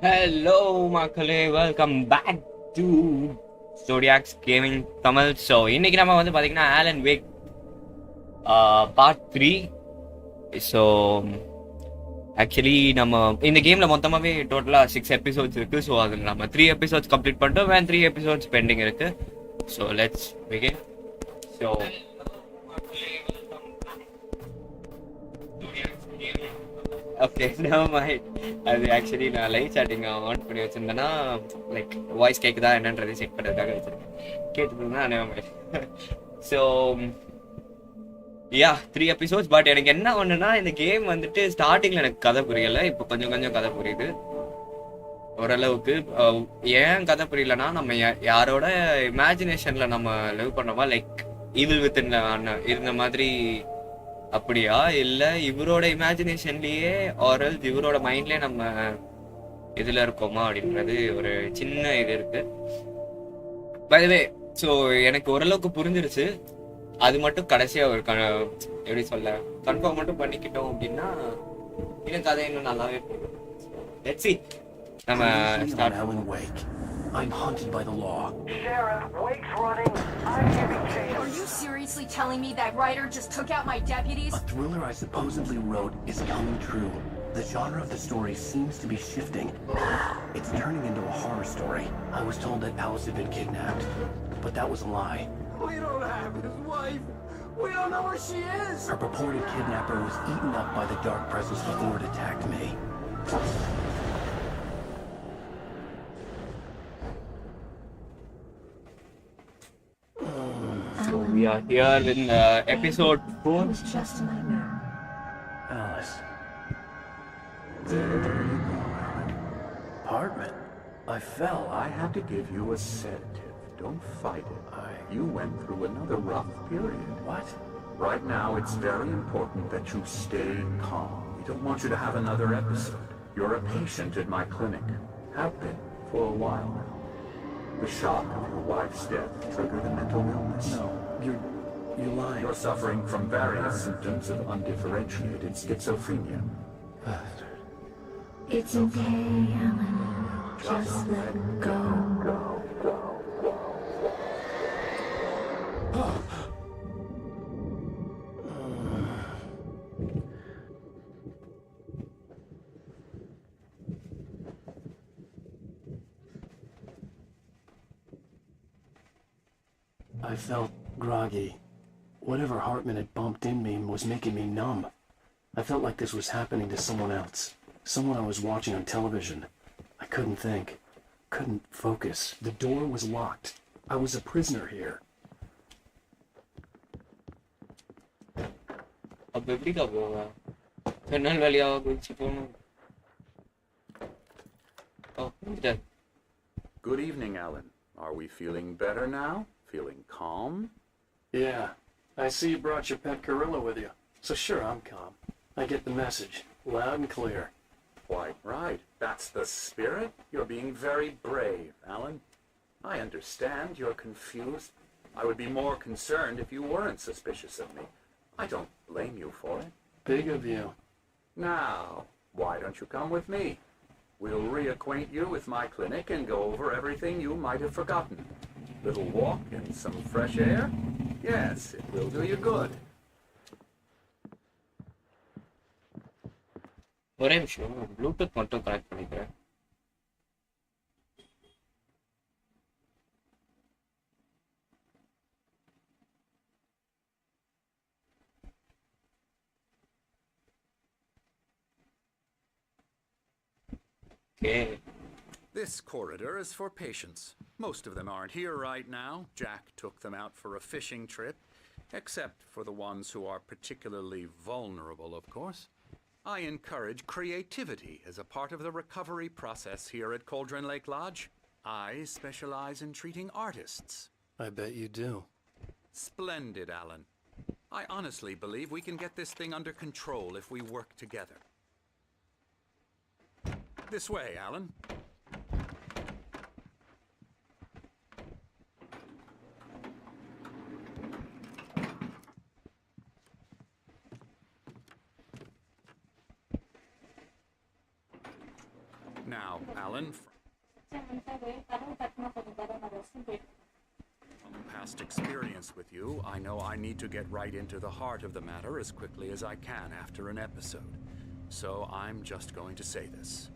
Hello, Makale. Welcome back to ZODIAX Gaming Tamil. So, இன்னைக்கு நம்ம வந்து பாத்தீங்கன்னா Alan Wake part 3. So, actually நம்ம இந்த கேம்ல மொத்தமாவே டோட்டலா 6 எபிசோட்ஸ் இருக்கு. So, அதுல நம்ம 3 எபிசோட்ஸ் கம்ப்ளீட் பண்ணிட்டோம் and 3 எபிசோட்ஸ் பெண்டிங் இருக்கு. So, let's begin. So, okay no mind. அது ஆக்சுவலி நான் லைவ் சாட்டிங் ஆன் பண்ணி வச்சிருந்தேன்னா லைக் வாய்ஸ் கேட்குதா என்னன்றதை செக் பண்ணுறதுக்காக வச்சிருக்கேன். கேட்டுருந்தா no mind. So yeah 3 episodes. But எனக்கு என்ன ஒன்றுனா இந்த கேம் வந்துட்டு ஸ்டார்டிங்கில் எனக்கு கதை புரியலை. இப்போ கொஞ்சம் கொஞ்சம் கதை புரியுது ஓரளவுக்கு. ஏன் கதை புரியலன்னா நம்ம யாரோட இமேஜினேஷனில் நம்ம லிவ் பண்ணோமா லைக் ஈவில் வித் இருந்த மாதிரி அப்படியா இல்ல இவரோட இமேஜினேஷன்லயே ஆரல் இவரோட மைண்ட்லயே நம்ம இதுல இருக்கோமா அப்படின்றது ஒரு சின்ன இது இருக்கு. பை தி வே ஸோ எனக்கு ஓரளவுக்கு புரிஞ்சிருச்சு. அது மட்டும் கடைசியா ஒரு எப்படி சொல்ல கன்ஃபார்ம் மட்டும் பண்ணிக்கிட்டோம் அப்படின்னா எனக்கு அதை இன்னும் நல்லாவே போகும். லெட்ஸ் see நம்ம start. I'm hunted by the law. Sheriff, Wake's running. I'm giving chase. Are you seriously telling me that writer just took out my deputies? A thriller I supposedly wrote is coming true. The genre of the story seems to be shifting. It's turning into a horror story. I was told that Alice had been kidnapped, but that was a lie. We don't have his wife. We don't know where she is. Her purported kidnapper was eaten up by the dark presence before it attacked me. So we are here in episode 4. It was just a nightmare. Alice. There you go, Alan. Apartment. I fell. I had to give you a sedative. Don't fight it. You went through another rough period. What? Right now, it's very important that you stay calm. We don't want you to have another episode. You're a patient in my clinic. Have been for a while now. The shock of your wife's death triggered a mental illness. No, you're lying. You're suffering from various symptoms of undifferentiated schizophrenia. It's okay, Alan. Just let go. I felt groggy. Whatever Hartman had bumped in me was making me numb. I felt like this was happening to someone else. Someone I was watching on television. I couldn't think. Couldn't focus. The door was locked. I was a prisoner here. அப்ப எப்படிக்கா போவ? ஜன்னல் வழியா குதிச்சு போகணும். Oh, dead. Good evening, Alan. Are we feeling better now? Feeling calm? Yeah. I see you brought your pet gorilla with you. So sure, I'm calm. I get the message. Loud and clear. Quite right. That's the spirit. You're being very brave, Alan. I understand you're confused. I would be more concerned if you weren't suspicious of me. I don't blame you for it. Big of you. Now, why don't you come with me? We'll reacquaint you with my clinic and go over everything you might have forgotten. Little walk and some fresh air? Yes, it will do you good. ஒரே நிமிஷம் Bluetooth மட்டும் connect பண்ணிக்கிறேன். Okay. This corridor is for patients. Most of them aren't here right now. Jack took them out for a fishing trip, except for the ones who are particularly vulnerable, of course. I encourage creativity as a part of the recovery process here at Cauldron Lake Lodge. I specialize in treating artists. I bet you do. Splendid, Alan. I honestly believe we can get this thing under control if we work together. This way, Alan. Now, Now, Alan, from past experience with you, I know I need to get right into the heart of the matter as quickly as I can after an episode. So I'm just going to say this.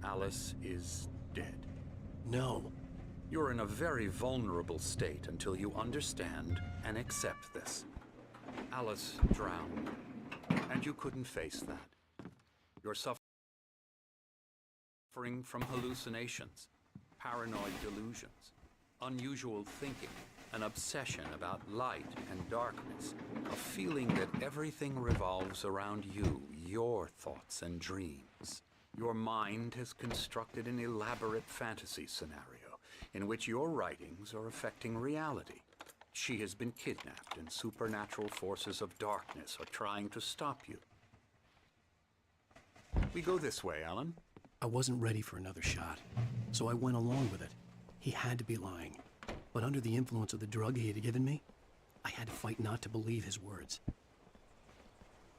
Alice is dead. No. You're in a very vulnerable state until you understand and accept this. Alice drowned, and you couldn't face that. You're suffering from hallucinations, paranoid delusions, unusual thinking, an obsession about light and darkness, a feeling that everything revolves around you, your thoughts and dreams. Your mind has constructed an elaborate fantasy scenario in which your writings are affecting reality. She has been kidnapped and supernatural forces of darkness are trying to stop you. We go this way, Alan. I wasn't ready for another shot, so I went along with it. He had to be lying. But under the influence of the drug he had given me, I had to fight not to believe his words.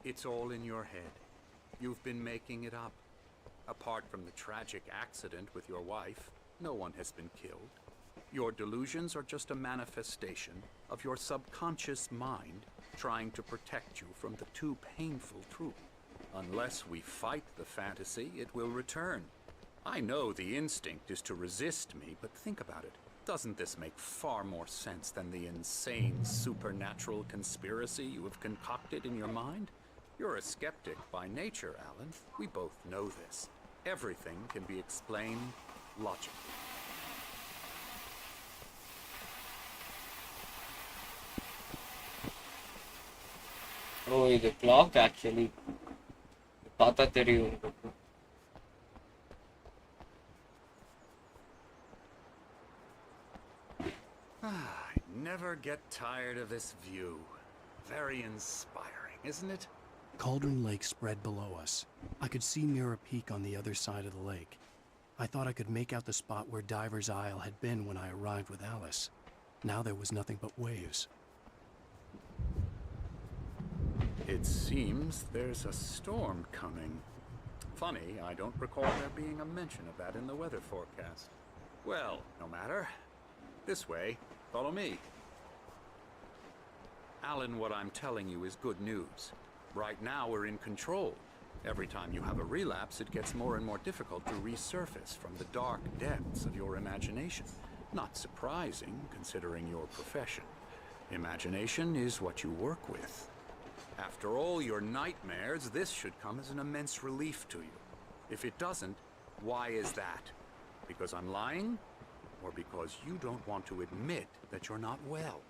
It's all in your head. You've been making it up. Apart from the tragic accident with your wife, no one has been killed. Your delusions are just a manifestation of your subconscious mind trying to protect you from the too painful truth. Unless we fight the fantasy, it will return. I know the instinct is to resist me, but think about it. Doesn't this make far more sense than the insane supernatural conspiracy you have concocted in your mind? You're a skeptic by nature, Alan. We both know this. Everything can be explained logically. Oh, the clock actually. பார்த்தா தெரியும். I never get tired of this view. Very inspiring, isn't it? Cauldron Lake spread below us. I could see Mirror Peak on the other side of the lake. I thought I could make out the spot where Diver's Isle had been when I arrived with Alice. Now there was nothing but waves. It seems there's a storm coming. Funny, I don't recall there being a mention of that in the weather forecast. Well, no matter. This way, follow me. Alan, what I'm telling you is good news. Right now we're in control. Every time you have a relapse, it gets more and more difficult to resurface from the dark depths of your imagination. Not surprising, considering your profession. Imagination is what you work with. After all your nightmares, this should come as an immense relief to you. If it doesn't, why is that? Because I'm lying? Or because you don't want to admit that you're not well?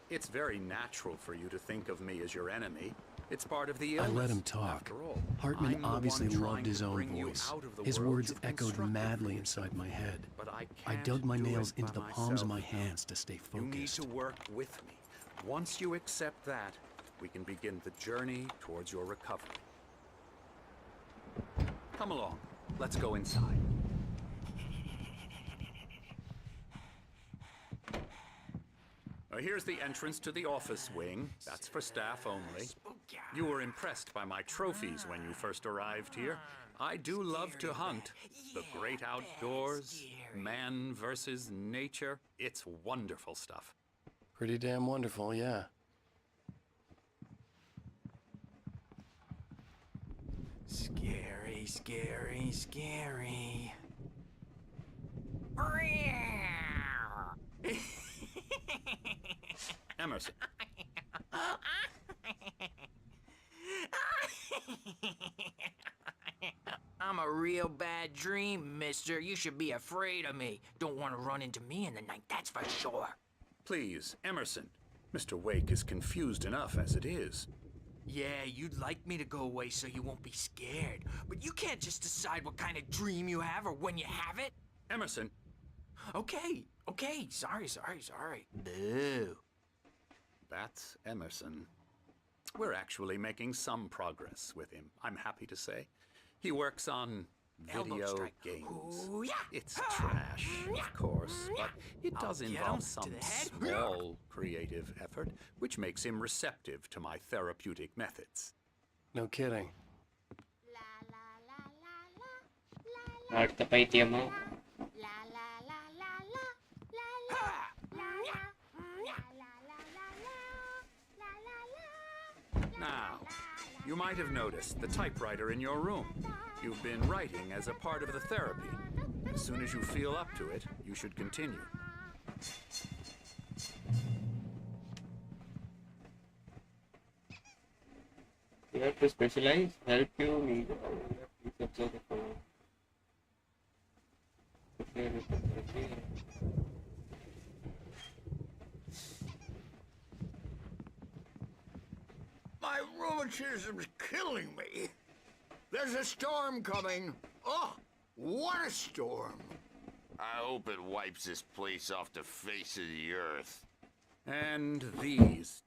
It's very natural for you to think of me as your enemy. It's part of the illness. I let him talk. After all, Hartman I'm the obviously one loved trying his to own bring you voice. out of the His world words you've echoed constructed madly for inside my head. But I I can't dug my do nails it into by the palms of my myself. hands to stay You need focused. to work with me. Once you accept that, we can begin the journey towards your recovery. Come along. Let's go inside. Here's the entrance to the office wing. That's for staff only. You were impressed by my trophies when you first arrived here. I do love to hunt. The great outdoors, man versus nature. It's wonderful stuff. Pretty damn wonderful, yeah. Scary, scary, scary. Emerson. I'm a real bad dream, mister. You should be afraid of me. Don't want to run into me in the night, that's for sure. Please, Emerson. Mr. Wake is confused enough as it is. Yeah, you'd like me to go away so you won't be scared. But you can't just decide what kind of dream you have or when you have it. Emerson. Okay. Sorry. Boo. That's Emerson. We're actually making some progress with him, I'm happy to say. He works on Elbow video strike. games. Ooh, yeah. It's trash, of course, but it does I'll get involve him some to the head. small creative effort, which makes him receptive to my therapeutic methods. No kidding. La la la la la la அடுத்த பைத்தியமா Now, you might have noticed the typewriter in your room. You've been writing as a part of the therapy. As soon as you feel up to it, you should continue. You have to specialize, help you need. Please observe the phone. My rheumatism's killing me. There's a storm coming. Oh, what a storm. I hope it wipes this place off the face of the earth. And these.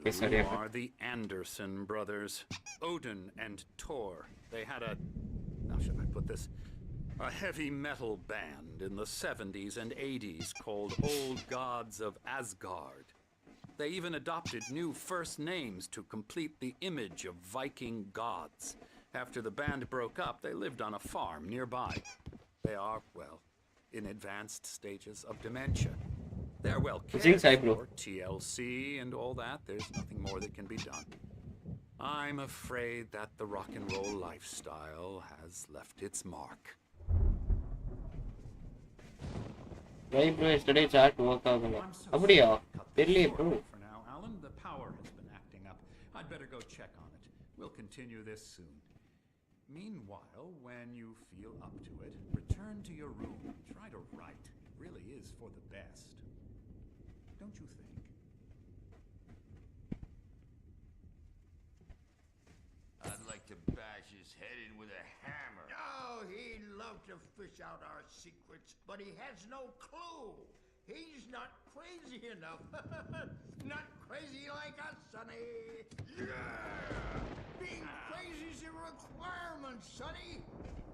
Two are the Anderson brothers, Odin and Thor. They had a, how should I put this? A heavy metal band in the 70s and 80s called Old Gods of Asgard. They even adopted new first names to complete the image of Viking gods. After the band broke up, they lived on a farm nearby. They are, well, in advanced stages of dementia. They're well cared for, TLC and all that. There's nothing more that can be done. I'm afraid that the rock and roll lifestyle has left its mark. Why bro, yesterday chat work agala. Abadiya? Terliye bro. For now, Alan, the power has been acting up. I'd better go check on it. We'll continue this soon. Meanwhile, when you feel up to it, return to your room. Try to write. It really is for the best. Don't you think? I'd like to bash his head in with a hammer. Oh, he'd love to fish out our secrets, but he has no clue. He's not crazy enough. Not crazy like us, Sonny. Yeah! Being crazy's a requirement, Sonny.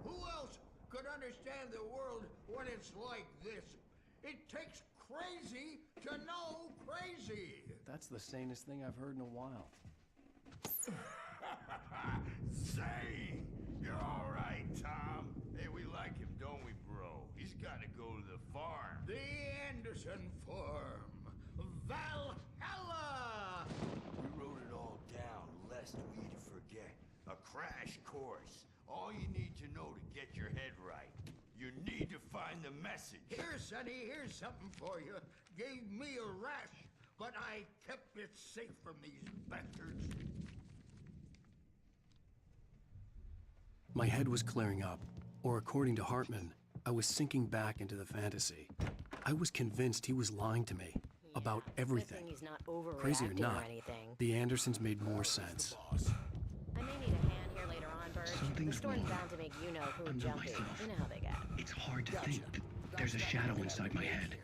Who else could understand the world when it's like this? It takes crazy to know crazy. That's the sanest thing I've heard in a while. Say, you're all right, Tom. Hey, we like him, don't we, bro? He's got to go to the farm. The Anderson farm. Valhalla! We wrote it all down, lest we forget. A crash course. All you need to know to get your head right. You need to find the message. Here, Sonny, here's something for you. Gave me a rash, but I kept it safe from these bastards. My head was clearing up, or according to Hartman, I was sinking back into the fantasy. I was convinced he was lying to me about everything. He's not Crazy or overreacting not, or anything. the Andersons made more sense. I may need a hand here later on, Bert. Something's the storm's wrong. bound to make you know who I'm not jumpy. myself. You know how they get. It's hard to think. There's a shadow inside my head.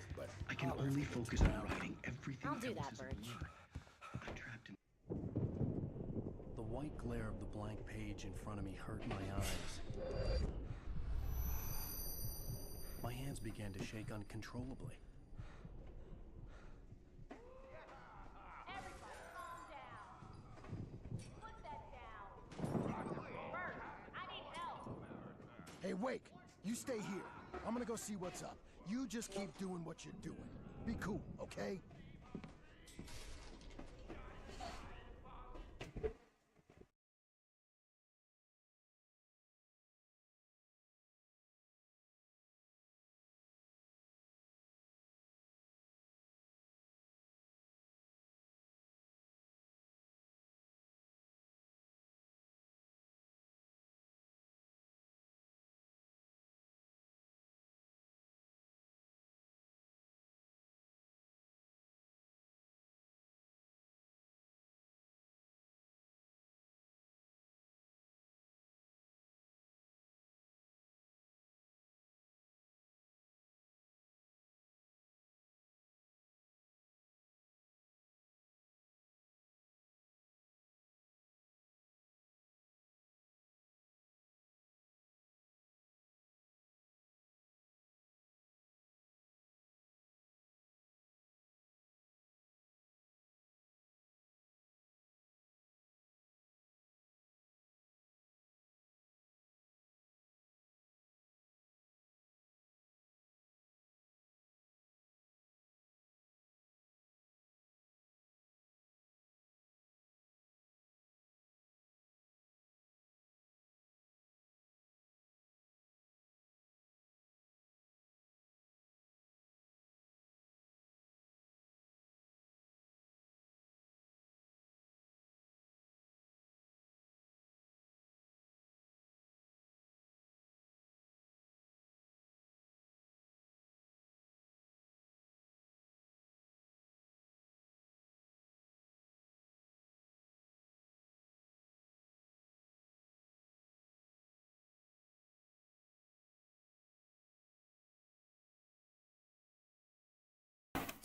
I can only focus on writing everything I'll do else that, is a Birch. blur. I'm trapped in... The white glare of the blank page in front of me hurt my eyes. My hands began to shake uncontrollably. Hey, Wake, you stay here. I'm gonna go see what's up. You just keep doing what you're doing. Be cool, okay?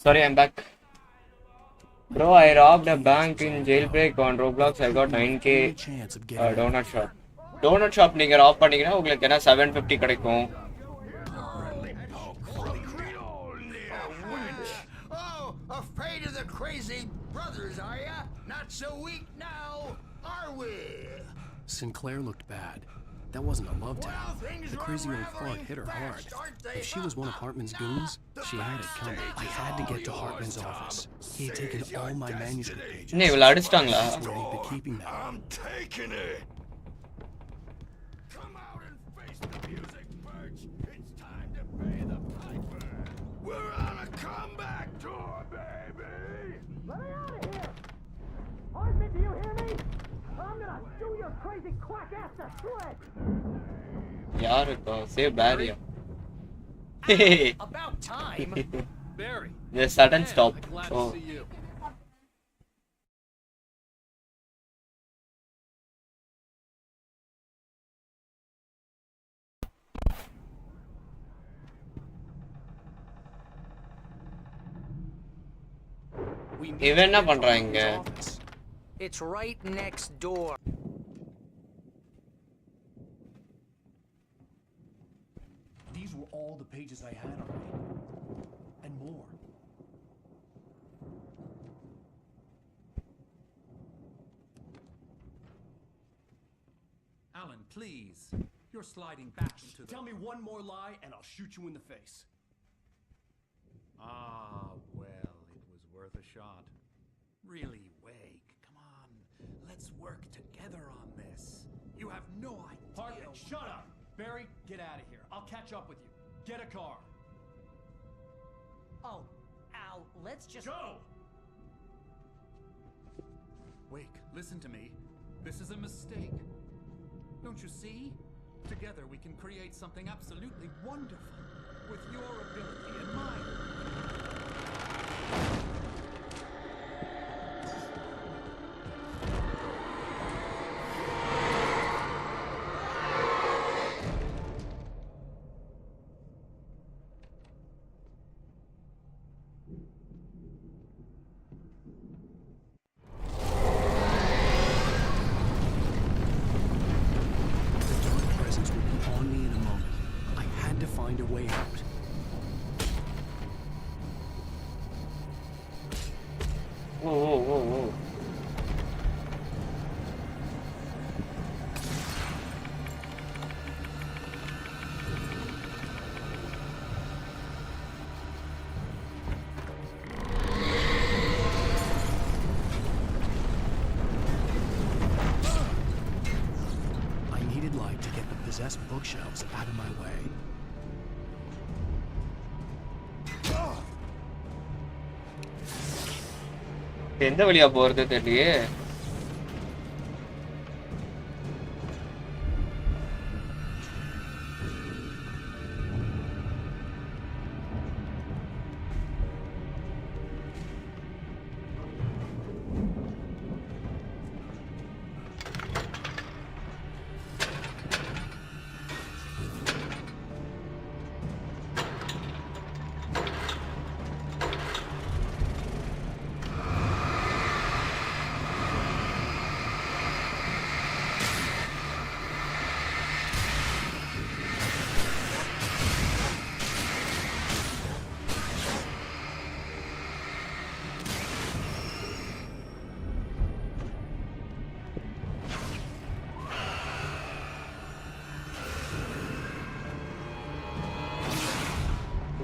Sorry, I'm back. Bro, I robbed a bank in jailbreak on Roblox. I got 9k donut shop. Donut shop நீங்க rap பண்ணீங்கன்னா உங்களுக்கு என்ன 750 கிடைக்கும். Oh, afraid of the crazy brothers, are ya? Not so weak now, are we? Sinclair looked bad. That wasn't a love tap. The crazy old fart hit her hard. If she was one of Hartman's goons, she had it coming. I had to get to Hartman's office. He had taken all my manuscript pages. என்ன இவள அடிச்சிட்டாங்களா? I'm taking it. Come out and face the music, Birch. It's time to pay the piper. We're on a comeback tour, baby. Let me out of here! Hartman, do you hear me? I'm gonna do your crazy quack ass to shreds! யாருக்கு? Save Barry. About time. Barry. The sudden stop. Oh. இவன் என்ன பண்றான் இங்க? It's right next door. These were all the pages I had already. And more. Alan, please. You're sliding back into the... Tell me one more lie and I'll shoot you in the face. Ah, well, it was worth a shot. Really, Wake, come on. Let's work together on this. You have no idea... Hartman, shut up! Barry, get out of here. I'll catch up with you. Get a car. Oh, Al, let's just... Go! Wake, listen to me. This is a mistake. Don't you see? Together we can create something absolutely wonderful. With your ability and mine. Find a way out. Whoa, whoa, whoa, whoa. I needed light to get the possessed bookshelves out of my way. எந்த வழியா போறது தெரியலையே.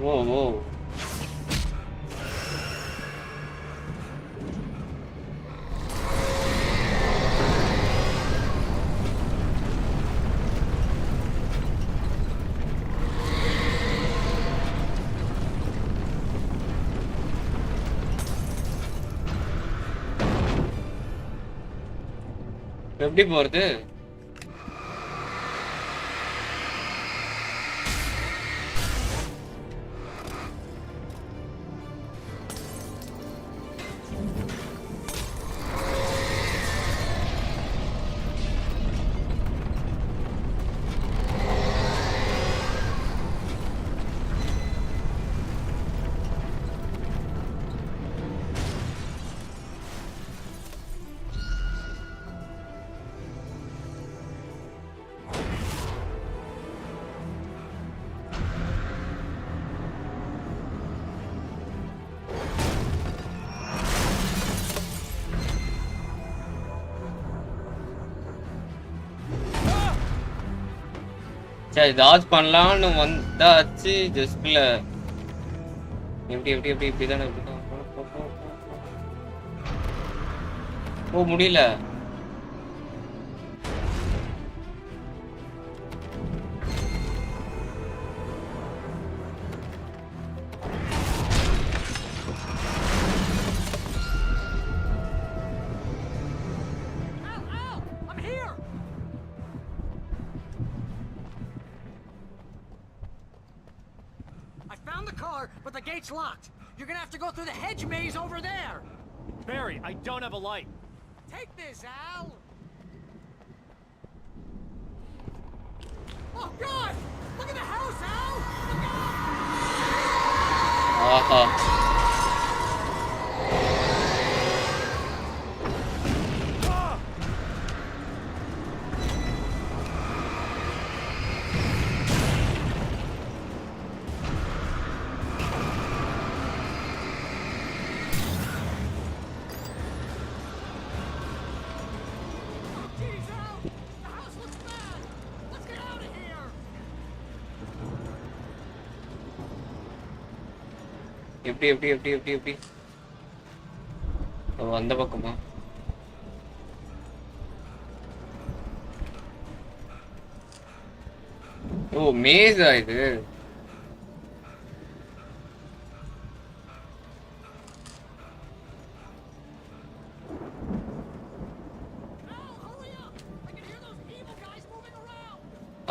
Whoa, whoa. எப்படி போறது? சரி டாஜ் பண்ணலாம்னு வந்தாச்சு ஜஸ்ட்ல எப்படி தானே ஓ முடியல But the gate's locked. You're gonna have to go through the hedge maze over there. Barry, I don't have a light. Take this, Al. Oh God! Look at the house, Al. Look out! எப்படி அந்த பக்கமா ஓ மேஸா இது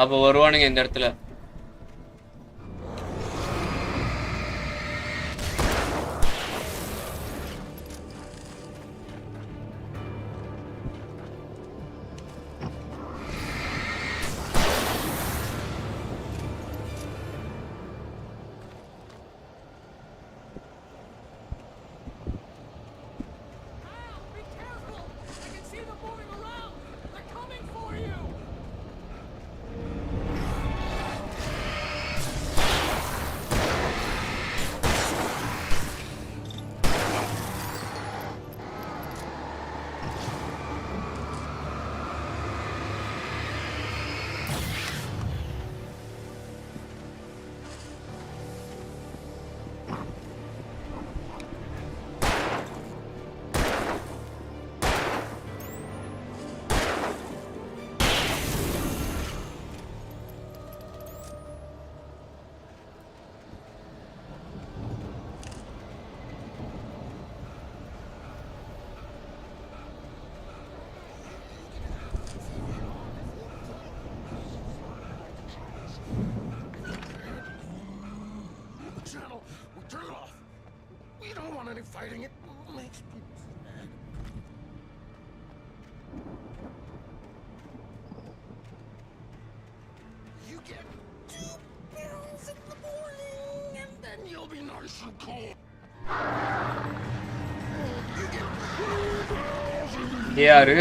அப்ப வருவானுங்க இந்த இடத்துல Fighting it makes people sad. You get 2 pills in the morning, and then you'll be nice and cold. You get 2 pills in the யாரு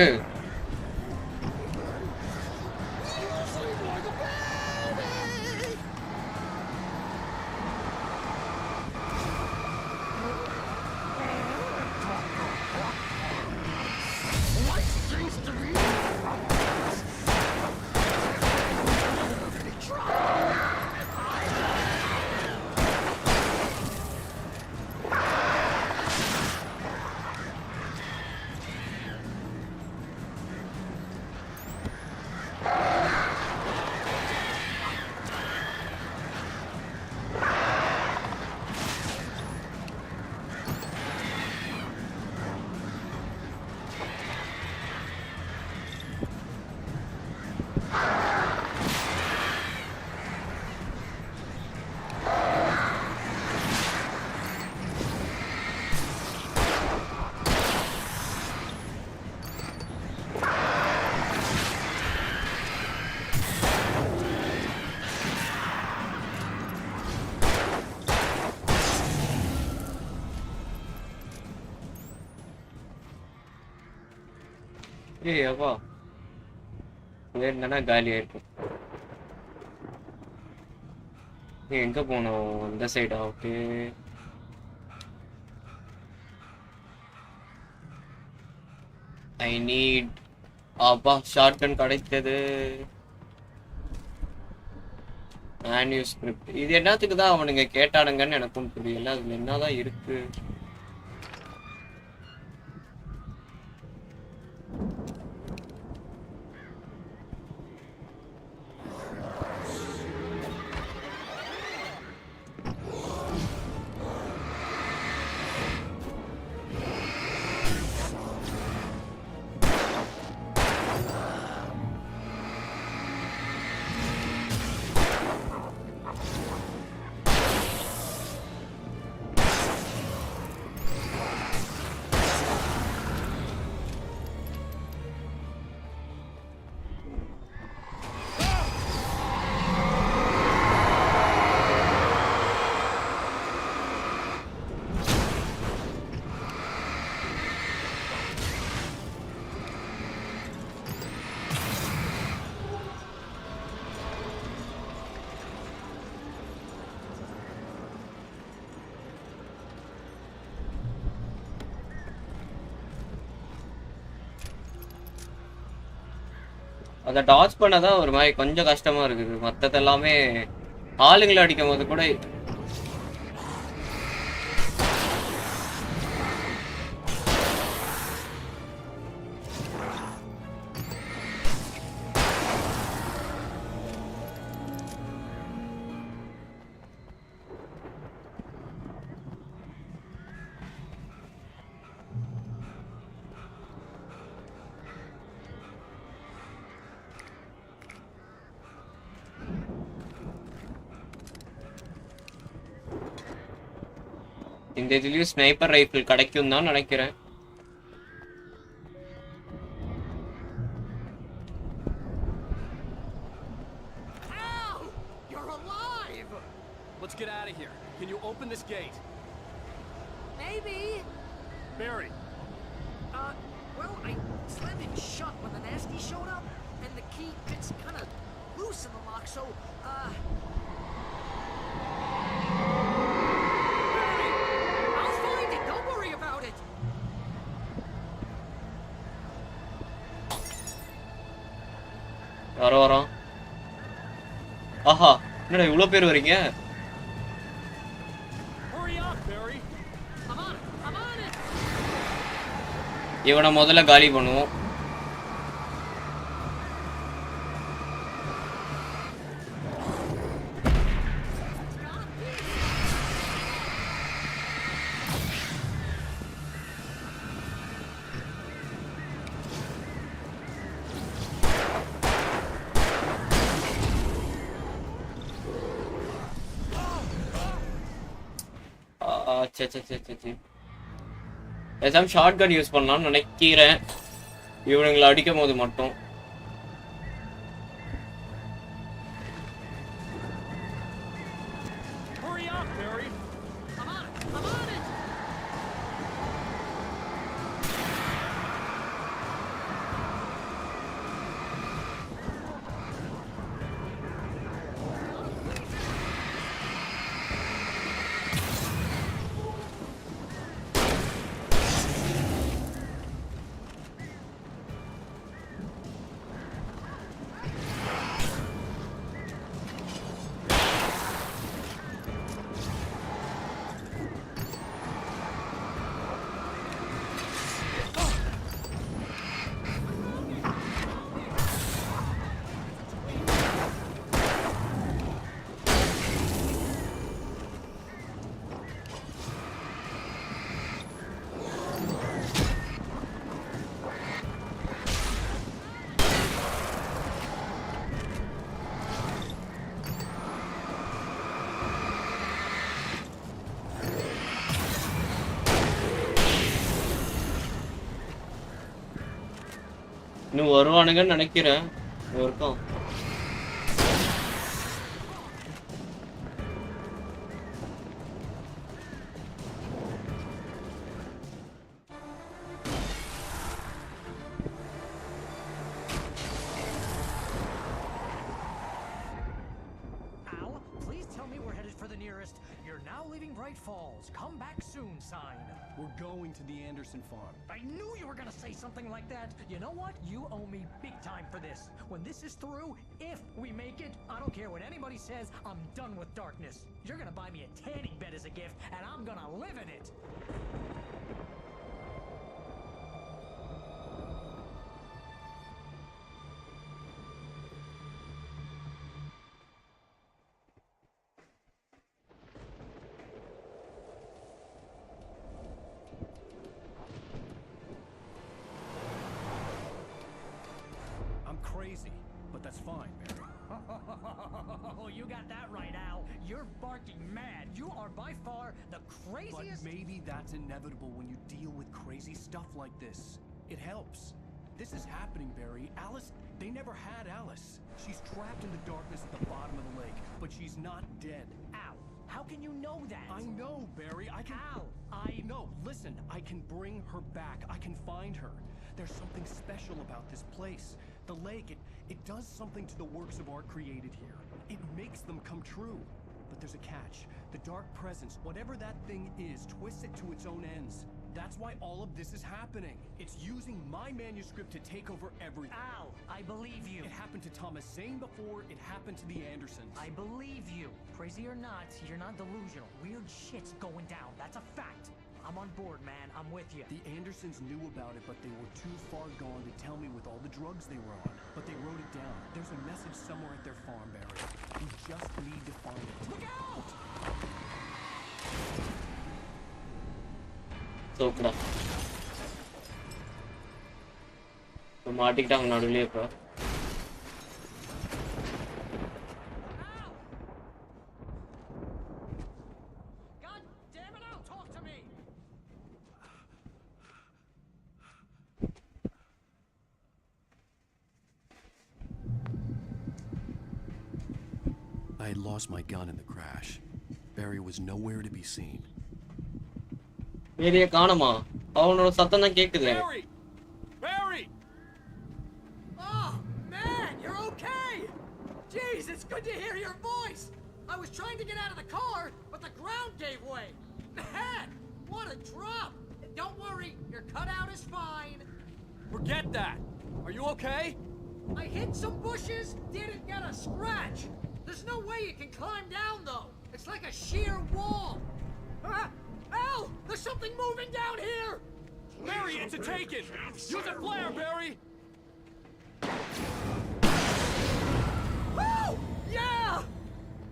ஏய் அப்பா வேணும்னா காலி ஆயிடும் நீ எங்க போனோம் அந்த சைடா ஓகே ஐ நீட் அப்பா ஷார்ட்கன் கிடைத்தது manuscript இது என்னத்துக்கு தான் அவனுங்க கேட்டானுங்கன்னு எனக்கும் புரியல. அதுல என்னதான் இருக்கு? அதை டாச் பண்ணதான் ஒரு மாதிரி கொஞ்சம் கஷ்டமா இருக்குது. மற்றது எல்லாமே ஆளுங்களை அடிக்கும் போது கூட இந்த இதுலயும் ஸ்னைப்பர் ரைஃபிள் கிடைக்கும் தான் நினைக்கிறேன். You're alive! Let's get out of here. Can you open this gate? Maybe. Barry. Well, I slammed it shut when the nasty showed up, and the key fits kind of loose in the lock, so, I'll find it. Don't worry about it. யாரோ வரோம். ஆஹா, என்னடா இவ்வளோ பேர் வரீங்க? Hurry up, Barry. I'm on it. இவனை முதல்ல காலி பண்ணுவோம். ஏதாவது ஷார்ட் கன் யூஸ் பண்ணலாம்னு நினைக்கிறேன் இவனுங்களை அடிக்கும் போது மட்டும். Hurry up, Barry. I'm on it. இன்னும் வருவானுங்கன்னு நினைக்கிறேன். இருக்கும். Great Falls, come back soon sign. We're going to the Anderson farm. I knew you were gonna say something like that. You know what? You owe me big time for this. When this is through, if we make it, I don't care what anybody says, I'm done with darkness. You're gonna buy me a tanning bed as a gift, and I'm gonna live in it. I'm crazy, but that's fine, Barry. Oh, you got that right, Al. You're barking mad. You are by far the craziest. But maybe that's inevitable when you deal with crazy stuff like this. It helps. This is happening, Barry. Alice, they never had Alice. She's trapped in the darkness at the bottom of the lake, but she's not dead. Al, how can you know that? I know, Barry. I can... Al, No, listen. I can bring her back. I can find her. There's something special about this place. The lake, it does something to the works of art created here. It makes them come true. But there's a catch. The dark presence, whatever that thing is, twists it to its own ends. That's why all of this is happening. It's using my manuscript to take over everything. Al, I believe you. It happened to Thomas Zane before, it happened to the Andersons. I believe you. Crazy or not, you're not delusional. Weird shit's going down. That's a fact. I'm on board, man. I'm with you. The Andersons knew about it, but they were too far gone to tell me with all the drugs they were on. But they wrote it down. There's a message somewhere at their farm, Barry. We just need to find it. Look out! சோக்குடா மாட்டிக்கிட்டாங்க நடுவுலயே இப்போ I had lost my gun in the crash. Barry was nowhere to be seen. Area காணோமா அவனோட சத்தம் தான் கேக்குது Barry! Oh, man, you're okay! Jeez, it's good to hear your voice! I was trying to get out of the car, but the ground gave way. Man, what a drop! Don't worry, your cutout is fine. Forget that! Are you okay? I hit some bushes, didn't get a scratch. There's no way you can climb down, though. It's like a sheer wall. Al, there's something moving down here! Barry, it's a taken! Use a flare, Barry! Oh, yeah!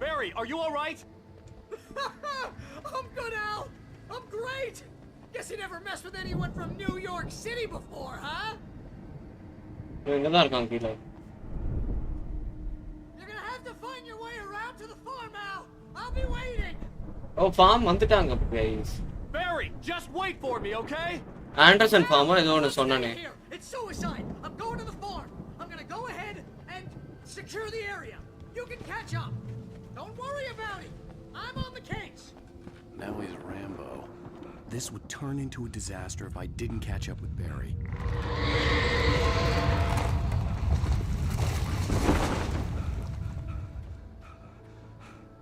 Barry, are you alright? I'm good, Al. I'm great. Guess you never messed with anyone from New York City before, huh? இங்க தான் இருக்காங்க கீழ You're gonna have to find your way around to the farm, Al. I'll be waiting. ஓ form வந்துட்டாங்க guys. Barry, just wait for me, okay? Anderson farm ஏதோ ஒன்னு சொன்னானே. It's suicide. I'm going to the farm. I'm gonna go ahead and secure the area. You can catch up. Don't worry about it. I'm on the case. Now he's Rambo. This would turn into a disaster if I didn't catch up with Barry.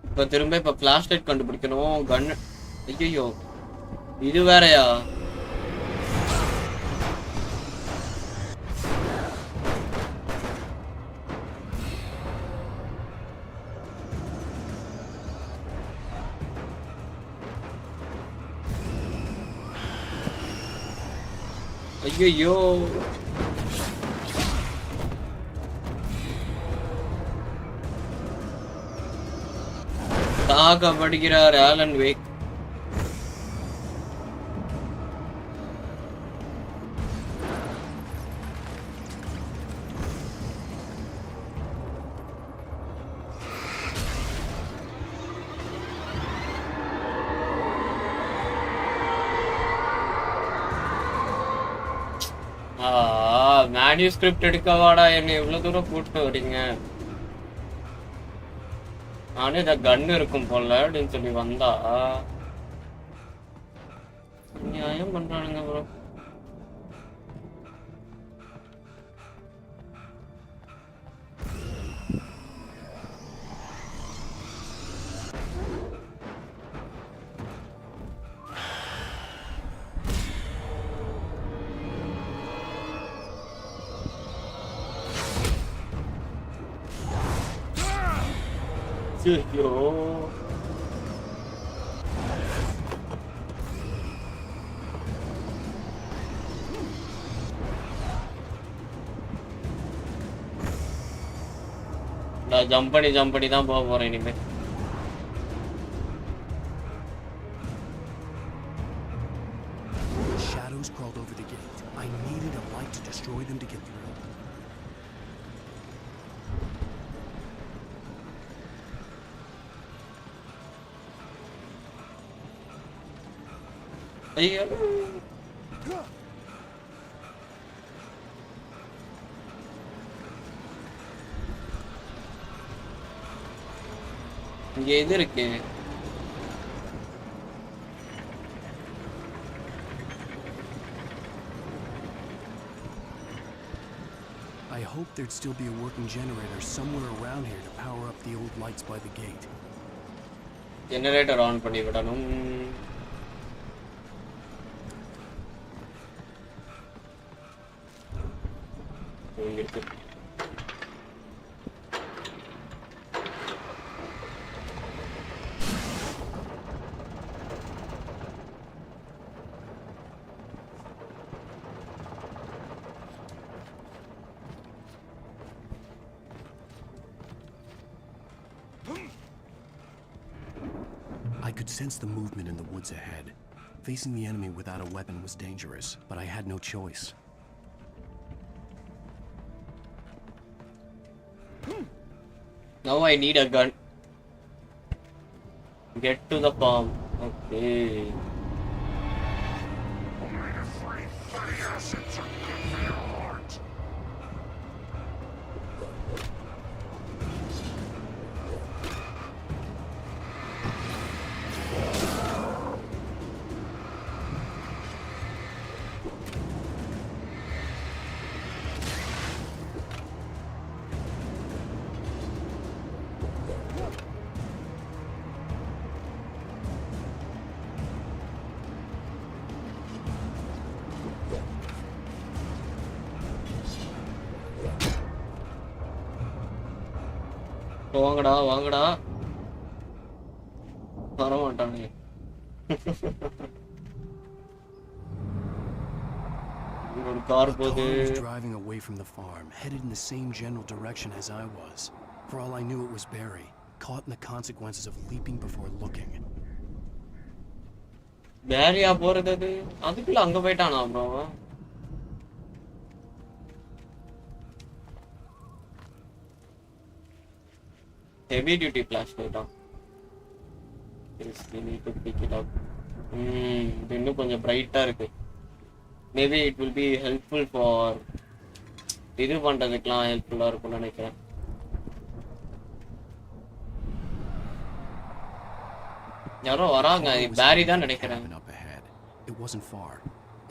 இப்ப திரும்ப இப்ப flashlight கண்டுபிடிக்கணும் கன் ஐயோ இது வேறயா ஐயோ தாக்கப்படுகிறார் Alan wake. Manuscript எடுக்கவாடா என்ன இவ்வளவு தூரம் கூட்டிட்டு வரீங்க. நானே இத கன் இருக்கும் போல அப்படின்னு சொல்லி வந்தா நியாயம் பண்றானுங்க ப்ரோ. ஐயோ நான் ஜம்ப் பண்ணி தான் போக போறேன் இனிமே. Shadows crawled over the gate. I needed a light to destroy them to get through. ஐயோ இங்க எது இருக்கு? I hoped there'd still be a working generator somewhere around here to power up the old lights by the gate. Generator on பண்ணி விடணும். இங்க இருக்கு. I could sense the movement in the woods ahead. Facing the enemy without a weapon was dangerous, but I had no choice. Now I need a gun. Get to the farm. Okay. வாங்கடா வாங்கடா வர மாட்டானே. ஒரு car போகுது. Driving away from the farm, headed in the same general direction as I was. For all I knew, it was Barry, caught in the consequences of leaping before looking. பேரியா போறது அது? அதுக்குள்ள அங்க போயிட்டானா bro? Heavy duty flashlight. Yes, we need to pick it up. இது இன்னும் கொஞ்சம் பிரைட்டா இருக்கு. Maybe it will be helpful for இது பண்றதுக்குலாம் ஹெல்ப்ஃபுல்லா இருக்கும்னு நினைக்கிறேன். யாரோ வராங்க. பேரி தான் நினைக்கிறேன். It wasn't far.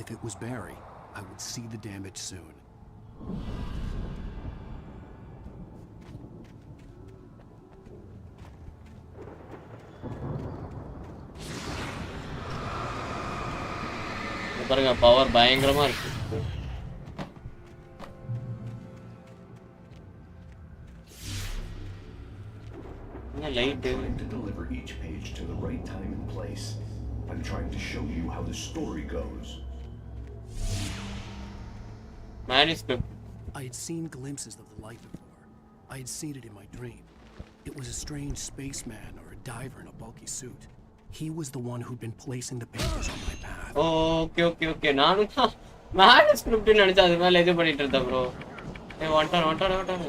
If it was Barry, I would see the damage soon. பாருங்க பவர் பயங்கரமா இருக்கு. என்ன light? To deliver each page to the right time and place. I'm trying to show you how the story goes. Manuscript. I had seen glimpses of the light before. I had seen it in my dream. It was a strange spaceman or a diver in a bulky suit. He was the one who'd been placing the pages on my path. Okay. நானும் manuscript நினைச்சா அது மேல எது பண்ணிட்டு இருந்த bro. ஏய் வந்துட்டான்.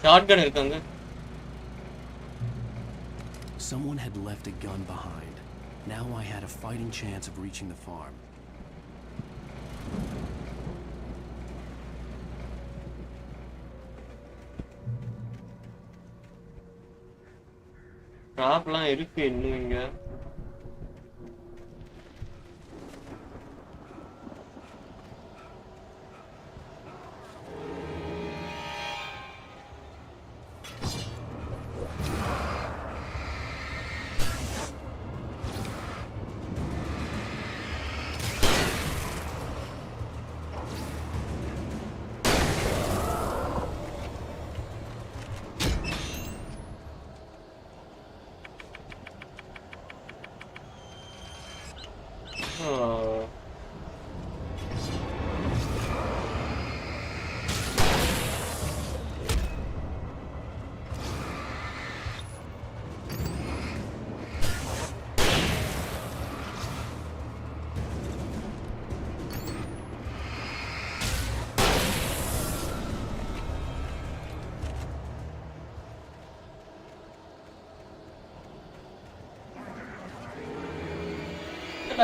Shotgun இருக்காங்க. Someone had left a gun behind. Now I had a fighting chance of reaching the farm. ட்ராப்லாம் இருக்கு இன்னும் இங்க.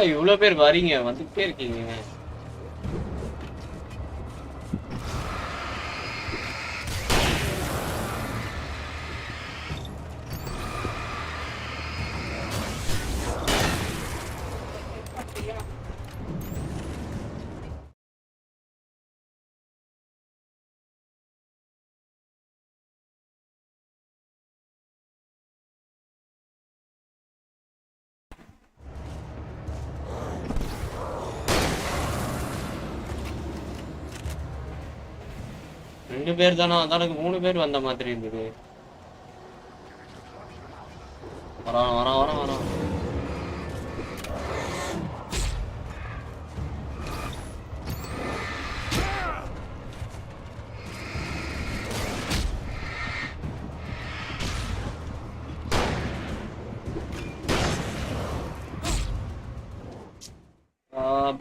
இவ்வளோ பேர் வரீங்க, வந்துட்டே இருக்கீங்க. ரெண்டு பேர் தானா? அதான் எனக்கு 3 பேர் வந்த மாதிரி இருந்தது. வரான் வரான் வரான் வரான்.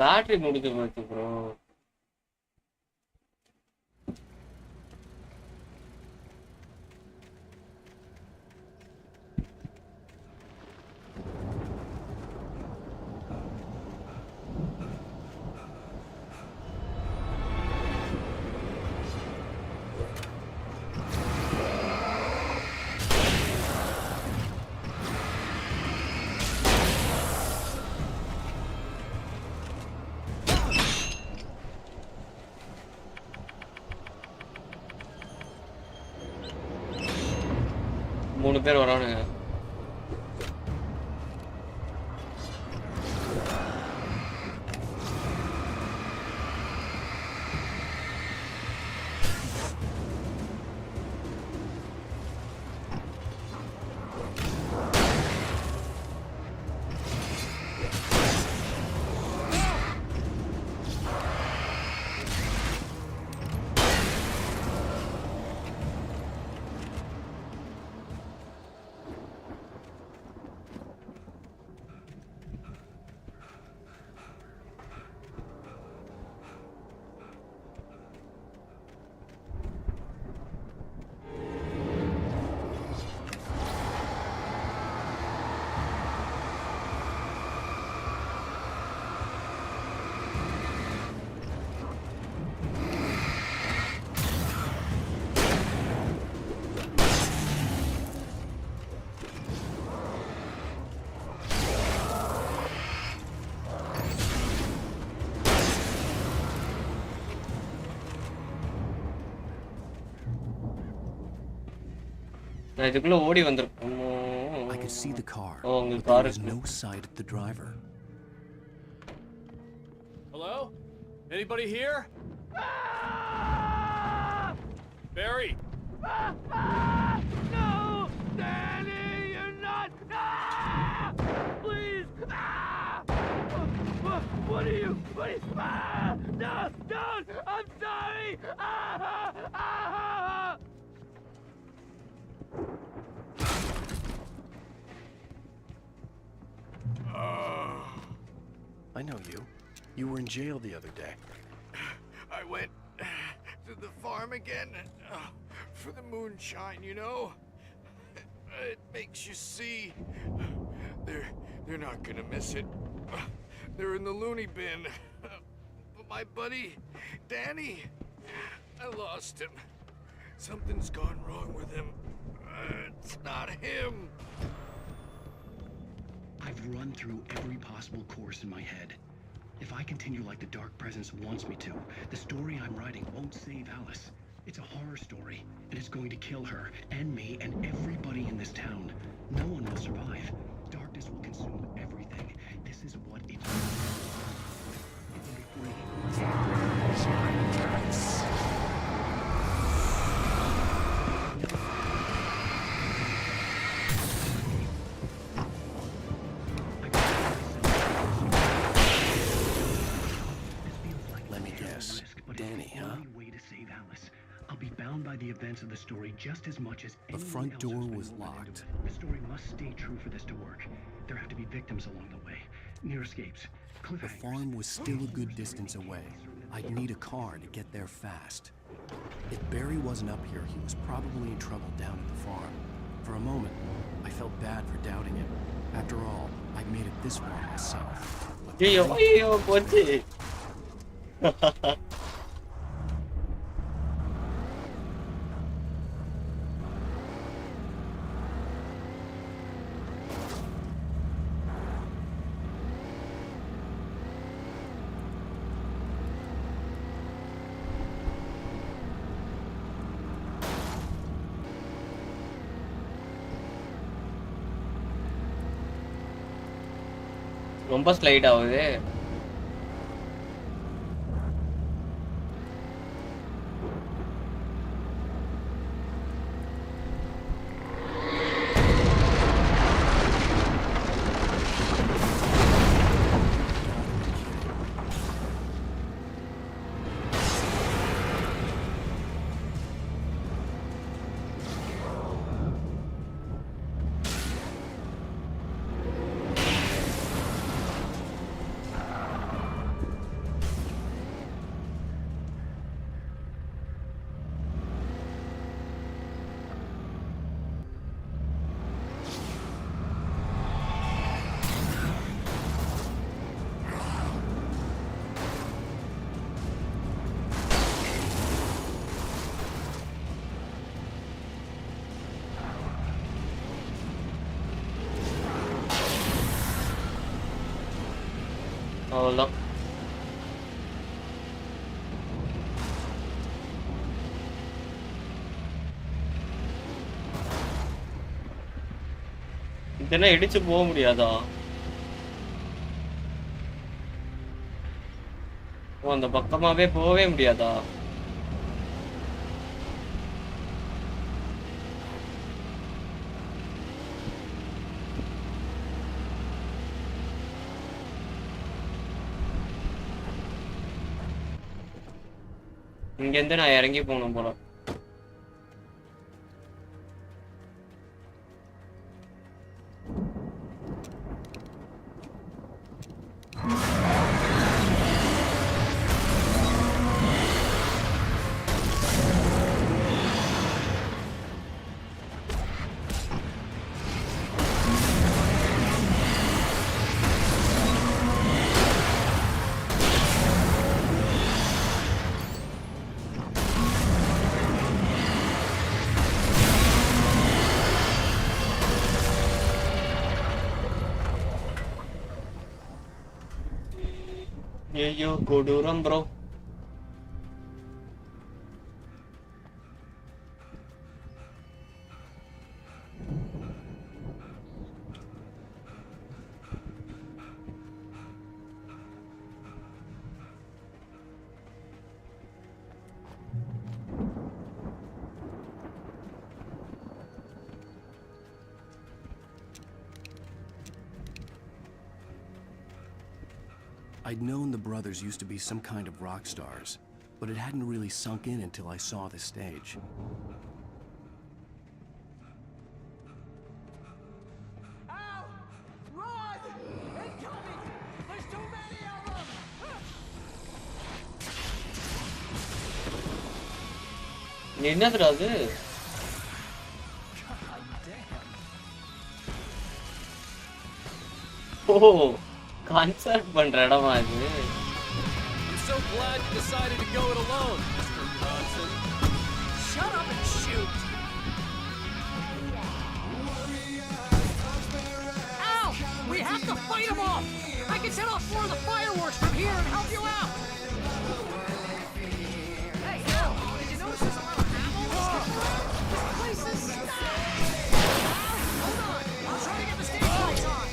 பேட்டரி முடிஞ்சு போச்சு ப்ரோ. மூணு பேர் வரானுங்க. நான் இதுக்குள்ள ஓடி வந்திருக்கேன். I could see the car. உங்க But car there was no sight of the driver. Hello? Anybody here? Barry! No! Danny, you're not! Please! What are you? No! Don't! I'm sorry! I know you. You were in jail the other day. I went to the farm again for the moonshine, you know? It makes you see. They're not gonna miss it. They're in the loony bin. But my buddy, Danny, I lost him. Something's gone wrong with him. It's not him. I've run through every possible course in my head. If I continue like the Dark Presence wants me to, the story I'm writing won't save Alice. It's a horror story, and it's going to kill her, and me, and everybody in this town. No one will survive. Darkness will consume everything. This is what it's going to do. It will be free. Let me guess. Danny, huh? I'll be bound by the events of the story just as much as The front door was locked. The story must stay true for this to work. There have to be victims along the way. Near escapes. The farm was still a good distance away. I'd need a car to get there fast. If Barry wasn't up here, he was probably in trouble down at the farm. For a moment, I felt bad for doubting him. After all, I'd made it this far myself. போச்சு. ரொம்ப slide ஆகுது. அவ்வளோதான். இதெல்லாம் இடிச்சு போக முடியாதா? ஓ, அந்த பக்கமாவே போகவே முடியாதா? இங்கேருந்து நான் இறங்கி போகணும் போல. ஐயோ கொடூரம் bro. I'd known the brothers used to be some kind of rock stars, but it hadn't really sunk in until I saw the stage. Ow! Run! Incoming! There's too many of them! என்னதுடா அது? ஓ concert பண்ற இடமா இது? I'm so glad you decided to go it alone, Mr. Johnson. Shut up and shoot! Ow! We have to fight them off! I can set off more of the fireworks from here and help you out! Hey, Al! Did you notice there's a lot of ammo? This place is stacked! Hold on! I'll try to get the stage lights on!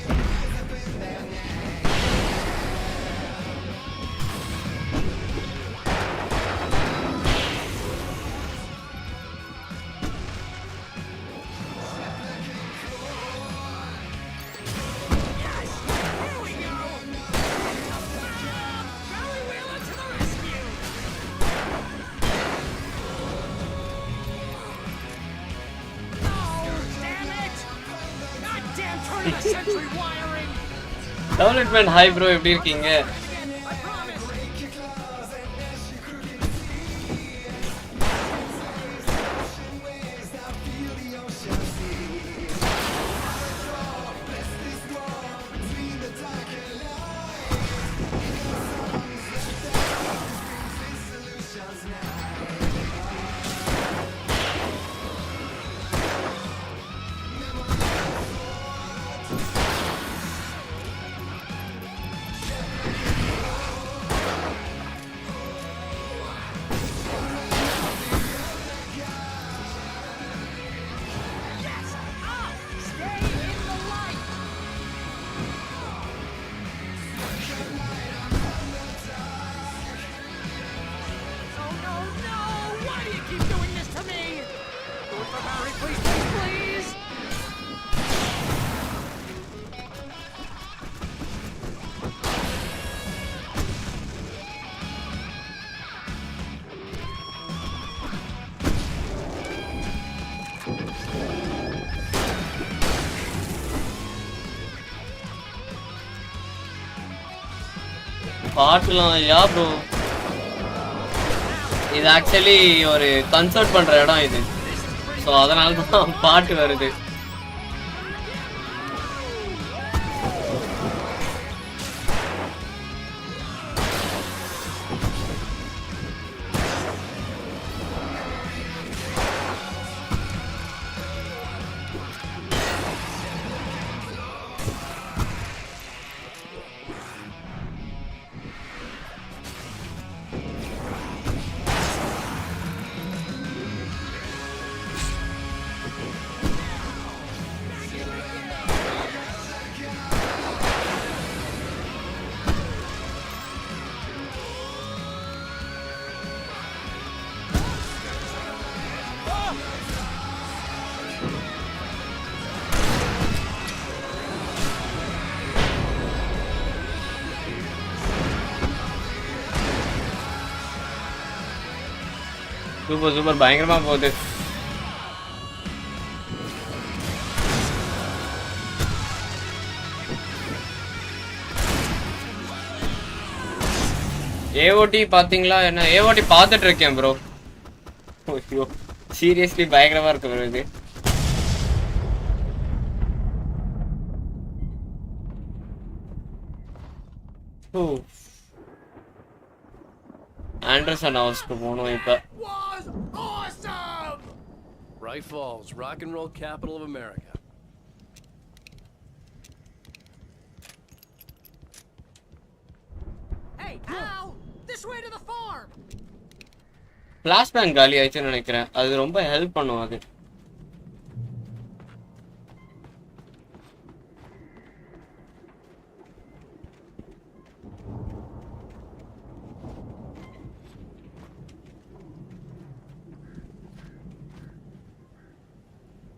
Development hi bro, எப்படி இருக்கீங்க? பாட்டுலாம் யா bro, இது actually ஒரு concert பண்ற இடம் இது. So அதனால தான் பாட்டு வருது. சூப்பர் சூப்பர், பயங்கரமா போகுது. ஏஓடி பாத்தீங்களா? என்ன ஏஓடி பார்த்துட்டு இருக்கேன் ப்ரோ. ஐயோ சீரியஸ்லி பயங்கரமா இருக்கு ப்ரோ இது. ஆண்டர்சன் ஹவுஸ்க்கு போகணும் இப்ப. Bright Falls, rock and roll capital of America. Hey, Al! This way to the farm! Flash bank காலி ஆயிடுச்சுன்னு நினைக்கிறேன். அது ரொம்ப ஹெல்ப் பண்ணும் அது.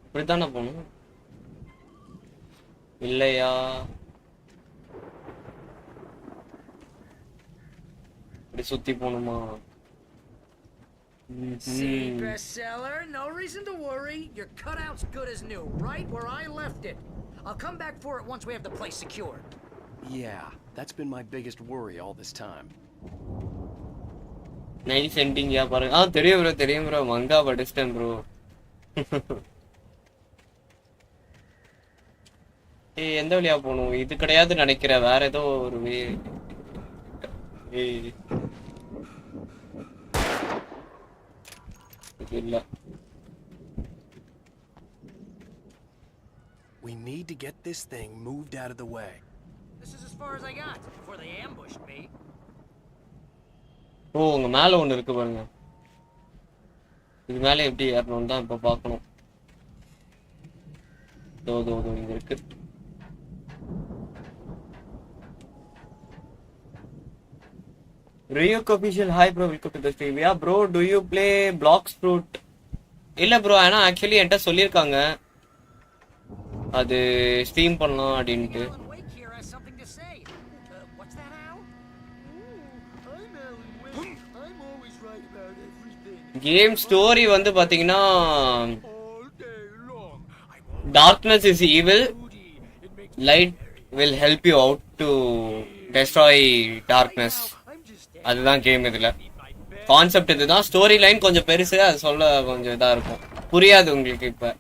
இப்படித்தானே போகணும் இல்லையா? இப்படி சுத்தி போகணுமா? See, bestseller, no reason to worry. Your cutout's good as new, right where I left it. I'll come back for it once we have the place secured. Yeah, that's been my biggest worry all this time. Night சென்டிங்கயா பாருங்க. தெரியும் bro மங்கா படிச்சிட்டேன் bro. எந்த வழியா போகணும்? இது கிடையாது நினைக்கிறேன், வேற ஏதோ ஒரு வே. இல்ல. We need to get this thing moved out of the way. This is as far as I got before they ambushed me. ஓ, உங்க மேல ஒண்ணு இருக்கு பாருங்க. இது மேல எப்படி ஏறணும் தான் இப்ப பார்க்கணும். தோ இங்க இருக்கு. Ryuk official, hi bro, welcome to the stream. Yeah bro, do you play Blocks Fruit? இல்ல bro, ஆனா actually என்கிட்ட சொல்லிருக்காங்க அது ஸ்ட்ரீம் பண்ணலாம் அப்படின்ட்டு. கேம் ஸ்டோரி வந்து பாத்தீங்கன்னா darkness is evil, light will help you out to destroy darkness. அதுதான் கேம். இதுல கான்செப்ட் இதுதான். ஸ்டோரி லைன் கொஞ்சம் பெருசு, அது சொல்ல கொஞ்சம் இதா இருக்கும், புரியாது உங்களுக்கு இப்ப.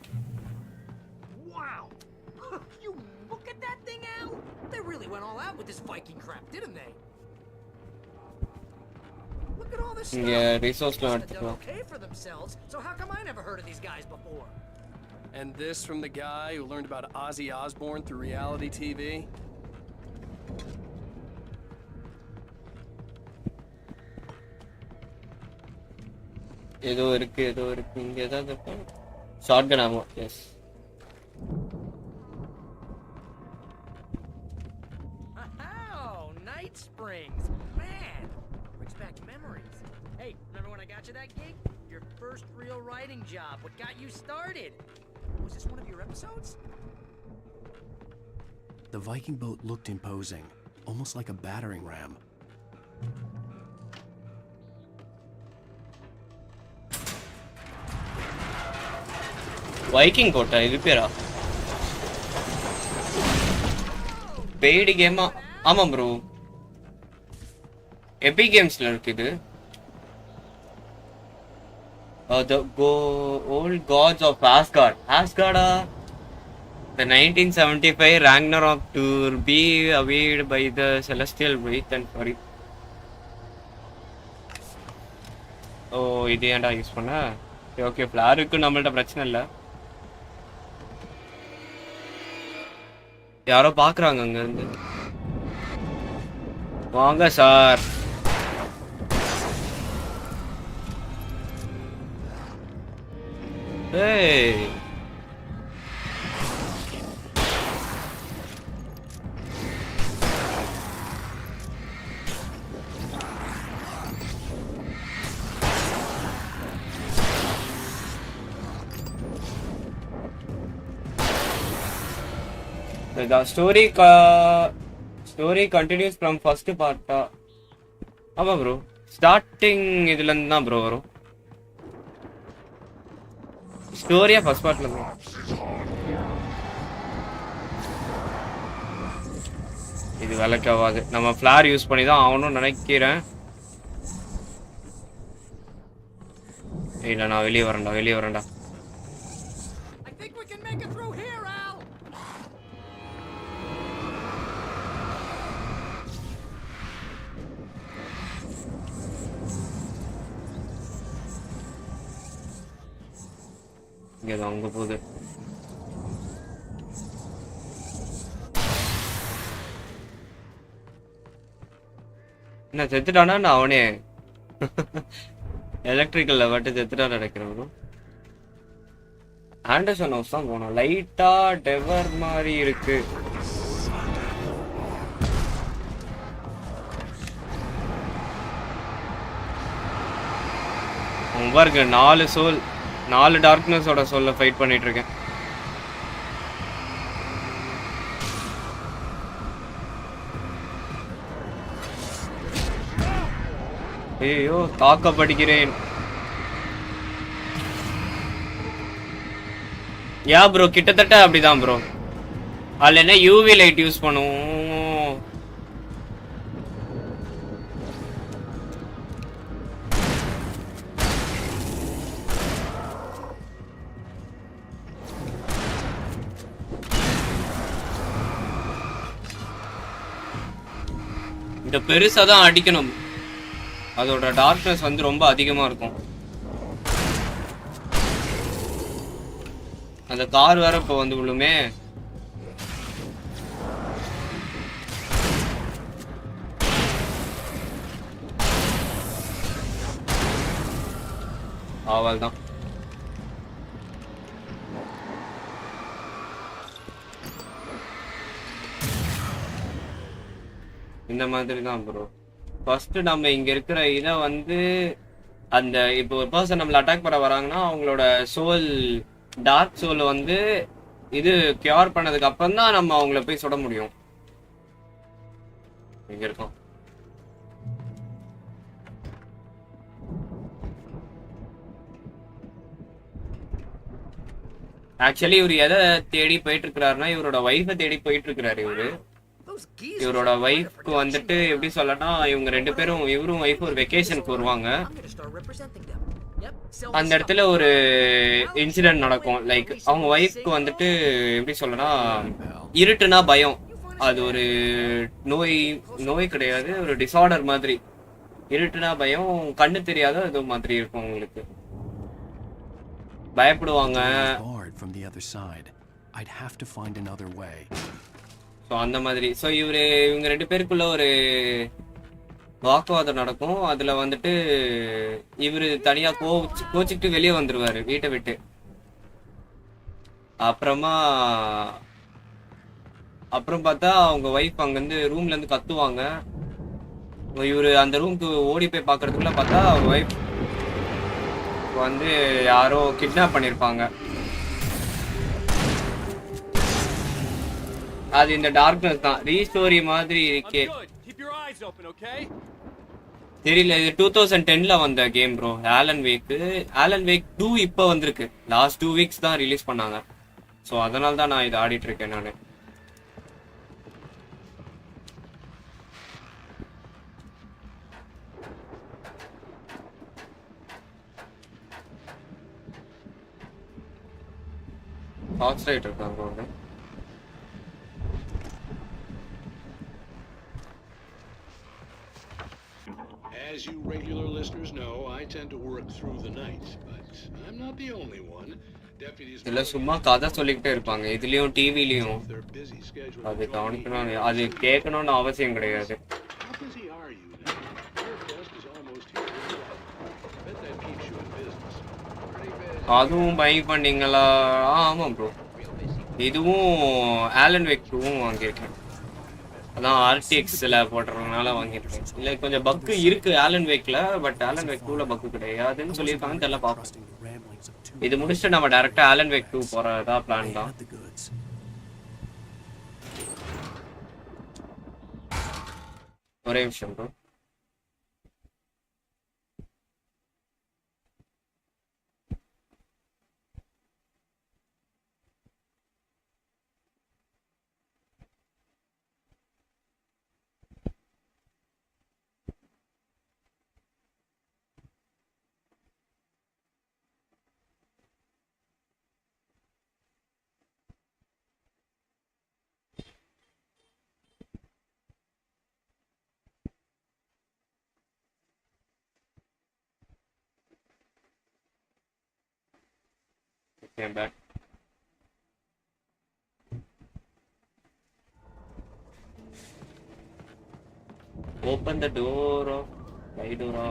இங்க ரிசோர்ஸ்லாம் எடுத்துக்கலாம். And this from the guy who learned about Ozzy Osbourne through reality TV? ஏதோ இருக்கு இங்க ஏதாவது shotgun ammo. Yes. Oh, Night Springs. Man, brings back memories. Hey, remember when I got you that gig? Your first real writing job. What got you started? Was this one of your episodes? The Viking boat looked imposing, almost like a battering ram. Viking கோட்டா இது பேரா? Paid கேமா? ஆமா bro, Epic கேம்ஸ்ல இருக்கு இது. The old gods of Asgard. Asgarda. The 1975 Ragnarok to be awed by the celestial wraith and fury. ஓ, இது ஏன்டா use பண்ண? ஓகே, ஃப்ளாருக்கு நம்மள்ட்ட பிரச்சனை இல்லை. யாரோ பாக்குறாங்க அங்க இருந்து. வாங்க சார். ஏய், the story continues from first part. ஆமா ப்ரோ, ஸ்டார்டிங் இதுல இருந்து தான் ப்ரோ வரும். ஸ்டோரியா ஃபர்ஸ்ட் பார்ட்ல இருந்து. இது விளக்காவாது, நம்ம ஃபிளார் யூஸ் பண்ணி தான் ஆகணும்னு நினைக்கிறேன். இல்ல, நான் வெளியே வரேன்டா. அங்க போகுது. என்ன செத்துட்டானா? நான் அவனே எலக்ட்ரிக்கல்ல வட்டு செத்துட்டான் நினைக்கிறேன். ஆண்டர்சன் ஹவுஸ் தான் போனோம். லைட்டா டெவர் மாதிரி இருக்கு. பாருங்க, 4 டார்க்னஸோட சோல்ல ஃபைட் பண்ணிட்டு இருக்கேன். ஐயோ, தாக்கப்படுகிறேன். யா ப்ரோ, கிட்டத்தட்ட அப்படிதான் ப்ரோ. அதுல என்ன யூவி லைட் யூஸ் பண்ணுவோம். இந்த பெருசா தான் அடிக்கணும். அதோட டார்க்னஸ் வந்து ரொம்ப அதிகமா இருக்கும். அந்த கார் வேற இப்போ வந்து விழுமே. அவள் தான். இந்த மாதிரி தான் ப்ரோ. ஃபர்ஸ்ட் நம்ம இங்க இருக்கிற இதை வந்து அந்த இப்போ ஒரு பர்சன் நம்மள அட்டாக் பண்ண வராங்கன்னா அவங்களோட சோல் டார்க் சோல் வந்து இது கியூர் பண்ணதுக்கு அப்புறம் தான் நம்ம அவங்கள போய் சுட முடியும். இங்க இருக்கோம். ஆக்சுவலி இவர் எதை தேடி போயிட்டு இருக்கிறாருன்னா இவரோட ஒய்ஃபை தேடி போயிட்டு இருக்கிறாரு. இவரோட ஒய்ஃப்க்கு வந்துட்டு எப்படி சொல்லனா இவங்க ரெண்டு பேரும் இவரும் ஒய்ஃப் ஒரு வெக்கேஷனுக்கு வருவாங்க. அந்த இடத்துல ஒரு இன்சிடென்ட் நடக்கும். லைக் அவங்க ஒய்ஃப்க்கு வந்துட்டு எப்படி சொல்லனா இருட்டுனா பயம். அது ஒரு நோய் கிடையாது, ஒரு டிசார்டர் மாதிரி. இருட்டுனா பயம், கண்ணு தெரியாத இது மாதிரி இருக்கும் அவங்களுக்கு. பயப்படுவாங்க. ஸோ அந்த மாதிரி. ஸோ இவங்க ரெண்டு பேருக்குள்ள ஒரு வாக்குவாதம் நடக்கும். அதுல வந்துட்டு இவரு தனியா கோச்சிக்கிட்டு வெளியே வந்துருவாரு வீட்டை விட்டு. அப்புறம் பார்த்தா அவங்க ஒய்ஃப் அங்கிருந்து ரூம்ல இருந்து கத்துவாங்க. இவரு அந்த ரூமுக்கு ஓடி போய் பாக்குறதுக்குள்ள பார்த்தா ஒய்ஃப் வந்து யாரோ கிட்னாப் பண்ணிருப்பாங்க. அது இந்த டார்க்னஸ் தான். ரீஸ்டோரி மாதிரி இருக்கே. தெரியல, இது 2010ல வந்த கேம் ப்ரோ. ஆலன் வேக் 2 இப்போ வந்திருக்கு. லாஸ்ட் 2 வீக்ஸ் தான் ரிலீஸ் பண்ணாங்க. ஸோ அதனால தான் நான் இதை ஆடிட்டு இருக்கேன் நான். ஹாட் ரைட் இருக்காங்க. As you regular listeners know, I tend to work through the night, but I'm not the only one. Deputies இல்ல சும்மா கதை சொல்லிக்கிட்டே இருப்பாங்க இதுலயும் டிவிலயும். அது கவனிக்கணும், அது கேட்கணும்னு அவசியம் கிடையாது. அதுவும் பை பண்ணீங்களா? ஆமாம் ப்ரோ. இதுவும் ஆலன் வேக் 2வும் வாங்கியிருக்கேன். அதான் RTXல போடுறதுனால வாங்கியிருக்கேன். இல்லை கொஞ்சம் பக்கு இருக்கு ஆலன் வேக்ல, பட் ஆலன் வேக் 2ல பக்கு கிடையாதுன்னு சொல்லியிருக்காங்கன்னு தெரியல, பார்ப்போம். இது முடிச்சுட்டு நம்ம டைரக்டா ஆலன் வேக் 2 போறதா பிளான் தான். ஒரே விஷயம் bro. Came back. Open the door of Vaidura.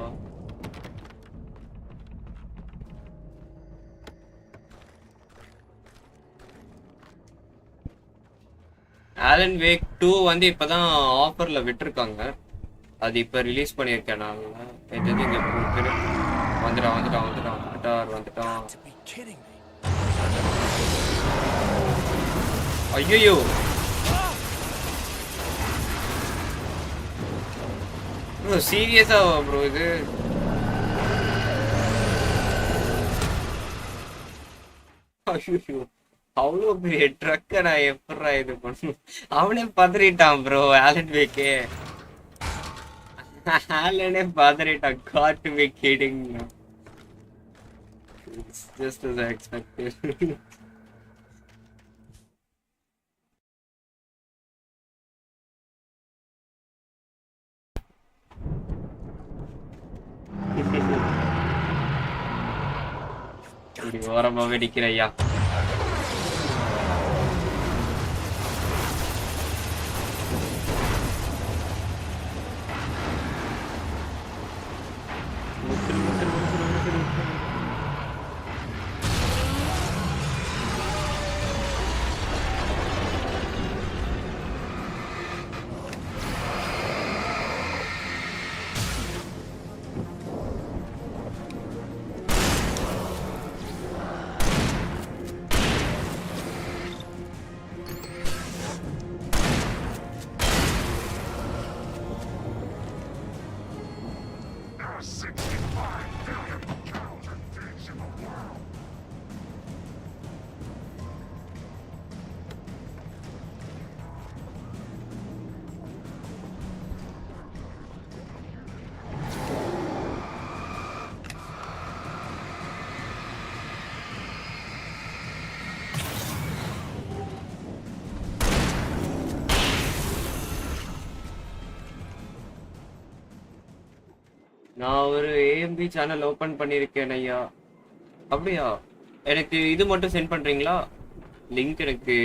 Alan Wake 2 வந்து இப்பதான் ஆஃபர்ல விட்டுருக்காங்க. அது இப்ப ரிலீஸ் பண்ணியிருக்கேன் நான். இங்க வந்துட்டான். ஐயோ சீரியஸா ப்ரோ இது? ஐயோ அவ்வளோ பெரிய ட்ரக்கை நான் எப்படா இது பண்ணும்? அவனே பதறிட்டான் ப்ரோ. ஆலன் வேக்கே ஆலனே பதறிட்டான். Got to be kidding. It's just as I expected. இப்படி ஓரமாவே நிக்கிற ஐயா. நான் ஒரு AMB சேனல் ஓபன் பண்ணியிருக்கேன் ஐயா. அப்படியா? எனக்கு இது மட்டும் சென்ட் பண்றீங்களா? லிங்க் எனக்கு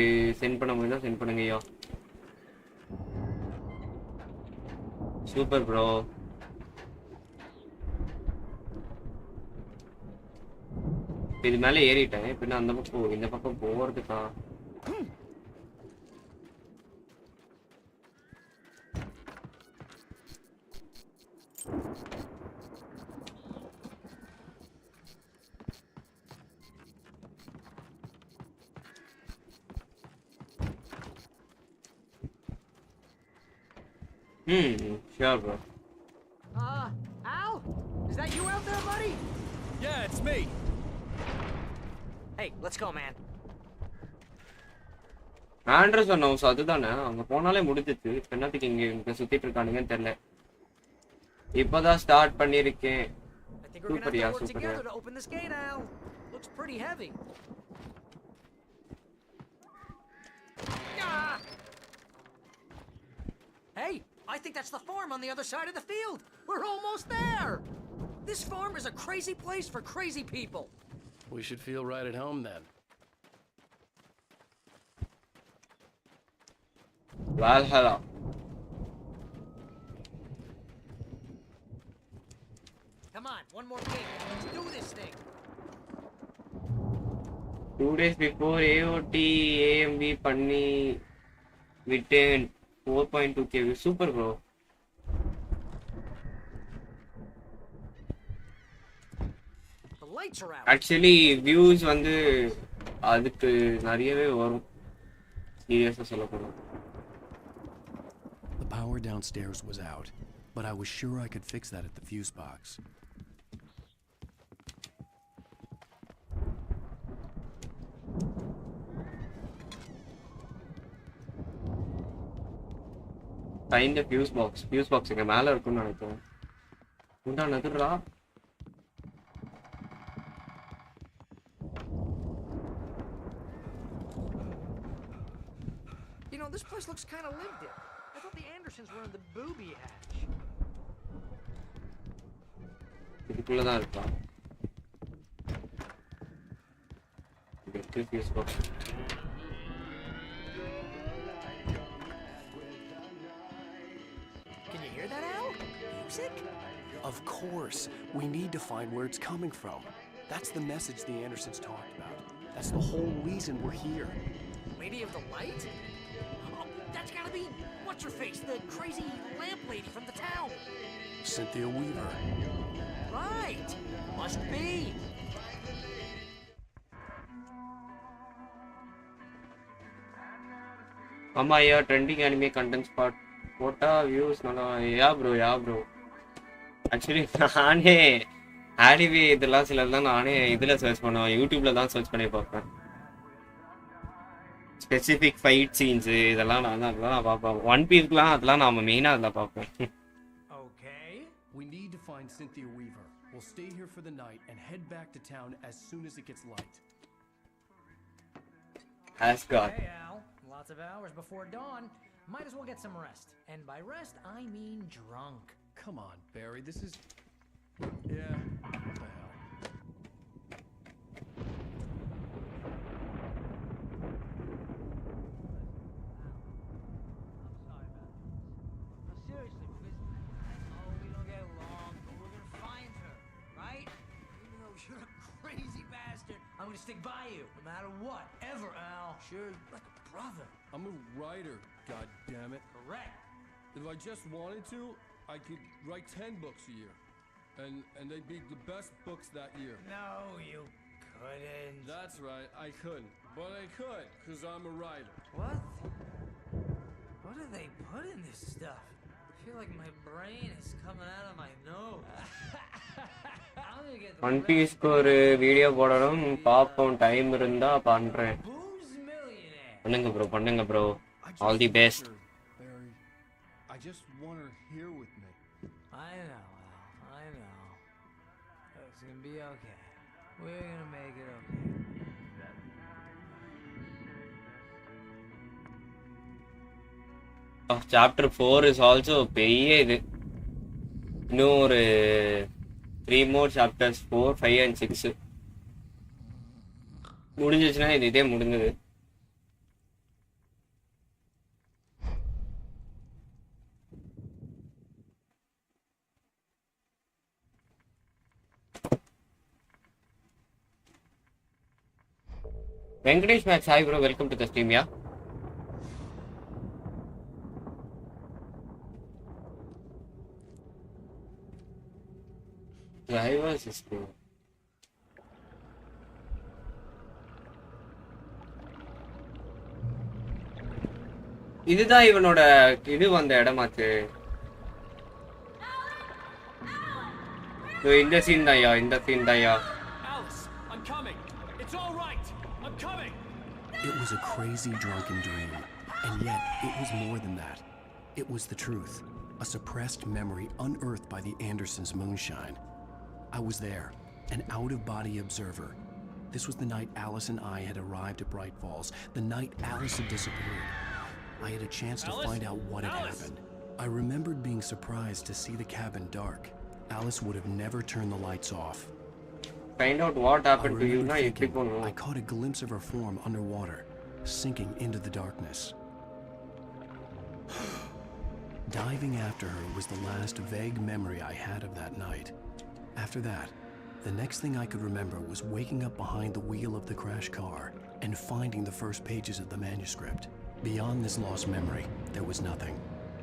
சென்ட் பண்ண முடியுதா சென்ட் பண்ணுங்க ஐயா. Super bro. இது மேல ஏறிட்டேன். பின்ன அந்த பக்கம் இந்த பக்கம் போறதுக்கா? Sure, bro. Al? Is that you out there, buddy? Yeah, it's me. Hey, let's go, man. Anderson house அதுதானே? அங்க போனாலே முடிஞ்சிச்சு. என்னத்துக்கு இங்க சுத்திட்டு இருக்கானுங்கன்னு தெரியல. இப்பதான் ஸ்டார்ட் பண்ணிருக்கேன். சூப்பர்யா, சூப்பர்யா. To open this gate, Al. Looks pretty heavy. Ah! Hey, I think that's the farm on the other side of the field. We're almost there. This farm is a crazy place for crazy people. We should feel right at home then. Valhalla. Come on, one more gate. Let's do this thing. 2 days before AOT AMB பண்ணி விட்டேன். 4.2k views. Super bro. The lights are out. Actually views வந்து அதுக்கு நிறையவே வரும். சீரியஸா சொல்ல போனா. The power downstairs was out, but I was sure I could fix that at the fuse box. Find the fuse box. Fuse box இங்க மேல இருக்கும்னு நினைக்கிறேன். உண்டா நதுறா? You know, this place looks kind of lived in. I thought the Andersons were in the booby hatch. இதுக்குள்ள தான் இருக்கா? Get fuse box. Can you hear that, Al? Music? Of course. We need to find where it's coming from. That's the message the Andersons talked about. That's the whole reason we're here. Lady of the Light? Oh, that's gotta be what's-her-face, the crazy lamp lady from the town. Cynthia Weaver. Right. Must be. ஆமா ஐயா, trending anime content spot போட்டா views நல்லா. யா bro. Actually நானே anime இதெல்லாம் சிலதெல்லாம் நானே இதுல search பண்ணுவேன். யூடியூப்ல தான் சர்ச் பண்ணி பார்ப்பேன். ஸ்பெசிஃபிக் ஃபைட் சீன்ஸ் இதெல்லாம் அதெல்லாம் நான் பார்ப்பேன். ஒன் பீஸ்க்குலாம் அதெல்லாம் நாம மெயினாக அதில் பார்ப்போம். Okay. We need to find Cynthia Weaver. We'll stay here for the night and head back to town as soon as it gets light. Asgard. Hey, Al. Lots of hours before dawn. Might as well get some rest. And by rest, I mean drunk. Come on, Barry. This is... Yeah, what the hell? I'm gonna stick by you, no matter what, ever, Al. Sure, like a brother. I'm a writer, god damn it. Correct. If I just wanted to, I could write 10 books a year. And they'd be the best books that year. No, you couldn't. That's right, I couldn't. But I could, because I'm a writer. What? What do they put in this stuff? I feel like my brain is coming out of my nose. I'm gonna get the One Piece ஒரு video போடணும் பாப்போம் time இருந்தா பண்றேன் பண்ணுங்க bro all the best Barry, I just want her here with me. I know, Al, I know. It's gonna be okay. We're gonna make it okay. chapter 4 is also பெரிய இது இன்னும் ஒரு 3 more chapters 4 5 and 6 முடிஞ்சிச்சுனா இதே முடிஞ்சது Venkatesh Max, hi bro, welcome to the stream, yeah. Drivers is cool. இதுதான் இவனோட இது வந்த இடமாச்சு இந்த scene Tanya It was a crazy drunken dream, and yet it was more than that. It was the truth, a suppressed memory unearthed by the Andersons' moonshine. I was there, an out-of-body observer. This was the night Alice and I had arrived at Bright Falls, the night Alice had disappeared. I had a chance to find out what had happened. I remembered being surprised to see the cabin dark. Alice would have never turned the lights off. Find out what happened to you now. I caught a glimpse of her form underwater, sinking into the darkness. Diving after her was the last vague memory I had of that night. After that, the next thing I could remember was waking up behind the wheel of the crash car and finding the first pages of the manuscript. Beyond this lost memory, there was nothing.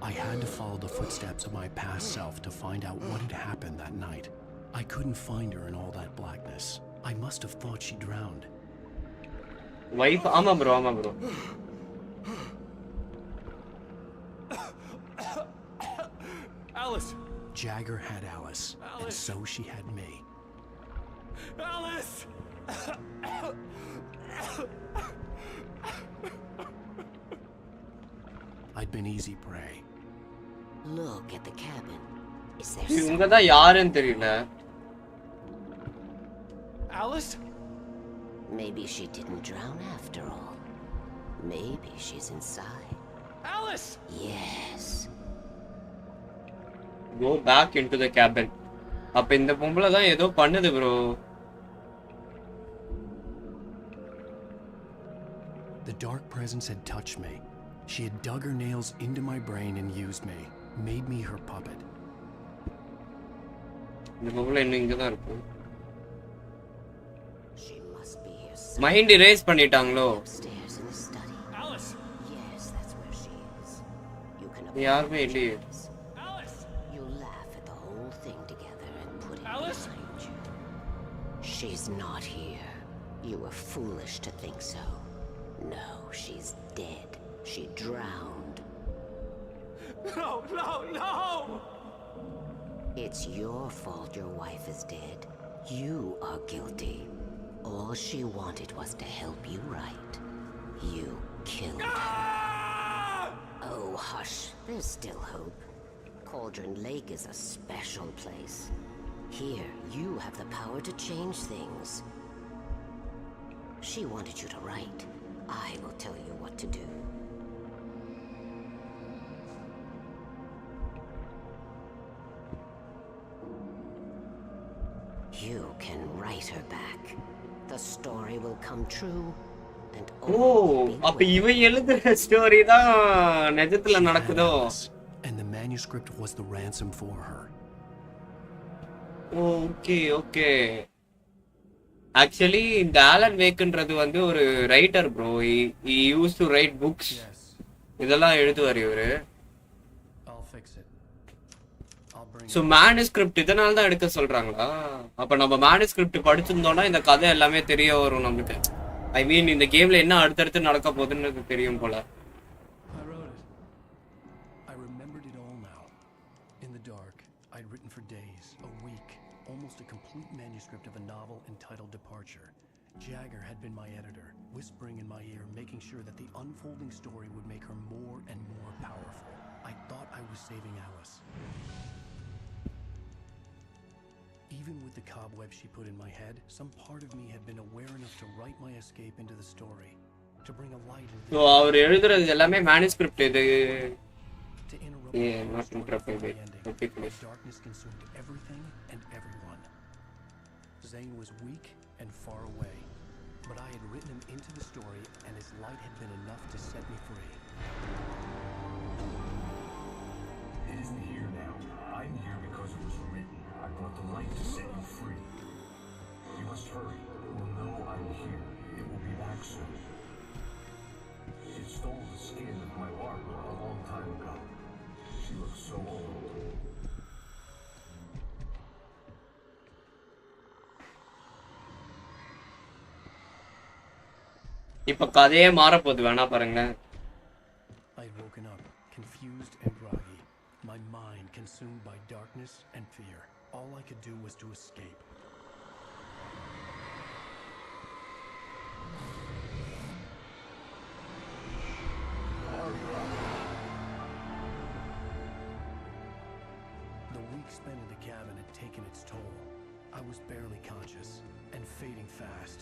I had to follow the footsteps of my past self to find out what had happened that night. I couldn't find her in all that blackness. I must have thought she drowned. Wife, ama bro. Alice! Jagger had Alice, and so she had me. Alice! I'd been easy prey. Look at the cabin. Is there இவங்க தான் யாருன்னு தெரியல. Alice? Maybe she didn't drown after all. Maybe she's inside. Alice! Yes. Go back into the cabin. அப்ப இந்த பொம்பளை தான் ஏதோ பண்ணுது bro. The dark presence had touched me. She had dug her nails into my brain and used me, made me her puppet. இந்த பொம்பளை இன்னும் இங்க தான் இருக்கு. She must be here. Mind erase பண்ணிட்டாங்களோ? Upstairs in the study. Alice. Yes, that's where she is. You can யாருமே இல்லையே. Alice. You laugh at the whole thing together and put it Alice? behind you. She's not here. You were foolish to think so. No, she's dead. She drowned. No! It's your fault your wife is dead. You are guilty. All she wanted was to help you right. You killed her. Oh, hush. There's still hope. Cauldron Lake is a special place. Here, you have the power to change things. She wanted you to write. I will tell you what to do. You can write her back. The story will come true and அப்ப இவ எழுதுற story தான் நிஜத்துல நடக்குதோ? And the manuscript was the ransom for her. Okay. Actually இந்த Alan வேக்ன்றது வந்து ஒரு writer bro. he used to write books. இதெல்லாம் எழுதுவார் இவரு. ஸோ மேனுஸ்கிரிப்ட் இதனால தான் எடுக்க சொல்றாங்களா? அப்ப நம்ம மேனுஸ்கிரிப்ட் படிச்சிருந்தோம்னா இந்த கதை எல்லாமே தெரிய வரும் நமக்கு. ஐ மீன் இந்த கேம்ல என்ன அடுத்தடுத்து நடக்க போகுதுன்னு தெரியும் போல. I wrote it. I remembered it all now. In the dark, I'd written for days, a week, almost a complete manuscript of a novel entitled Departure. Jagger had been my editor, whispering in my ear, making sure that the unfolding story would make her more and more powerful. I thought I was saving Alice. Even with the cobweb she put in my head, some part of me had been aware enough to write my escape into the story, to bring a light into so அவர் எழுதுறது எல்லாமே manuscript இது. Not interrupting it. Darkness consumed everything and everyone. Zane was weak and far away, but I had written him into the story, and his light had been enough to set me free. It isn't here now. I'm here because it was written. I brought the light to set you free. You must hurry. It will know I'm here. It will be back soon. It stole the skin of my art a long time ago. She looks so old. இப்ப கதையே மாற போகுது, வேணா பாருங்களேன். I'd woken up, confused and groggy, my mind consumed by darkness and fear. All I could do was to escape. The week spent in the cabin had taken its toll. I was barely conscious and fading fast.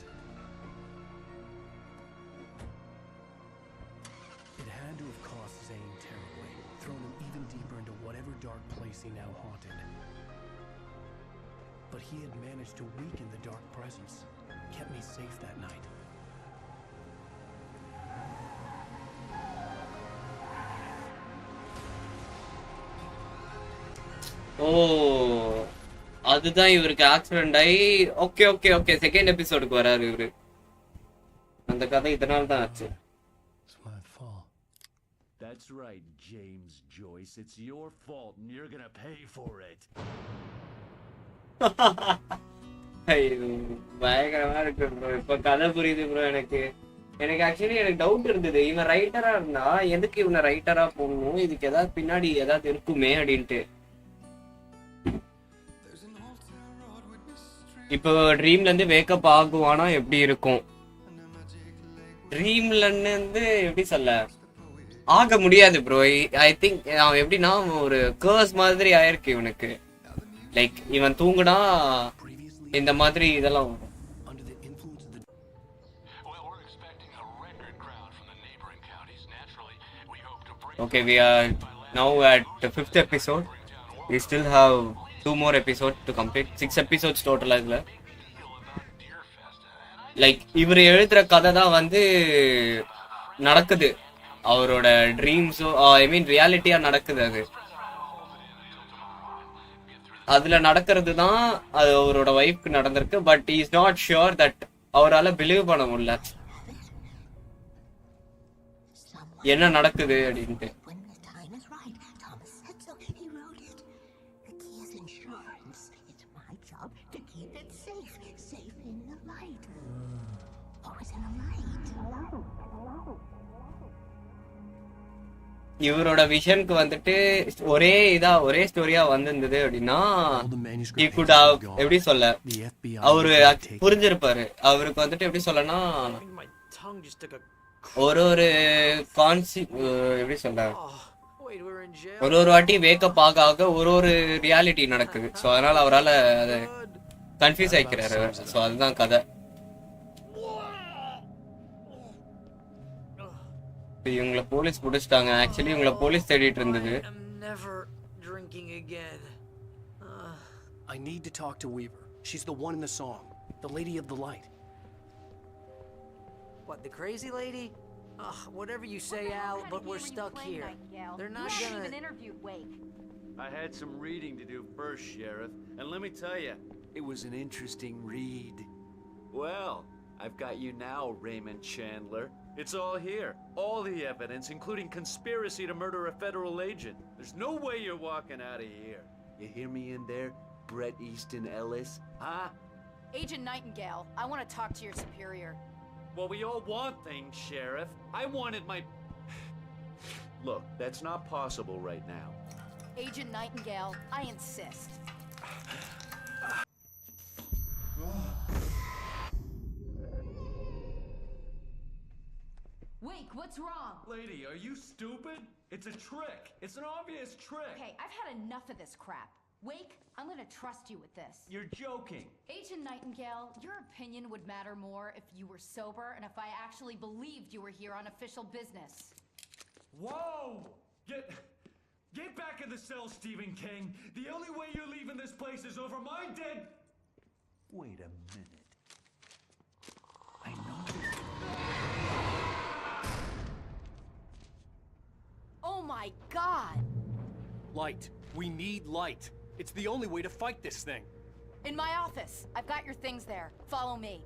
It had to have cost Zane terribly, thrown him even deeper into whatever dark place he now haunted. But he had managed to weaken the dark presence, kept me safe that night. ஓ, அதுதான் இவருக்கு accident ஆகி. Okay okay okay, second எபிசோடுக்கு வராரு இவரு. அந்த கதை இதனால தான் ஆச்சு. That's right, James Joyce. It's your fault and you're gonna pay for it. பயங்கரமா இருக்கு ப்ரோ. இப்ப கதை புரியுது ப்ரோ எனக்கு. ஆக்சுவலி எனக்கு டவுட் இருந்தது, இவன் ரைட்டரா இருந்தா எதுக்கு இவனை ரைட்டரா போடணும், இதுக்கு ஏதாவது பின்னாடி ஏதாவது இருக்குமே அப்படின்ட்டு. இப்போ ட்ரீம்ல இருந்து வேக்கப் ஆகுவானா எப்படி இருக்கும்? ட்ரீம்ல இருந்து எப்படி சொல்ல, ஆக முடியாது ப்ரோ. ஐ திங்க் அவன் எப்படின்னா ஒரு கர்ஸ் மாதிரி ஆயிருக்கு இவனுக்கு. லைக் இவன் தூங்குனா இந்த மாதிரி இதெல்லாம் வரும். Okay, we are now at the 5th episode. We still have 2 more episodes to complete. 6 episodes total ஆகுல. Like இவர் எழுதுற கதை தான் வந்து நடக்குது. அவரோட ட்ரீம்ஸோ ஐ மீன் ரியாலிட்டியா நடக்குது. அதுல நடக்கிறது தான் அது அவரோட வைஃப்க்கு நடந்திருக்கு. But is not sure that அவரால் பிலீவ் பண்ண முடியல என்ன நடக்குது அப்படின்ட்டு. இவரோட விஷனுக்கு வந்துட்டு ஒரே ஸ்டோரியா வந்திருந்தது அப்படின்னா எப்படி சொல்ல, அவரு புரிஞ்சிருப்பாரு. அவருக்கு வந்துட்டு எப்படி சொல்லனா, ஒரு எப்படி சொல்ல, ஒரு வாட்டி வேக்கப் ஆக ஒரு ரியாலிட்டி நடக்குது. ஸோ அதனால அவரால் அதை கன்ஃபியூஸ் ஆயிக்கிறாரு. ஸோ அதுதான் கதை. இவங்கள போலீஸ் பிடிச்சிட்டாங்க. ஆக்சுவலி இவங்கள போலீஸ் தேடிட்டு இருந்தது. I need to talk to Weaver. She's the one in the song, the lady of the light. What, the crazy lady? Whatever you say, Al, but we're stuck here. They're not gonna... even interviewed Wake. I had some reading to do first, Sheriff, and let me tell you, it was an interesting read. Well, I've got you now, Raymond Chandler. It's all here. All the evidence, including conspiracy to murder a federal agent. There's no way you're walking out of here. You hear me in there, Bret Easton Ellis? Huh? Agent Nightingale, I want to talk to your superior. Well, we all want things, Sheriff. I wanted my... Look, that's not possible right now. Agent Nightingale, I insist. Wake, what's wrong? Lady, are you stupid? It's a trick. It's an obvious trick. Okay, I've had enough of this crap. Wake, I'm gonna trust you with this. You're joking. Agent Nightingale, your opinion would matter more if you were sober and if I actually believed you were here on official business. Whoa! Get back in the cell, Stephen King. The only way you're leaving this place is over my dead... Wait a minute. I know Oh my God! Light. We need light. It's the only way to fight this thing. In my office. I've got your things there. Follow me.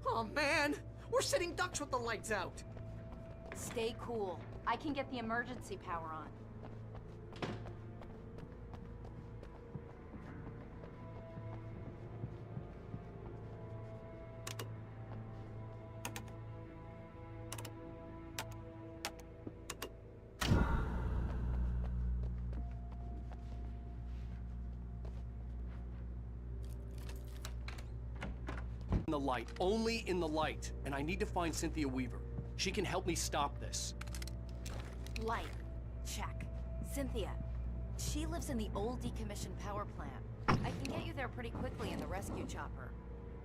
Oh man, we're sitting ducks with the lights out. Stay cool. I can get the emergency power on. In the light. Only in the light. And I need to find Cynthia Weaver. She can help me stop this. Light. Check. Cynthia. She lives in the old decommissioned power plant. I can get you there pretty quickly in the rescue chopper.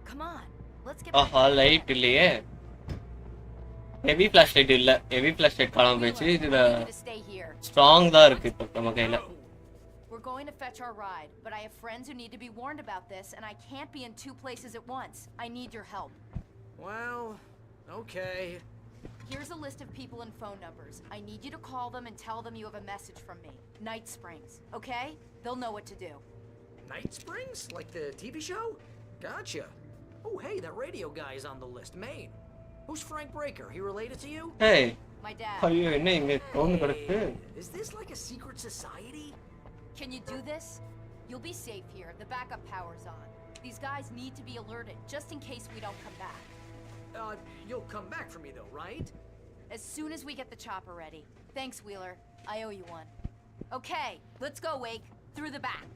Come on. Let's get back. light இல்லையே. Heavy flashlight இல்ல. Heavy flashlight காணாம போச்சு. இதுல strong தான் இருக்கு இப்ப நம்ம கையில. We're going to fetch our ride, but I have friends who need to be warned about this, and I can't be in two places at once. I need your help. Well, okay. Here's a list of people and phone numbers. I need you to call them and tell them you have a message from me. Night Springs, okay? They'll know what to do. Night Springs? Like the TV show? Gotcha. Oh, hey, that radio guy is on the list. Maine. Who's Frank Breaker? He related to you? Hey. My dad. ஐயோ என்ன இங்க கொண்டு கிடக்கு? Is this like a secret society? Can you do this? You'll be safe here. The backup power's on. These guys need to be alerted, just in case we don't come back. You'll come back for me though, right? As soon as we get the chopper ready. Thanks, Wheeler. I owe you one. Okay, let's go, Wake. Through the back.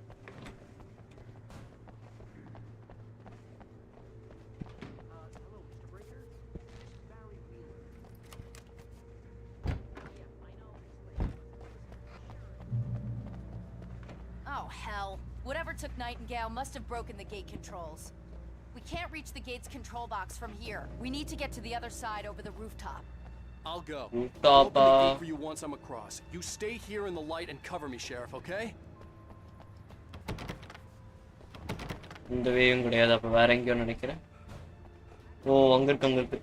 Hello, Mr. Breaker. This is Barry Wheeler. Yeah, I know. Oh, hell. Whatever took Nightingale must have broken the gate controls. We can't reach the gate's control box from here. We need to get to the other side over the rooftop. I'll go. Rooftop, I'll open the gate for you once I'm across. You stay here in the light and cover me, Sheriff, okay? இந்த வேயும் கிடையாது அப்ப வேற எங்கயோ நினைக்கிறேன். ஓ அங்க இருக்கு.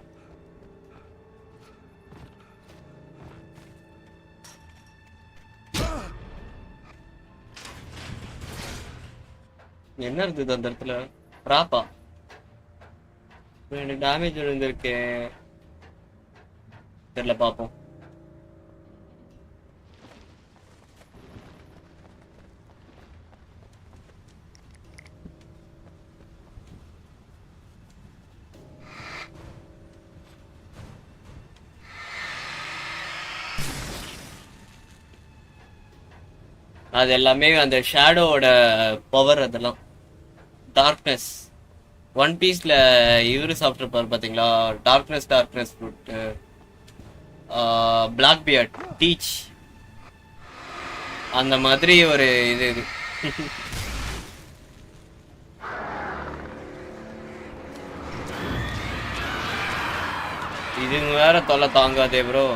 என்ன இருந்தது அந்த இடத்துல? ராப்பா. எனக்கு டேமேஜ் விழுந்திருக்கு. தெரியல பாப்போம். அது எல்லாமே அந்த ஷேடோவோட பவர் அதெல்லாம் டார்க்னஸ் ஒன் பீஸ்ல இவரு சாப்பிட்டுருப்பாரு பாத்தீங்களா darkness fruit Blackbeard Teach அந்த மாதிரி ஒரு இது இது வேற தொல்லை தாங்காதே bro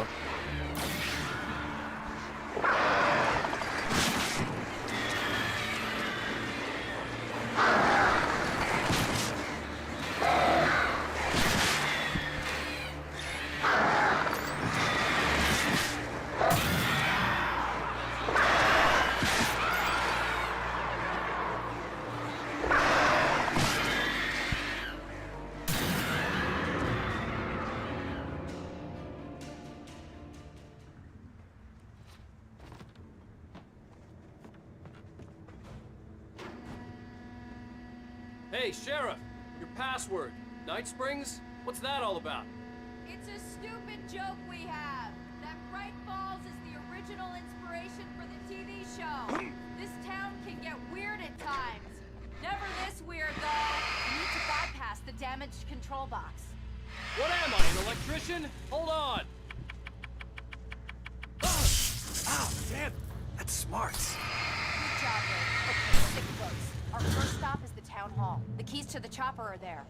Hey, Sheriff! Your password. Night Springs? What's that all about? It's a stupid joke we have. That Bright Falls is the original inspiration for the TV show. This town can get weird at times. Never this weird, though. We need to bypass the damaged control box. What am I, an electrician? Hold on! Ow, damn! That's smart. Good job, Rick. Okay, stick close. Our first stop is the town hall. The keys to the chopper are there.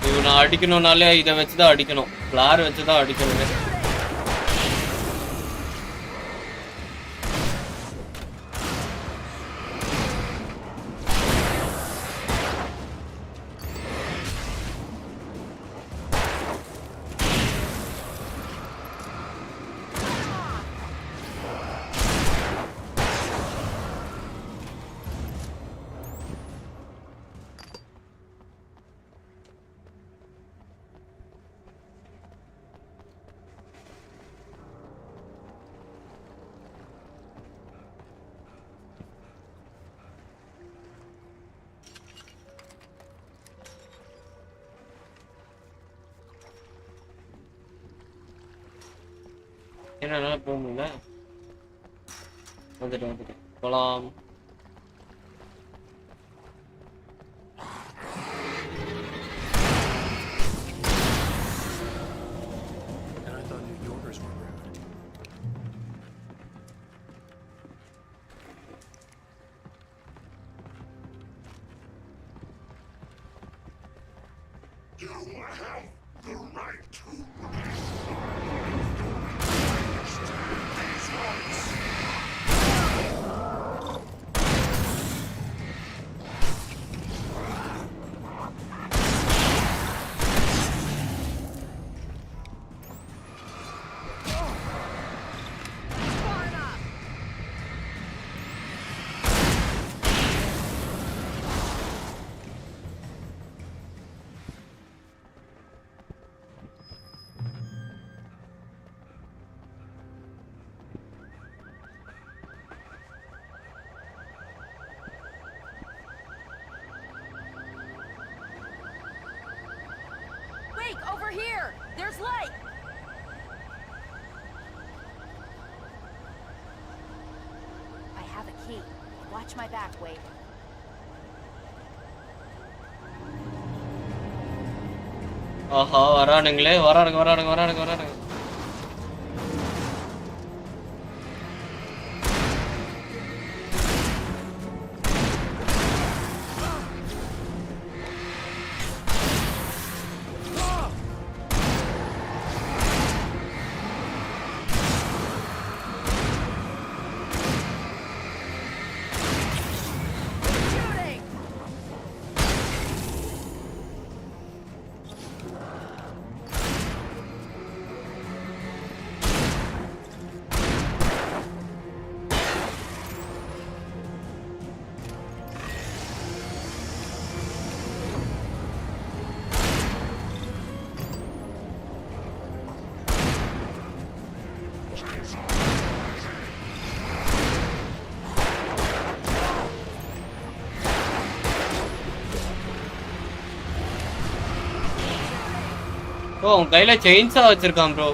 இவனை அடிக்கணும்னாலே இதை வச்சுதான் அடிக்கணும். Flower வச்சுதான் அடிக்கணுமே. என்னன்னா போக முடியல. வந்துட்டு போலாம். And I thought New Yorkers were rude. You have the right to Over here! There's light! I have a key. Watch my back, Wade. ஆஹா வரானுங்களே. வரானுங்க. ஓ உன் கையில செயின்ஸா வச்சிருக்கான் ப்ரோ.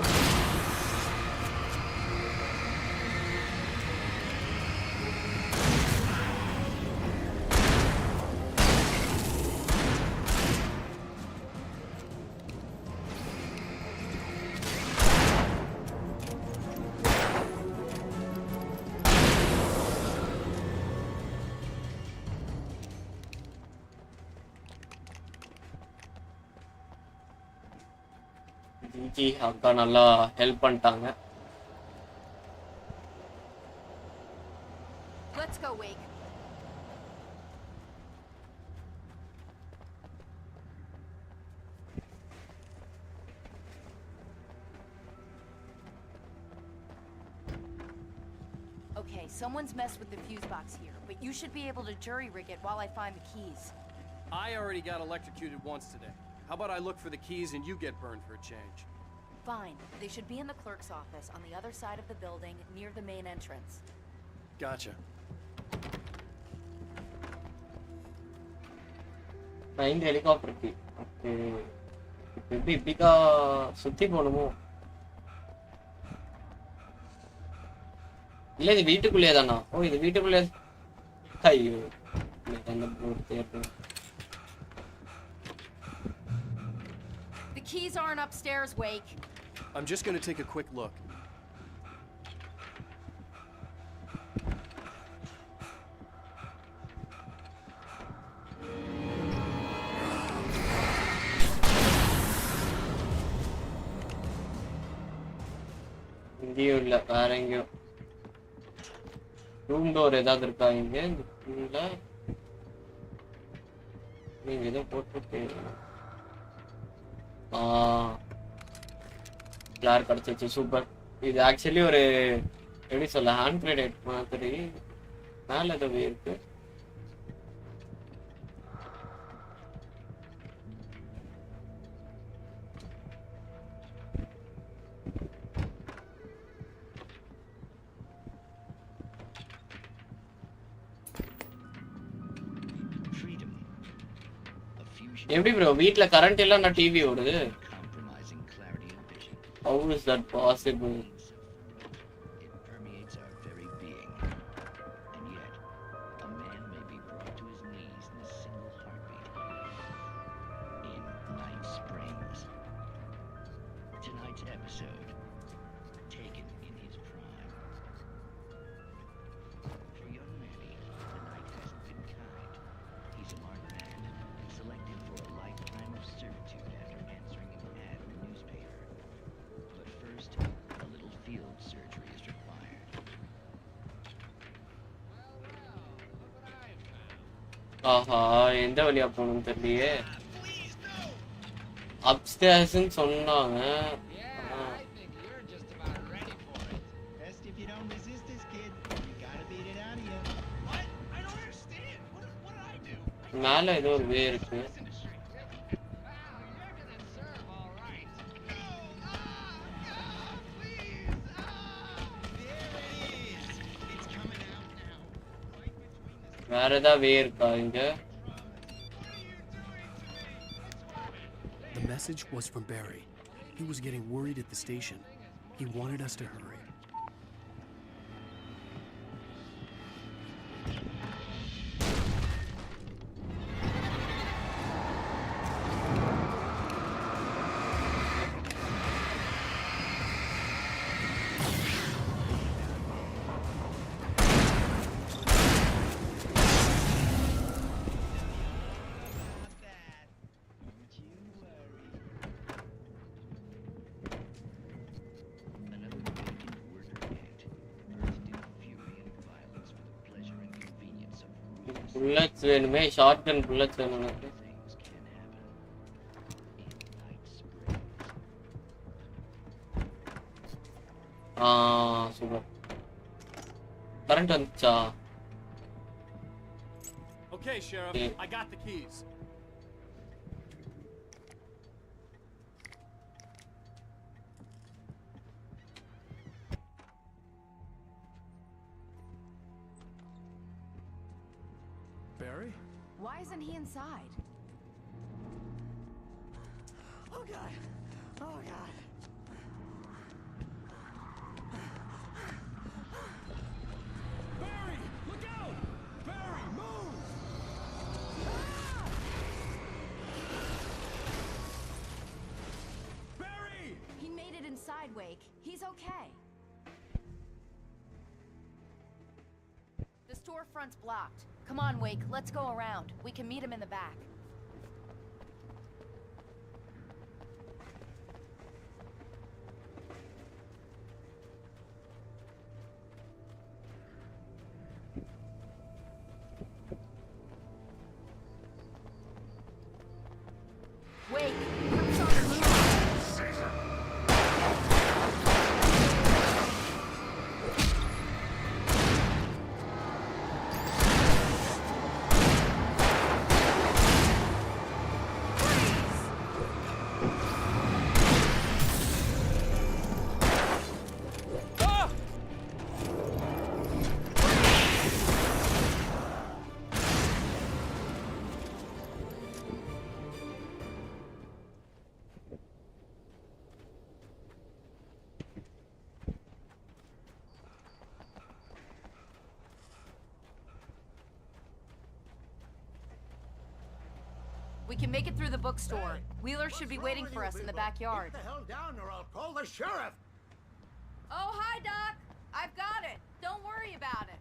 ஜிஜி அக்கா நல்லா ஹெல்ப் பண்ணிட்டாங்க. Let's go, Wake. Okay, someone's messed with the fuse box here, but you should be able to jury rig it while I find the keys. I already got electrocuted once today. How about I look for the keys and you get burned for a change? Fine. They should be in the clerk's office on the other side of the building, near the main entrance. Gotcha. இந்த helicopter key. Okay. இப்போ இப்படிக்கா சுத்தி போகணுமோ? இல்ல இது வீட்டுக்குள்ளே தானா? ஓ இது வீட்டுக்குள்ளே. ஐயோ. இந்த போர்ட் தேடு. The keys aren't upstairs, Wake. I'm just gonna take a quick look. இங்கேயும் இல்ல, வேற எங்கேயோ. ரூம் டோர் ஏதாவது இருக்கா இங்க? இல்ல. நீங்க ஏதோ போட்டு ஃபிளார் கிடைச்சிச்சு. சூப்பர். இது ஆக்சுவலி ஒரு எப்படி சொல்ல ஹேண்ட் கிரேட் மாதிரி மேல ஏதோ இருக்கு. எப்படி ப்ரோ வீட்ல கரண்ட் இல்ல நான் டிவி ஓடுது? How is that possible? ஆஹா எந்த வழியா போகணும்னு தெரியலையே. அப்ஸ்டேர்ஸ்ன்னு சொன்னாங்க. மேல ஏதோ ஒரு வே இருக்கு. வேற ஏதாவது வே இருக்கா இங்க? The message was from Barry. He was getting worried at the station. He wanted us to hurry. Bullets வேணுமே, ஷார்ட் கன் புல்லட்ஸ் வேணும் எனக்கு. சூப்பர். கரண்ட் வந்துச்சா? Okay, Sheriff, I got the keys. Barry? Why isn't he inside? Oh God! Oh God! Barry! Look out! Barry, move! Barry! He made it inside, Wake. He's okay. The storefront's blocked. Come on, Wake. Let's go around. We can meet him in the back. can make it through the bookstore. Wheeler should be waiting for us in the backyard. Get the hell down or I'll call the sheriff. Oh, hi, Doc. I've got it. Don't worry about it.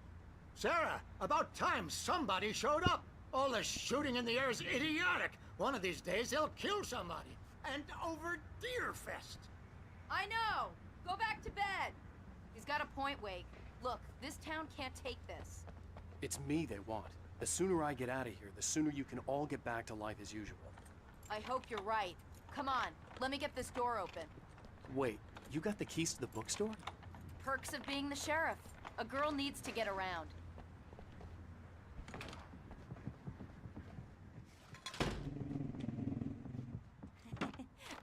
Sarah, about time somebody showed up. All the shooting in the air is idiotic. One of these days they'll kill somebody. And over Deerfest. I know. Go back to bed. He's got a point, Wake. Look, this town can't take this. It's me they want. The sooner I get out of here, the sooner you can all get back to life as usual. I hope you're right. Come on, let me get this door open. Wait, you got the keys to the bookstore? Perks of being the sheriff. A girl needs to get around.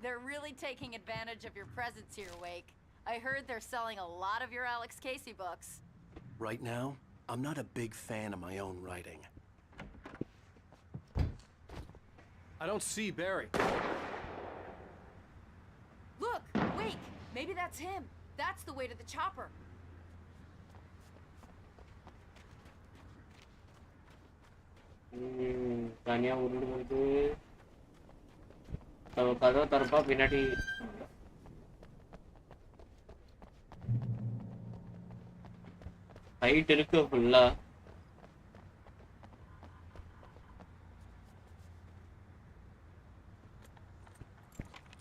They're really taking advantage of your presence here, Wake. I heard they're selling a lot of your Alex Casey books. Right now, I'm not a big fan of my own writing. I don't see Barry. Look, Wake! Maybe that's him. That's the way to the chopper. தனியா உருண்டு வந்து கதவை தரப்பா பின்னாடி height இருக்கு ஃபுல்லா.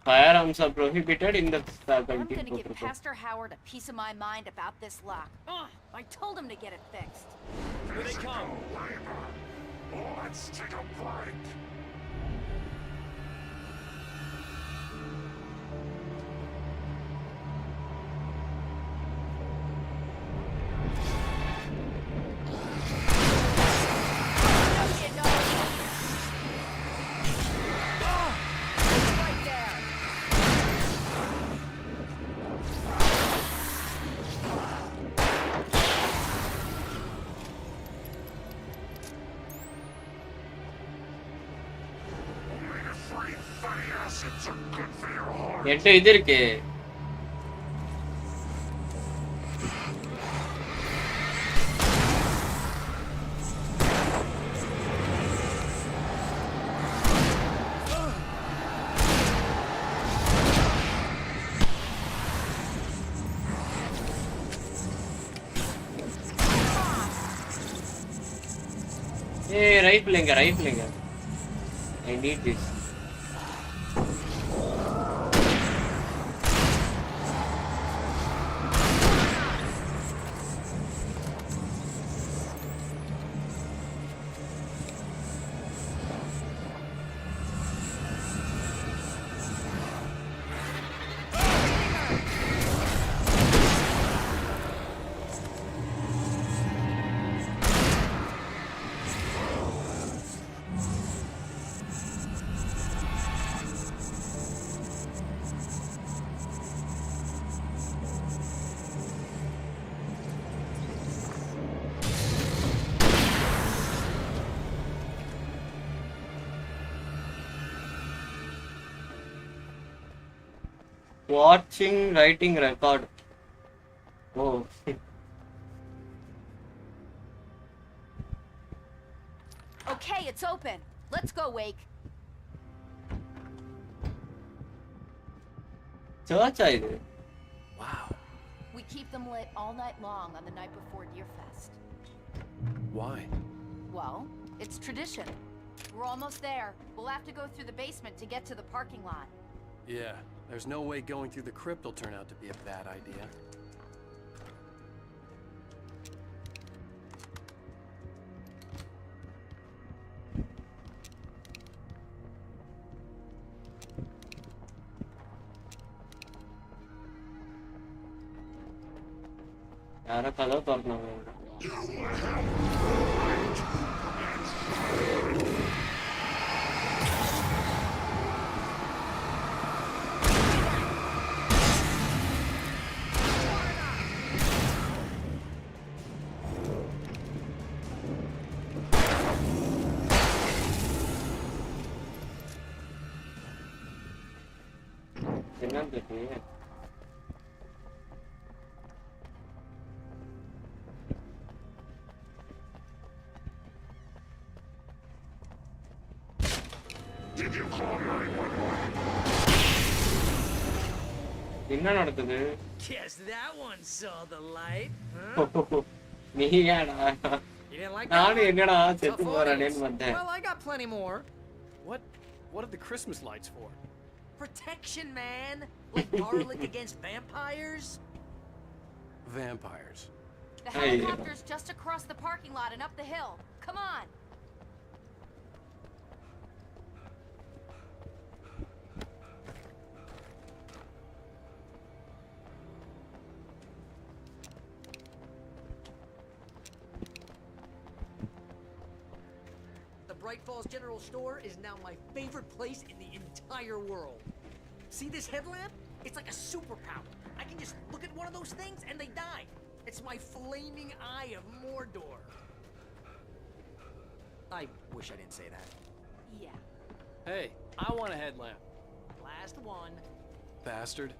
Firearms are prohibited in the faculty. I'm gonna give Pastor Howard a piece of my mind about this lock. Ugh, I told him to get it fixed. Here they come. Let's take a bite. என்கிட்ட இது இருக்கு. Rifle எங்க? I need this. Watching writing record. Oh. Okay, it's open. Let's go, Wake. Church idea. Wow. We keep them lit all night long on the night before Deerfest. Why? Well, it's tradition. We're almost there. We'll have to go through the basement to get to the parking lot. Yeah, there's no way going through the crypt will turn out to be a bad idea. யாரோ கதவை திறந்தாங்க. என்னன்னு தெரியல. Did என்ன நடக்குது? Guess that one saw the light, huh? நீ ஏடா? You didn't like that நானும் one? என்னடா Tough செத்து audience. போறேன்னு வந்தேன். Well, I got plenty more. What are the Christmas lights for? Protection, man. Like garlic against vampires. Vampires. The helicopter's just across the parking lot and up the hill. Come on. The Bright Falls General Store is now my favorite place in the entire world. See this headlamp? It's like a superpower. I can just look at one of those things and they die. It's my flaming eye of Mordor. I wish I didn't say that. Yeah. Hey, I want a headlamp. Last one. Bastard.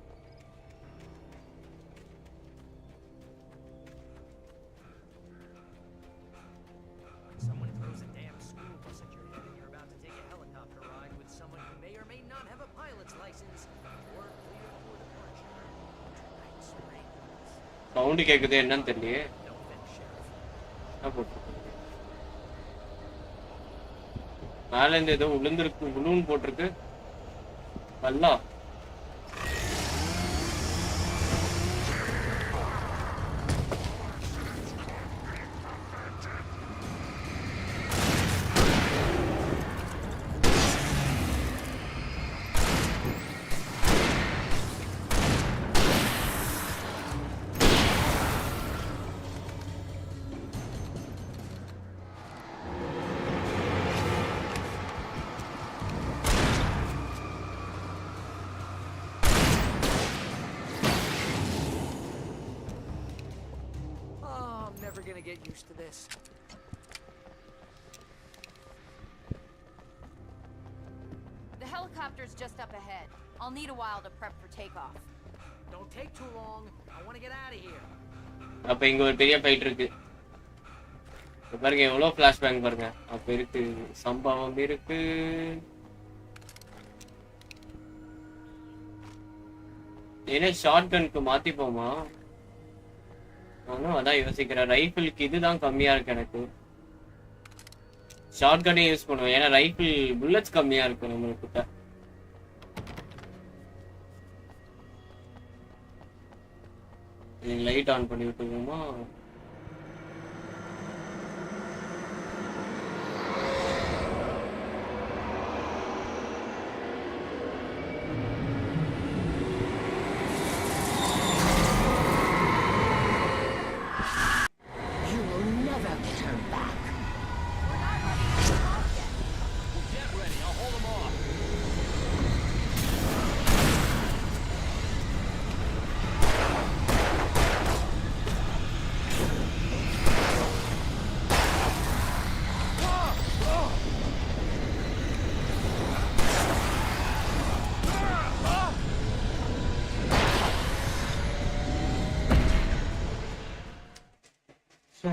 Someone throws a damn school bus at your head and you're about to take a helicopter ride with someone who may or may not have a pilot's license or clear for departure. Tonight's rings. Sound கேக்குது என்னன்னு தெரியல. மேல இருந்து ஏதோ விழுந்திருக்கு, விழுன்னு போட்டிருக்கு. நல்லா Gonna get used to this. The helicopter's just up ahead. I'll need a while to prep for takeoff. Don't take too long. I want to get out of here. அப்ப இங்க ஒரு பெரிய ஃபைட் இருக்கு. பாருங்க எவ்வளவு ஃபிளாஷ்பேக் பாருங்க. அப்ப இருக்கு சம்பவம் இருக்கு. என்ன ஷாட்கனுக்கு மாத்தி போமா? நானும் அதான் யோசிக்கிறேன். ரைஃபிளுக்கு இதுதான் கம்மியா இருக்கு எனக்கு. ஷார்ட் கன்னே யூஸ் பண்ணுவேன். ஏன்னா ரைஃபிள் புல்லட்ஸ் கம்மியா இருக்கு நம்மளுக்கிட்ட. லைட் ஆன் பண்ணி விட்டுருவோமா?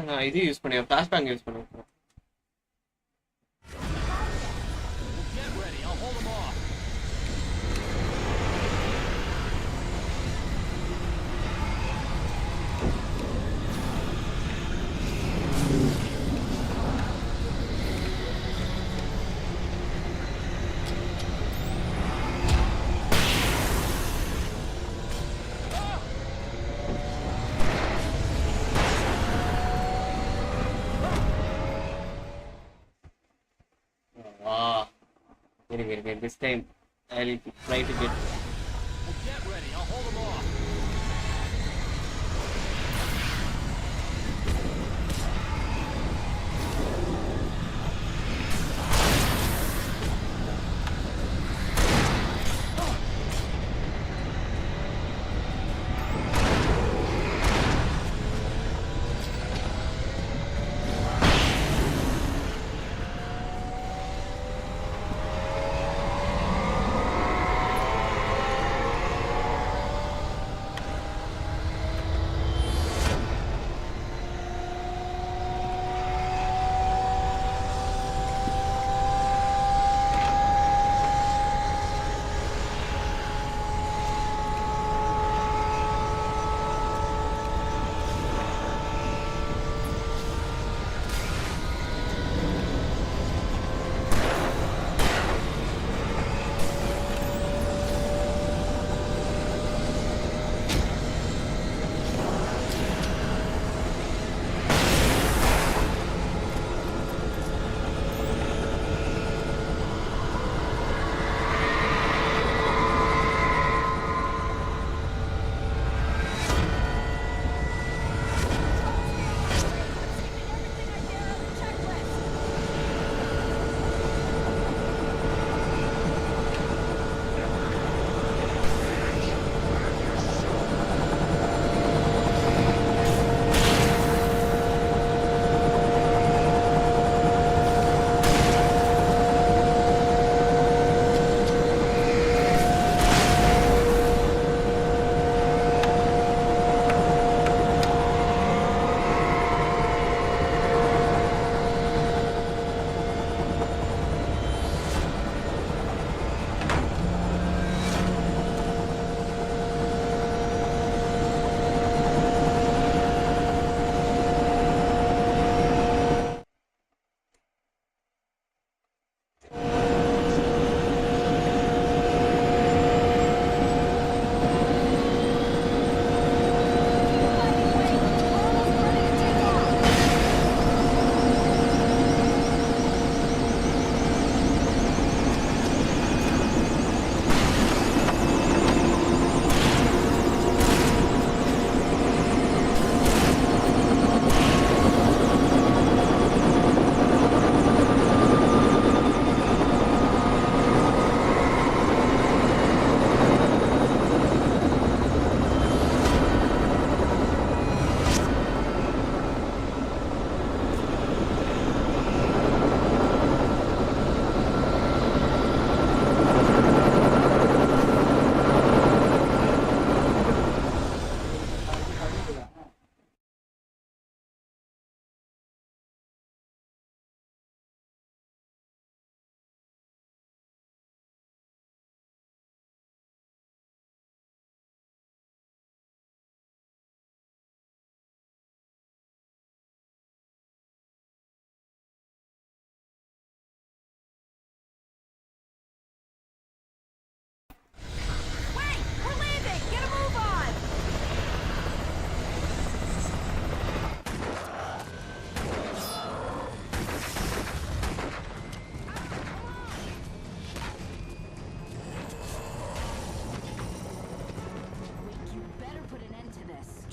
நான் இது யூஸ் பண்ணேன், ஃபிளாஷ்பேக் யூஸ் பண்ணேன். This time I'll try to get. Get ready, I'll hold them off.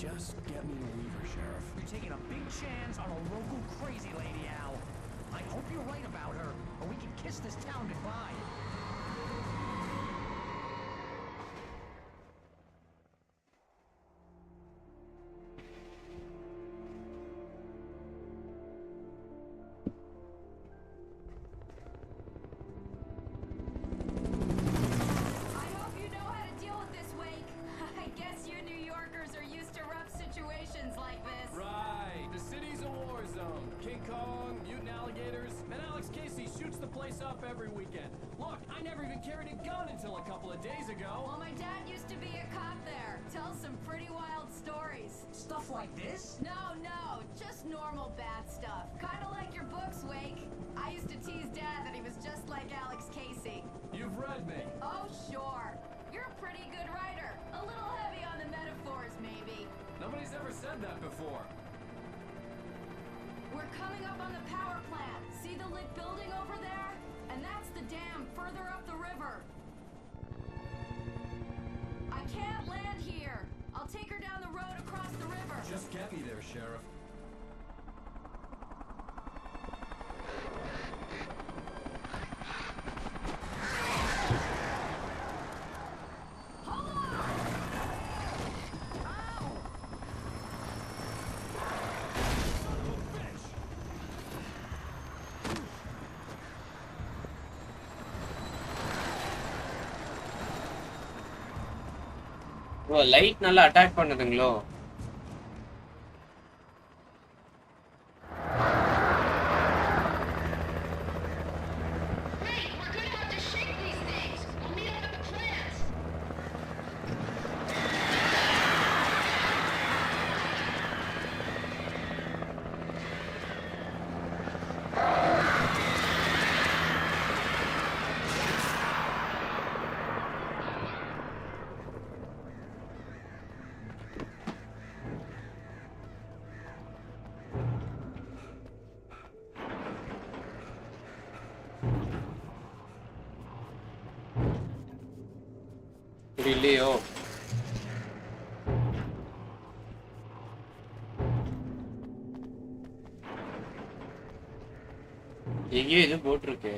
Just get me to Weaver, Sheriff. You're taking a big chance on a local crazy lady, Al. I hope you're right about her, or we can kiss this town goodbye. Every weekend. Look, I never even carried a gun until a couple of days ago. Well, my dad used to be a cop there. Tells some pretty wild stories. Stuff like this? No, just normal bad stuff. Kinda like your books, Wake. I used to tease Dad that he was just like Alex Casey. You've read me. Oh, sure. You're a pretty good writer. A little heavy on the metaphors, maybe. Nobody's ever said that before. We're coming up on the power plant. See the lit building over there? And that's the dam further up the river. I can't land here. I'll take her down the road across the river. Just get me there, Sheriff. Hold on! Ow! Son of a bitch! ஓ light நல்லா attack பண்ணுதுங்களோ? இல்லையோ? எங்கேயோ இது போட்டிருக்கு.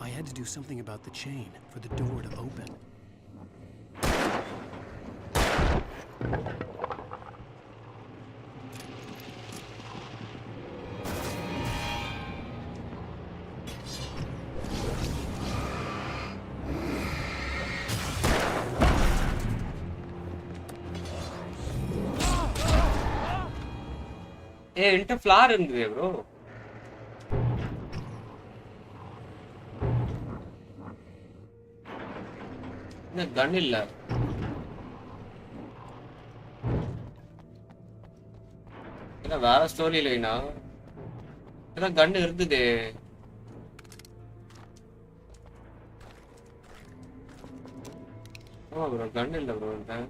I had to do something about the chain for the door to open. என்கிட்ட flower இருந்தது bro. என்ன கன் இல்ல? என்ன வேற ஸ்டோரி இல்லைனா? என்ன கன் இருந்தது? ஆமா ப்ரோ கன் இல்ல ப்ரோ இந்த.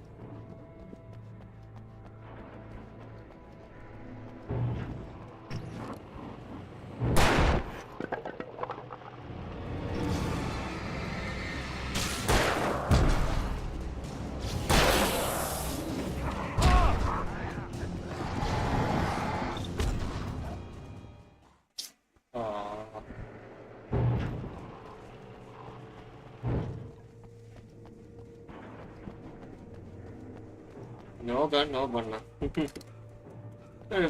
நோ பண்ணா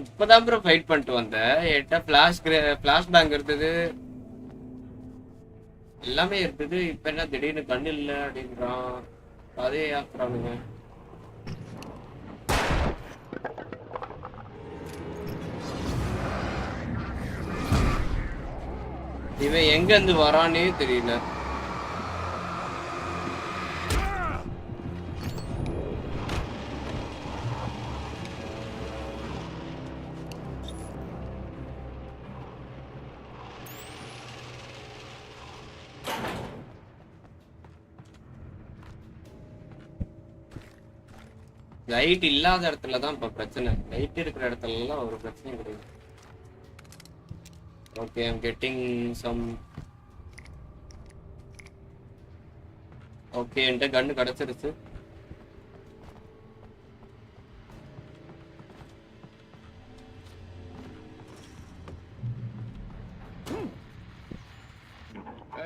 இப்பதான் ப்ரோ ஃபைட் பண்ணிட்டு வந்தேன். என்கிட்ட ஃபிளாஷ் பேங்க் இருந்தது, எல்லாமே இருந்தது. இப்ப என்ன திடீர்னு கண் இல்லை அப்படின்றான். அதே ஆக்குறானுங்க. இவன் எங்க இருந்து வரானே தெரியல. லைட் இல்லாத இடத்துல தான் இப்ப பிரச்சனை. லைட் இருக்கிற இடத்துல எல்லாம் ஒரு பிரச்சனையும் கிடையாது. Okay, I am getting some. Okay, என்கிட்ட கன்னு கிடைச்சிருச்சு.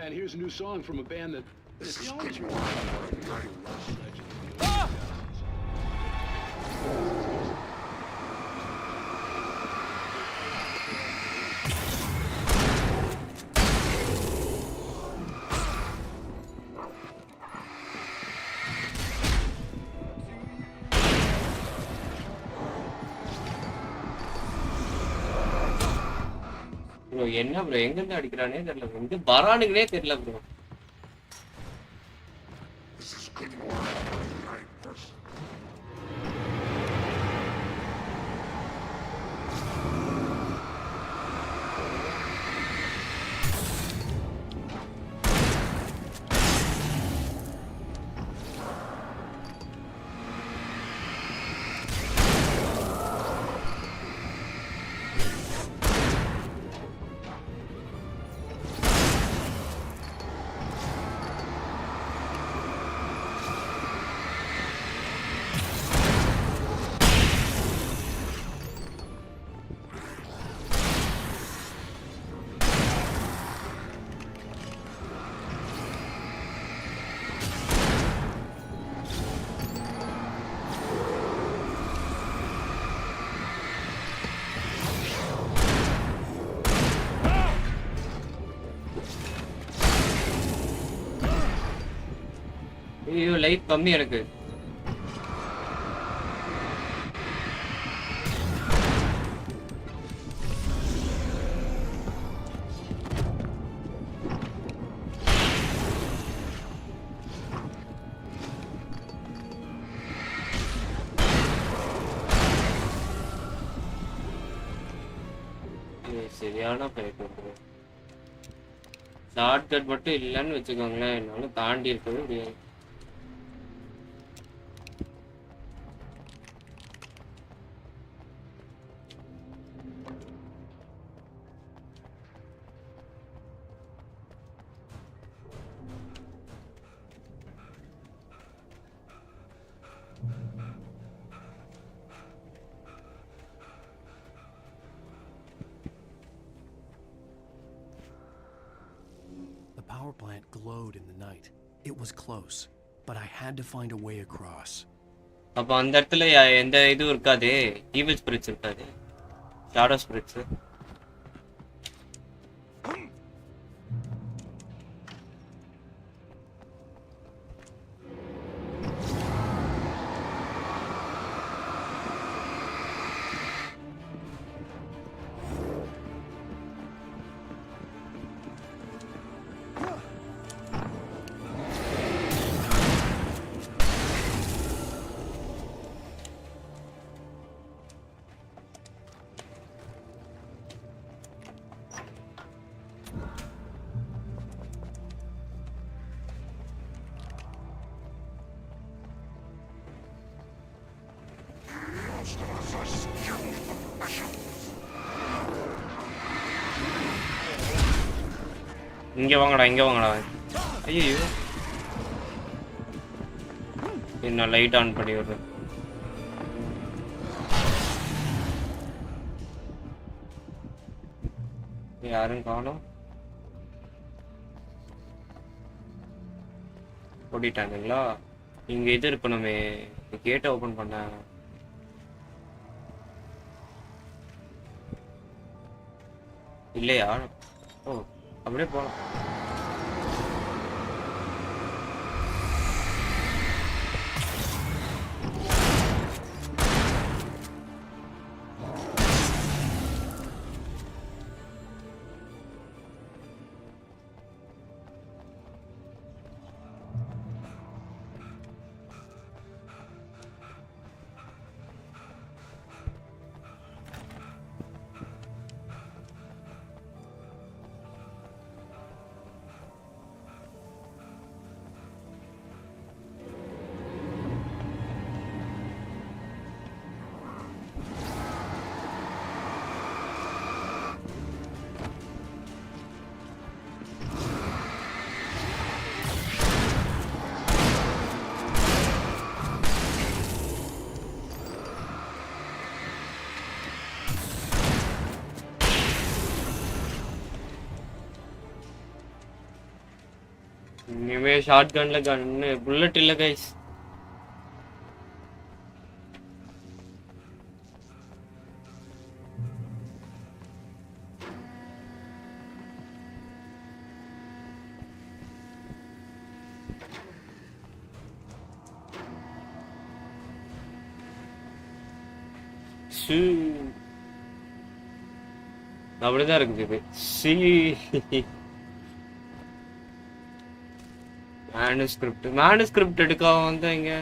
And here's a new song from a band that... bro என்ன ப்ரோ எங்க இருந்து அடிக்கிறானே தெரியல ப்ரோ. இங்க வரானுங்களே தெரியல ப்ரோ. ஐயோ லைஃப் கம்மி எனக்கு. சரியான ஃபைட் ப்ரோ. ஷார்ட் கட் மட்டும் இல்லைன்னு வச்சுக்கோங்களேன், என்னால தாண்டி இருக்கவே முடியாது. The power plant glowed in the night. It was close, but I had to find a way across. அப்ப அந்த இடத்துல எந்த இதுவும் இருக்காது, ஈவில் ஸ்பிரிட்ஸ் இருக்காது, ஷாடோ ஸ்பிரிட்ஸ். இங்க வாங்கடா, இங்க வாங்கடா. ஐயோ நான் லைட் ஆன் பண்ணி விடுறேன். யாரும் காணோம். ஓடிட்டானுங்களா? இங்க இது இருக்கணுமே, கேட்டை ஓபன் பண்ண. இல்லையா? ஓ அப்படியே போலாம். இனிமே ஷார்ட் கன்ல கன்னு புல்லட் இல்ல கைஸ். அப்படிதான் இருக்குது இது. மேனுஸ்கிரிப்ட் எடுக்க வந்து இங்க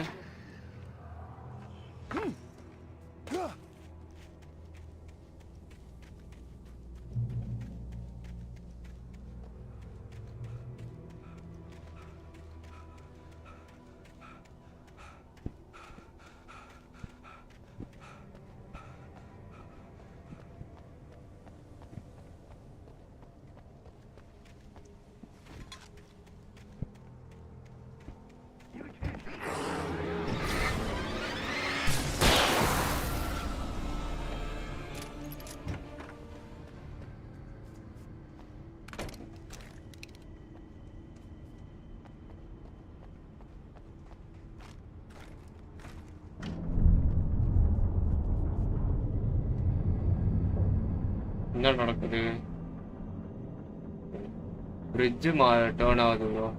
என்ன நடக்குது? பிரிட்ஜ் டர்ன் ஆகுது ப்ரோ.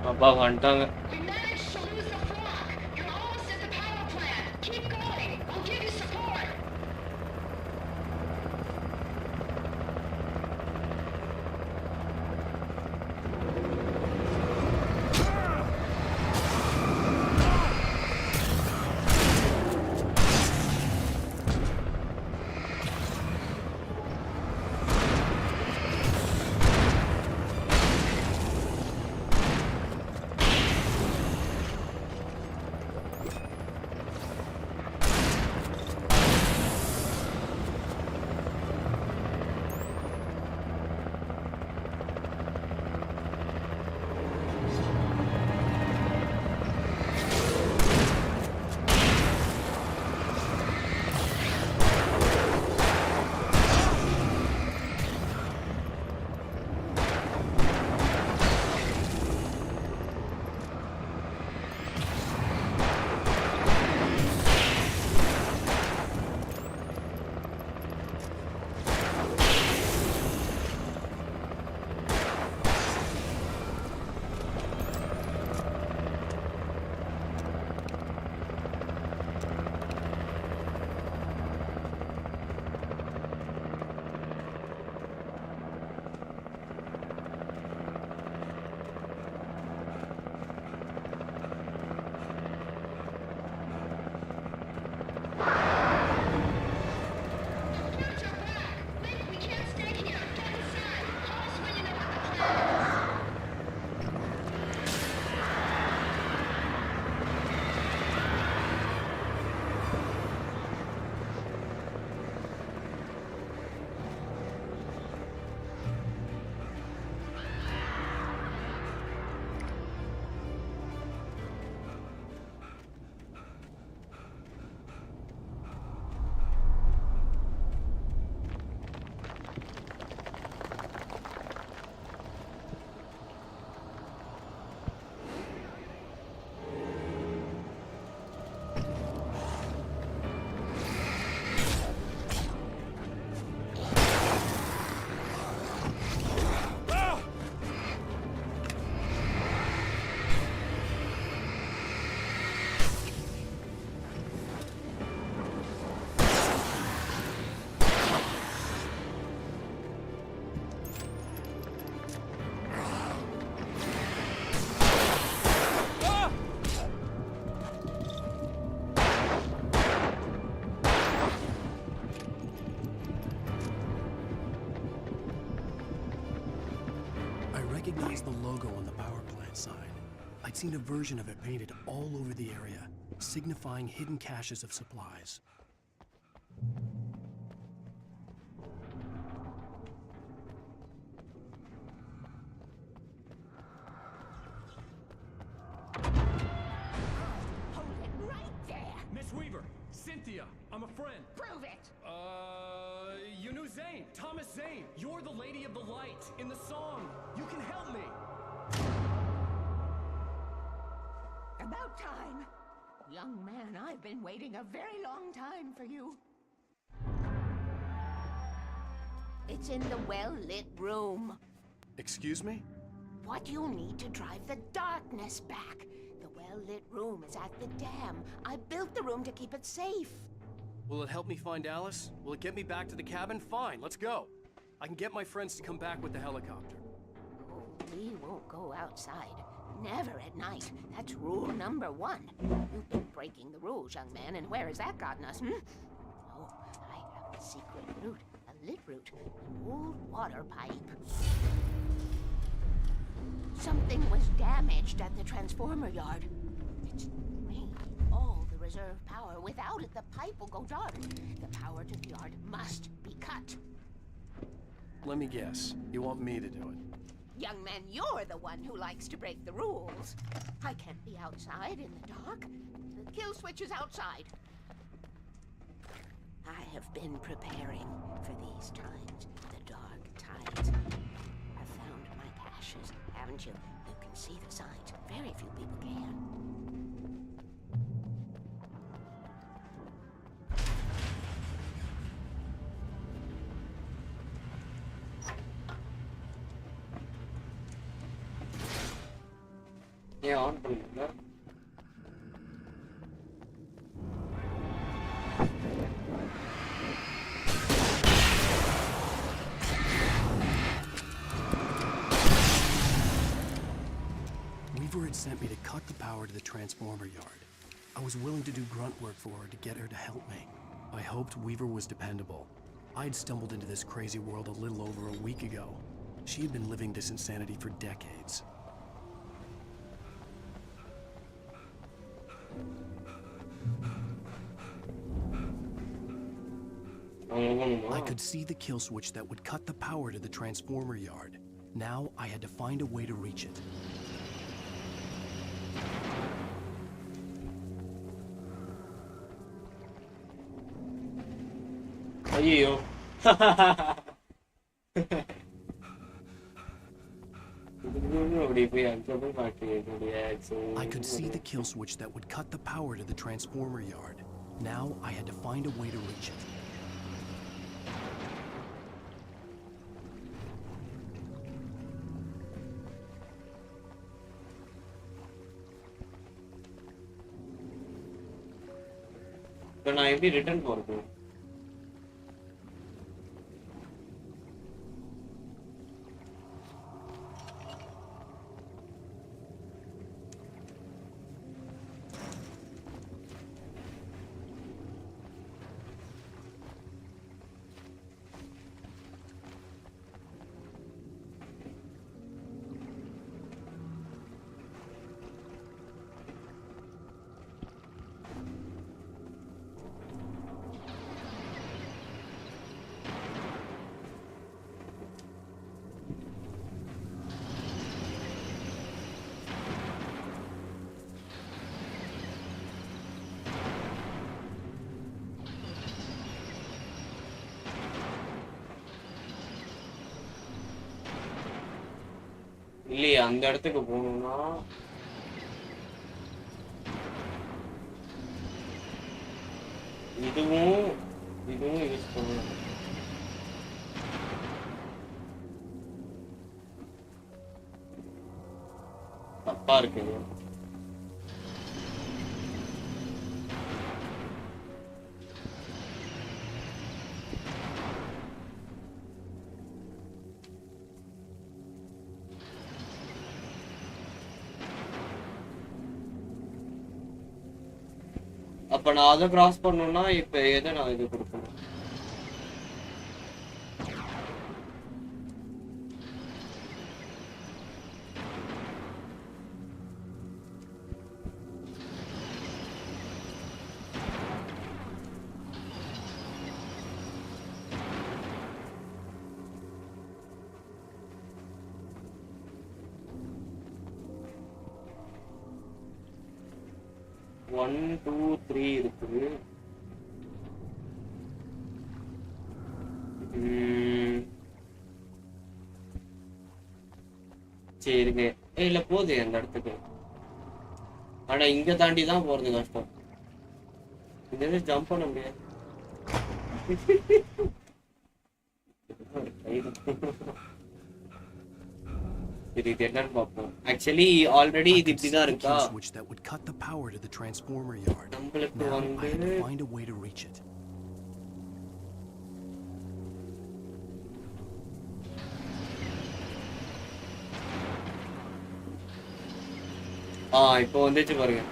அப்பா வந்துட்டாங்க. recognized the logo on the power plant sign. I'd seen a version of it painted all over the area, signifying hidden caches of supplies. Hold it right there! Miss Weaver, Cynthia, I'm a friend. Prove it! You knew Zane, Thomas Zane. You're the Lady of the Light in the song. You can help me. About time. Young man, I've been waiting a very long time for you. It's in the well-lit room. Excuse me? What you'll need to drive the darkness back. The well-lit room is at the dam. I built the room to keep it safe. Will it help me find Alice? Will it get me back to the cabin? Fine, let's go. I can get my friends to come back with the helicopter. Oh, we won't go outside. Never at night. That's rule number 1. You've been breaking the rules, young man, and where has that gotten us, Oh, I have a secret route. A lit route. An old water pipe. Something was damaged at the transformer yard. It's me. All the reserve power. Without it, the pipe will go dark. The power to the yard must be cut. Let me guess. You want me to do it? Young man, you're the one who likes to break the rules. I can't be outside in the dark. The kill switch is outside. I have been preparing for these times, the dark times. I've found my caches, haven't you? You can see the signs. Very few people can. Yeah, on பண்ணுங்க. Weaver had sent me to cut the power to the transformer yard. I was willing to do grunt work for her to get her to help me. I hoped Weaver was dependable. I'd stumbled into this crazy world a little over a week ago. She had been living this insanity for decades. I could see the kill switch that would cut the power to the transformer yard. Now I had to find a way to reach it. ஐயோ I could see the kill switch that would cut the power to the transformer yard. Now I had to find a way to reach it. இப்போ நான் எப்படி return போறது? இல்லையே அந்த இடத்துக்கு போகணும்னா இதுவும் யூஸ் பண்ணணும். தப்பா இருக்கு. அப்ப நான் அதை கிராஸ் பண்ணணும்னா இப்ப எதை நான் இது கொடுக்கணும்? 1 2 3 இருக்குது. சரிங்க. இல்ல போகுது அந்த இடத்துக்கு. ஆனா இங்க தாண்டி தான் போறது கஷ்டம். இங்க ஜம்ப் பண்ண முடியாது. இது என்னன்னு பார்ப்போம். ஆக்சுவலி ஆல்ரெடி இது இப்படி தான் இருக்கா? Switch that would cut the power to the transformer yard. நம்மளுக்கு Now I வந்து had to find a way to reach it. இப்போ வந்துச்சு பாருங்க.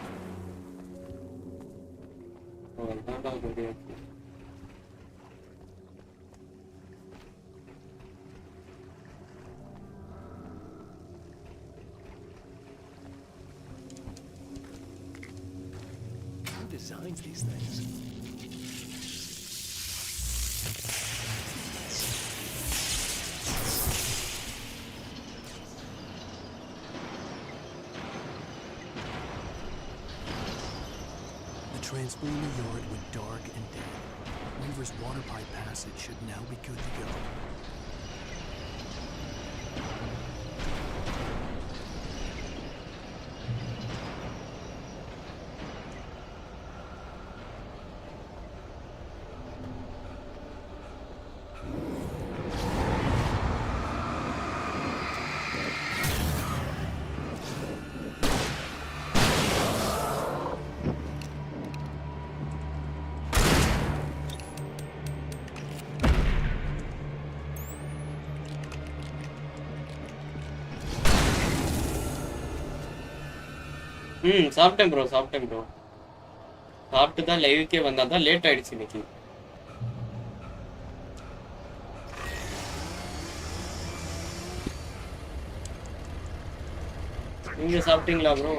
Who designs these things? The transformer yard went dark and dead. Weaver's water pipe passage should now be good to go. சாப்பிட்டேன் bro. சாப்பிட்டு தான் லைவுக்கே வந்தா தான் late ஆயிடுச்சு இன்னைக்கு. நீங்க சாப்பிட்டீங்களா ப்ரோ?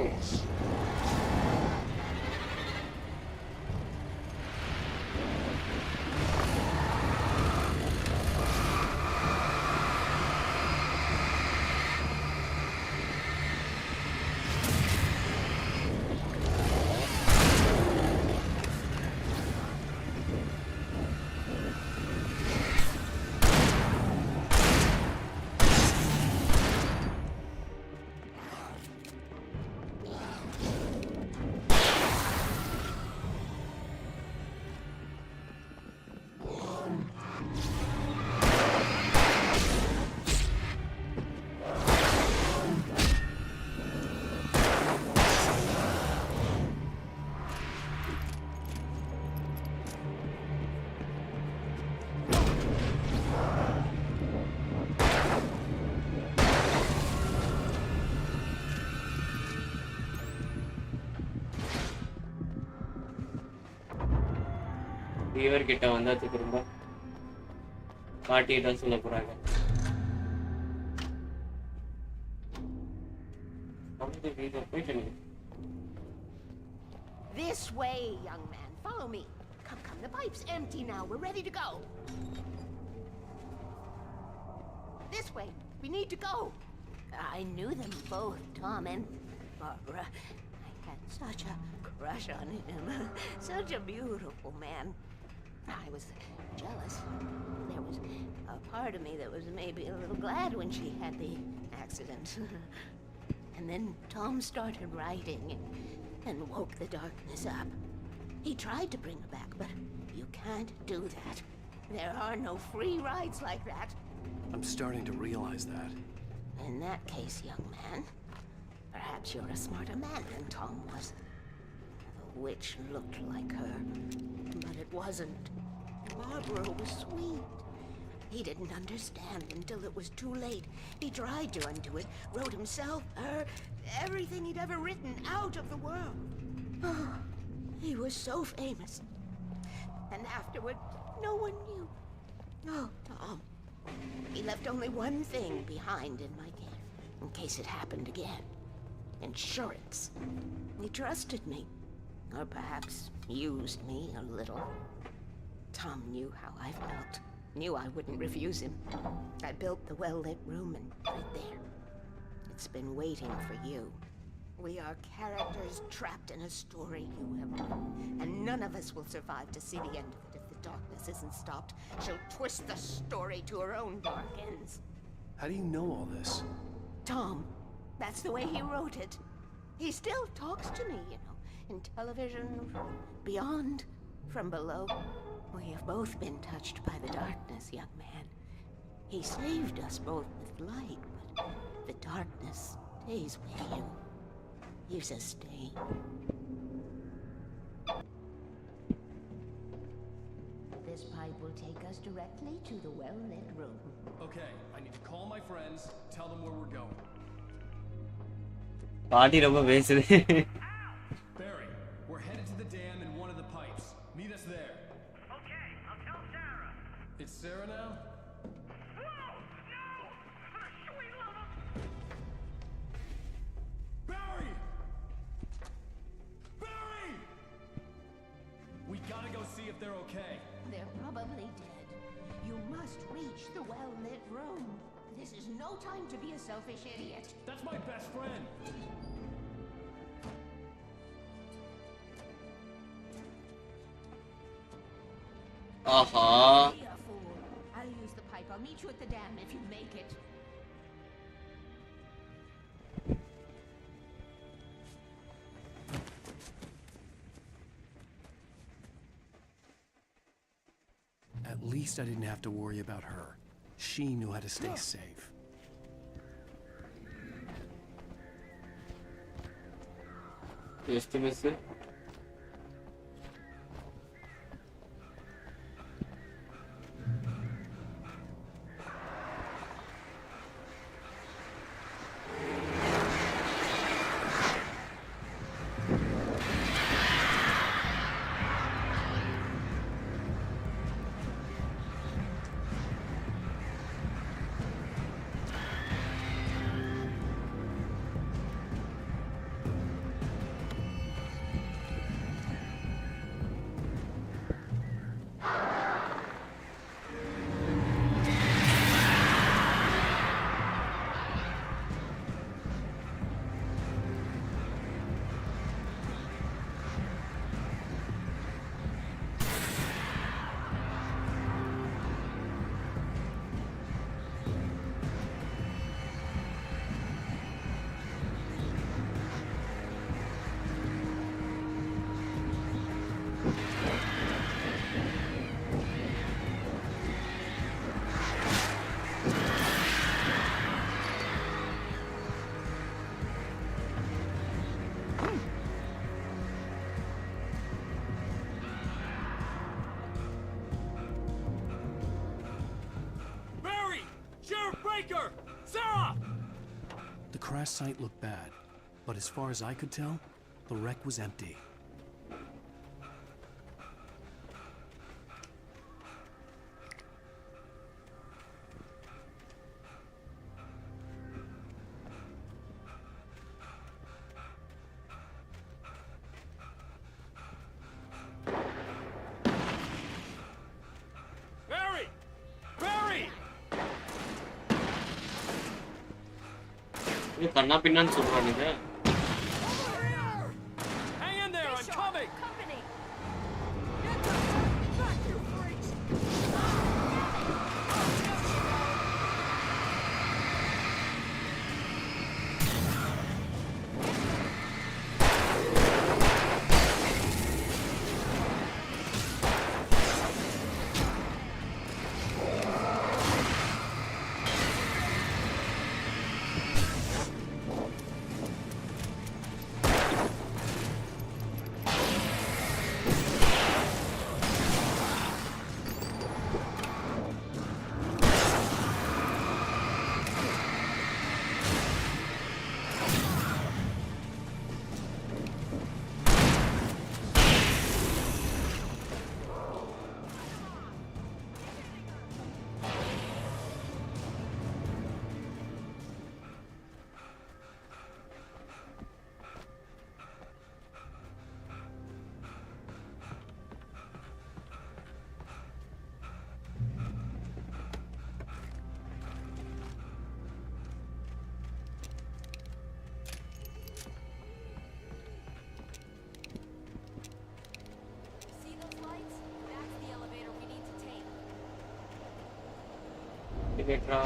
வீவர் கிட்ட வந்தாச்சு திரும்ப காட்டிட்டு சொல்ல போறாங்க. This way, young man. Follow me. Come, the pipe's empty now. We're ready to go. This way. We need to go. I knew them both, Tom and Barbara. I had such a crush on him. Such a beautiful man. I was jealous. There was a part of me that was maybe a little glad when she had the accident. And then Tom started writing and woke the darkness up. He tried to bring her back, but you can't do that. There are no free rides like that. I'm starting to realize that. In that case, young man, perhaps you're a smarter man than Tom was. The witch looked like her, but it wasn't. Barbara was sweet. He didn't understand until it was too late. He tried to undo it, wrote himself, her, everything he'd ever written out of the world. Oh, he was so famous. And afterward, no one knew. Oh, Tom. He left only one thing behind in my care, in case it happened again. Insurance. He trusted me. Or perhaps used me a little. Tom knew how I felt. Knew I wouldn't refuse him. I built the well-lit room and right there. It's been waiting for you. We are characters trapped in a story you have written, and none of us will survive to see the end of it if the darkness isn't stopped. She'll twist the story to her own dark ends. How do you know all this? Tom, that's the way he wrote it. He still talks to me, you know, in television, from beyond, from below. We have both been touched by the darkness, young man. He saved us both with light, but the darkness stays with you. Leaves a stain. This pipe will take us directly to the well-lit room. Okay, I need to call my friends, tell them where we're going. பாட்டி ரொம்ப பேசுது. Barry, we're headed to the dam in one of the pipes. Meet us there. Okay, I'll tell Sarah. It's Sarah now? Whoa! No! For the sweet love of... Barry! Barry! We gotta go see if they're okay. They're probably dead. You must reach the well-lit room. This is no time to be a selfish idiot. That's my best friend. Aha. Be a fool. I'll use the pipe. I'll meet you at the dam if you make it. At least I didn't have to worry about her. She knew how to stay safe. Just miss it. Sarah! The crash site looked bad, but as far as I could tell, the wreck was empty. Barry! Barry! இது கண்ணா பின்னான்னு சொல்றானுங்க. Hang in there, I'm coming! Company! எலிவேட்டரா?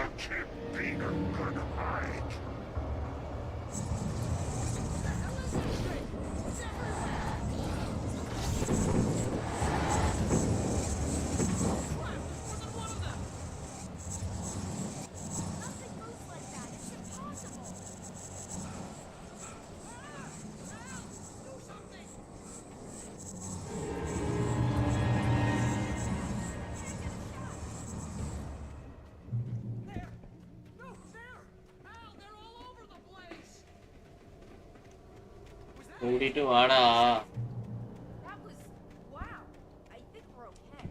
கூட்டிட்டு வாடா. That was wow. I think we're okay.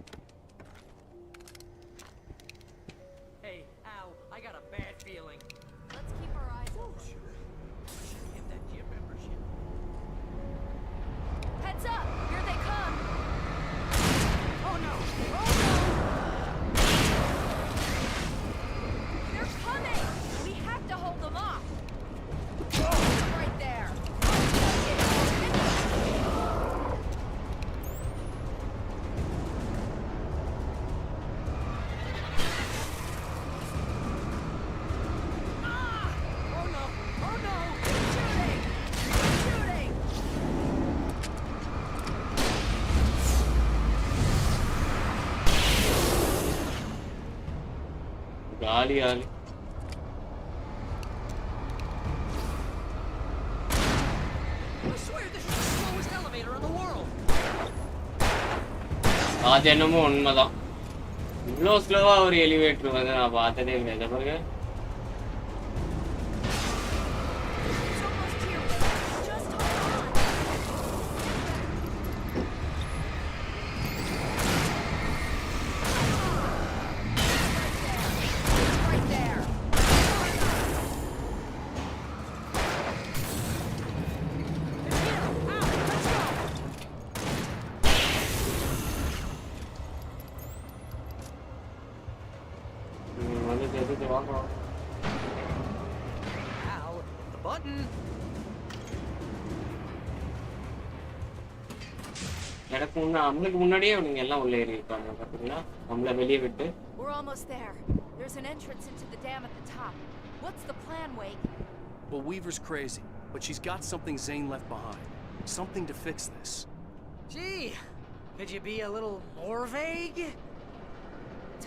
Hey, ow, I got a bad feeling. Let's keep our eyes open. Should get that gym membership. Heads up! Here they come! Oh no! Oh no! They're coming! We have to hold them off! Right there! காலி ஆளு. I swear this is the slowest elevator in the world. அது என்னமோ உண்மைதான். இவ்வளோ ஸ்லோவா ஒரு elevator வந்து நான் பார்த்ததே கிடையாது. பாருங்க. Ow, the button. எனக்கு நம்மளுக்கு முன்னாடியே அவங்க எல்லாம் உள்ள ஏறி இருப்பாங்க பாத்தீங்களா? நம்மள வெளியே விட்டு. We're almost there. There's an entrance into the dam at the top. What's the plan, Wake? Well, Weaver's crazy, but she's got something Zane left behind. Something to fix this. Gee, could you be a little more vague?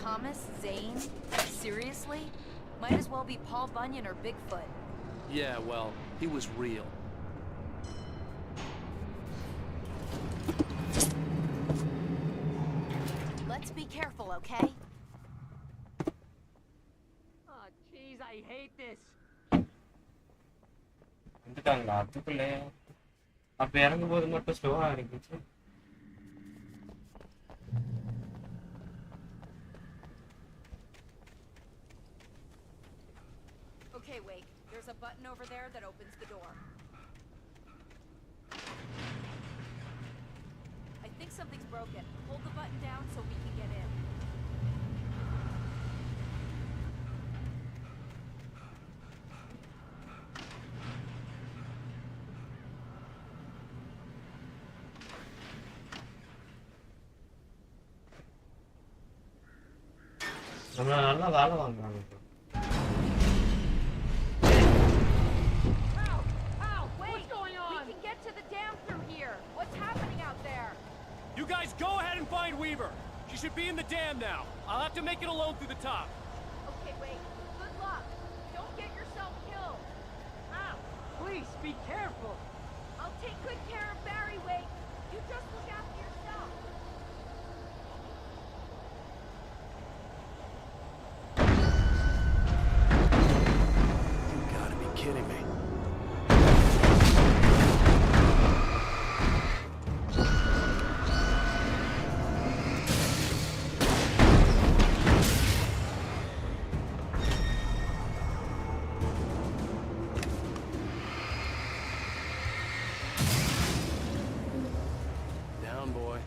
Thomas Zane? Seriously? Might as well be Paul Bunyan or Bigfoot. Yeah, well, he was real. Let's be careful, okay? Oh, jeez, I hate this. வந்துட்டாங்களா? அதுக்குள்ளே அப்ப இறங்கும் போது மட்டும் ஸ்லோவா இருந்துச்சு. Okay, Wake. There's a button over there that opens the door. I think something's broken. Hold the button down so we can get in. நம்ம நல்லா வேலை வாங்குறாங்க. What's going on? We can get to the dam through here. What's happening out there? You guys go ahead and find Weaver. She should be in the dam now. I'll have to make it alone through the top. Okay, wait. Good luck. Don't get yourself killed. Ow, please be careful. I'll take good care of Barry, Wake. You just look after yourself. You gotta be kidding me. Down, boy.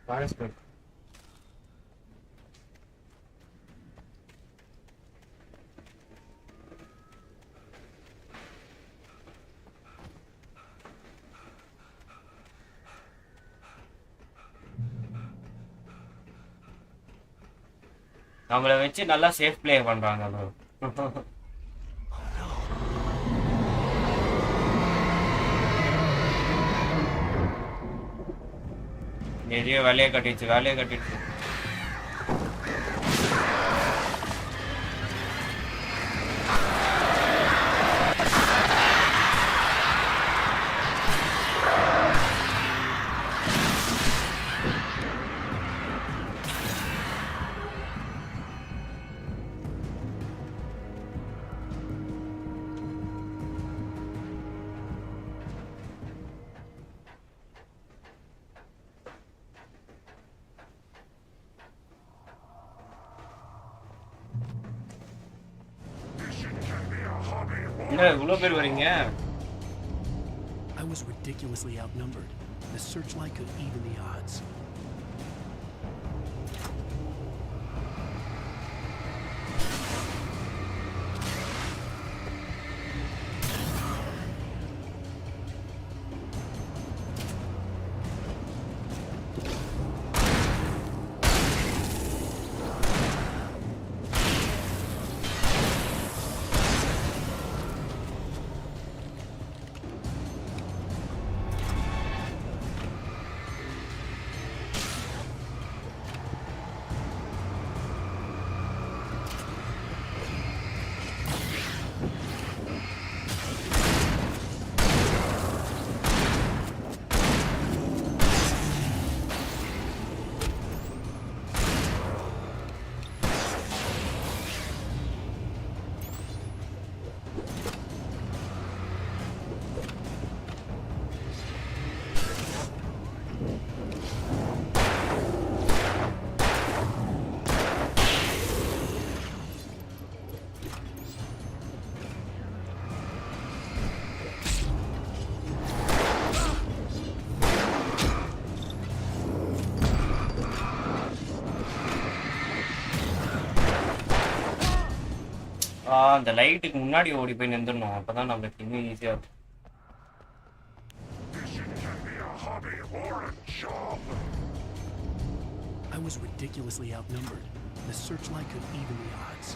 Fire spread. நம்மள வச்சு நல்லா safe play பண்றாங்க bro. நிறைய வேலையை கட்டிடுச்சு. என்ன இவ்வளவு பேர் வரீங்க? I was ridiculously outnumbered. The searchlight could even the odds. அந்த லைட்டுக்கு முன்னாடி ஓடி போய் நின்றுடணும். அப்பதான் நம்மளுக்கு இன்னும் ஈஸியா இருக்கும். I was ridiculously outnumbered. The searchlight could even the odds.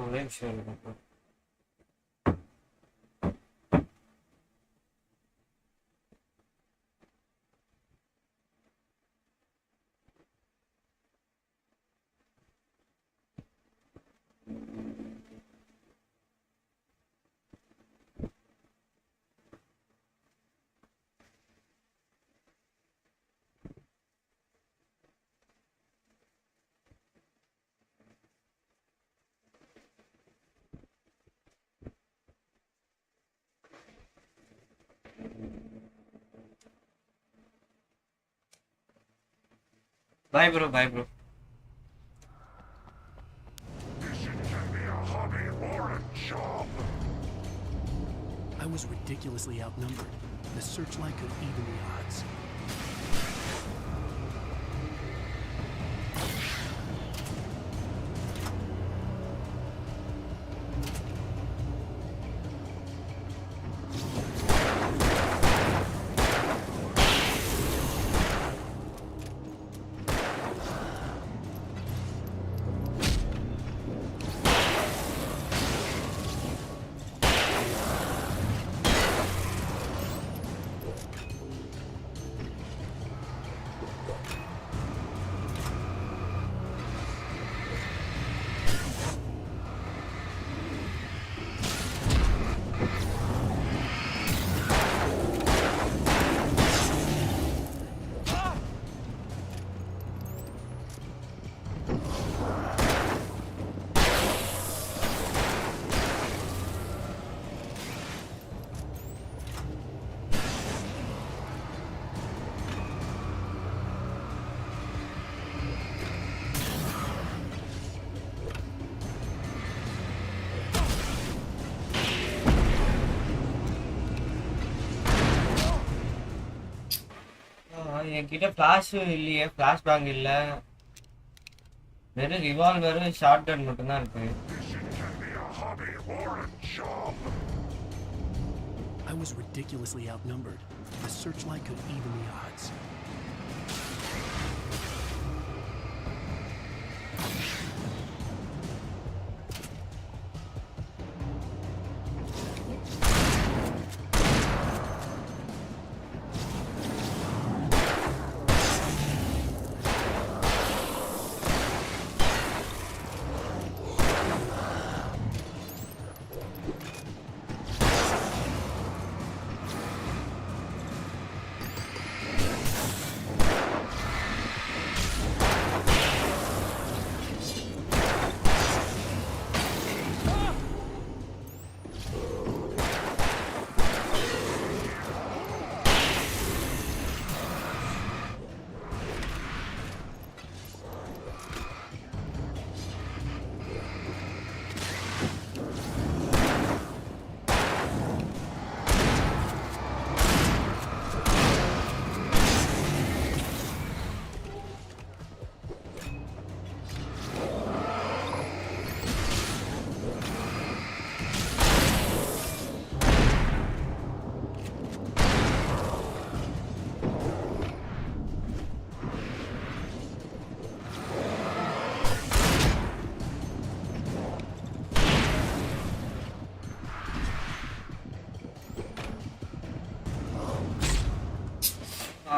ஒரே விஷயம் இருக்கு. Bye bro, bye bro. I was ridiculously outnumbered. The searchlight could even the odds. என்கிட்ட ஃபிளாஷ் இல்லையே, ஃபிளாஷ் பேங் இல்ல, வெறும் ரிவால்வர் ஷார்ட் கன் மட்டும் தான் இருக்கு. I was ridiculously outnumbered. The searchlight could even the odds.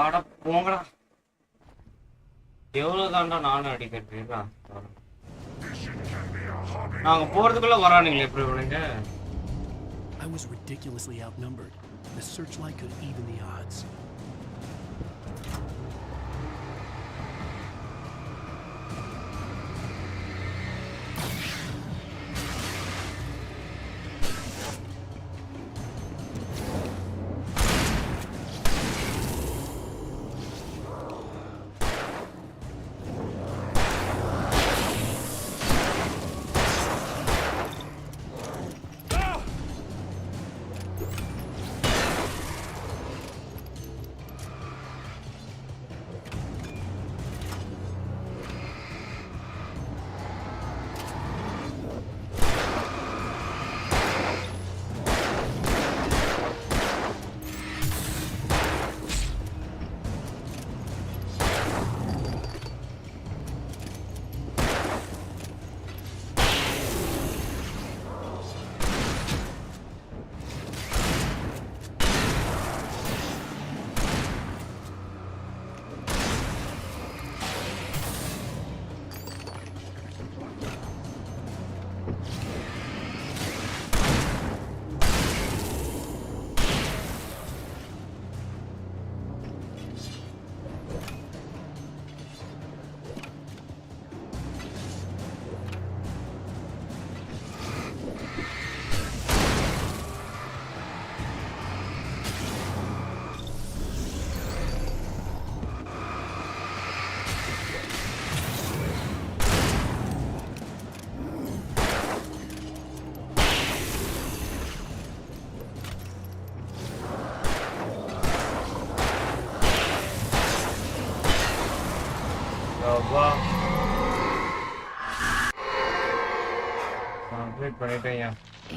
ஆட போங்கடா. எவ்வளவு தாண்டா நானும் அடிக்கிறது. நாங்க போறதுக்குள்ள வரானுங்களே எப்படி இவனுங்க. I was ridiculously outnumbered. The searchlight could even the odds.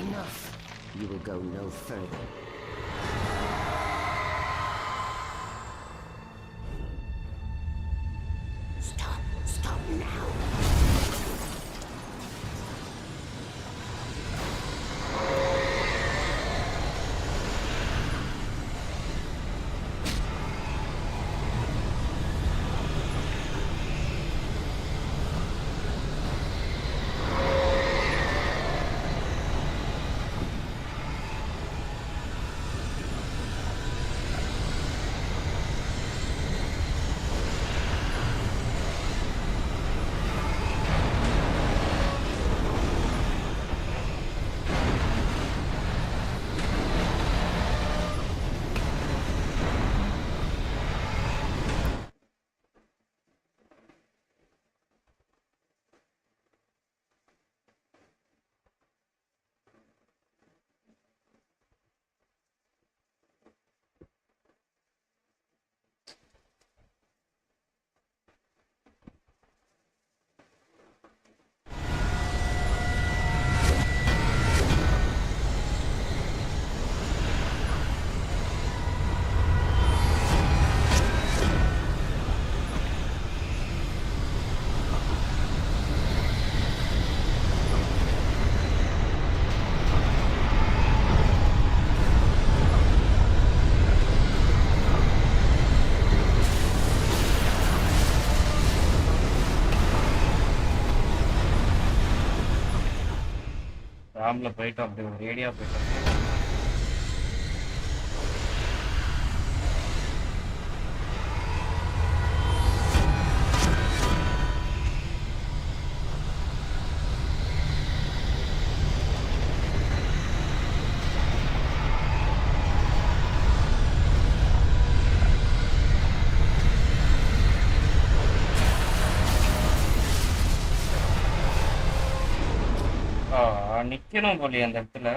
Enough. You will go no further. Stop now. ராம்ல போயிட்டோம் அப்படி ஒரு ஏரியா போயிட்டோம். நிக்கணும் போலி அந்த இடத்துல.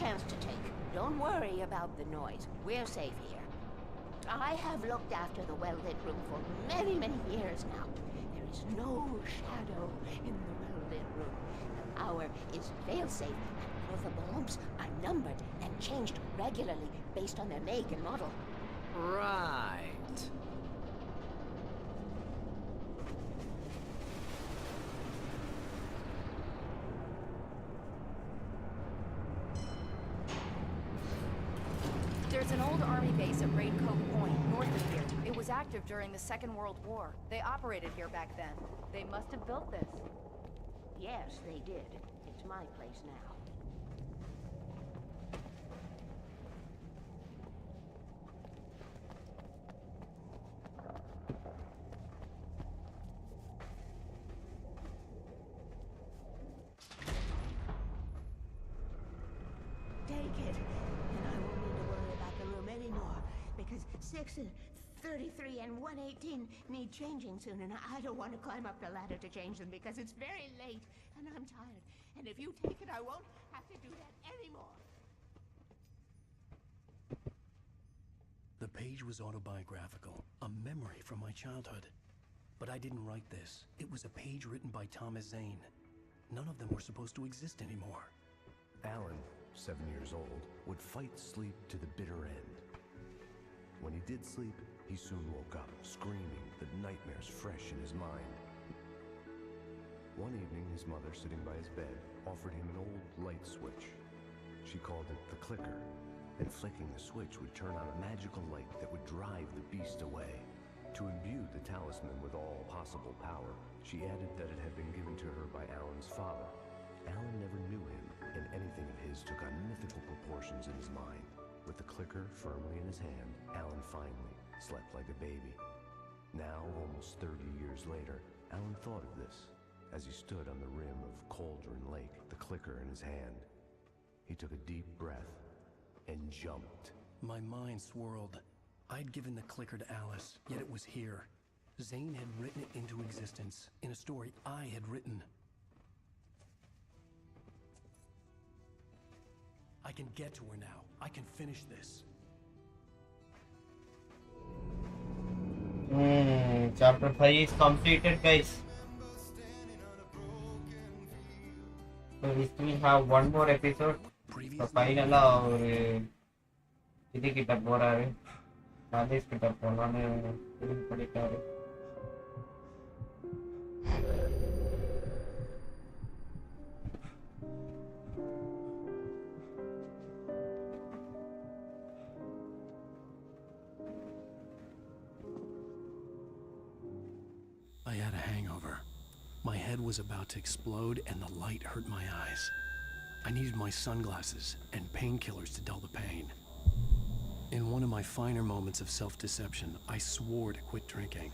Chance to take. Don't worry about the noise. We're safe here. I have looked after the well-lit room for many, many years now. There is no shadow in the well-lit room. The power is fail-safe, and all the bulbs are numbered and changed regularly based on their make and model. Right. There's an old army base at Raincoat Point, north of here. It was active during the Second World War. They operated here back then. They must have built this. Yes, they did. It's my place now. Take it, and I won't need to worry about the room anymore, because 6 and 33 and 118 need changing soon, and I don't want to climb up the ladder to change them because it's very late, and I'm tired. And if you take it, I won't have to do that anymore. The page was autobiographical, a memory from my childhood. But I didn't write this. It was a page written by Thomas Zane. None of them were supposed to exist anymore. Alan, 7 years old, would fight sleep to the bitter end. When he did sleep, he soon woke up, screaming, the nightmares fresh in his mind. One evening, his mother, sitting by his bed, offered him an old light switch. She called it the clicker, and flicking the switch would turn on a magical light that would drive the beast away. To imbue the talisman with all possible power, she added that it had been given to her by Alan's father. Alan never knew him, and anything of his took on mythical proportions in his mind. With the clicker firmly in his hand, Alan finally slept like a baby. Now, almost 30 years later, Alan thought of this as he stood on the rim of Cauldron Lake, the clicker in his hand. He took a deep breath and jumped. My mind swirled. I'd given the clicker to Alice, yet it was here. Zane had written it into existence in a story I had written. I can get to her now. I can finish this. Chapter 5 is completed, guys. So we still have one more episode. So final ஒரு இது கிட்ட போறாரு. College கிட்ட போலான்னு பண்ணிட்டாரு. I had a hangover. My head was about to explode and the light hurt my eyes. I needed my sunglasses and painkillers to dull the pain. In one of my finer moments of self-deception, I swore to quit drinking.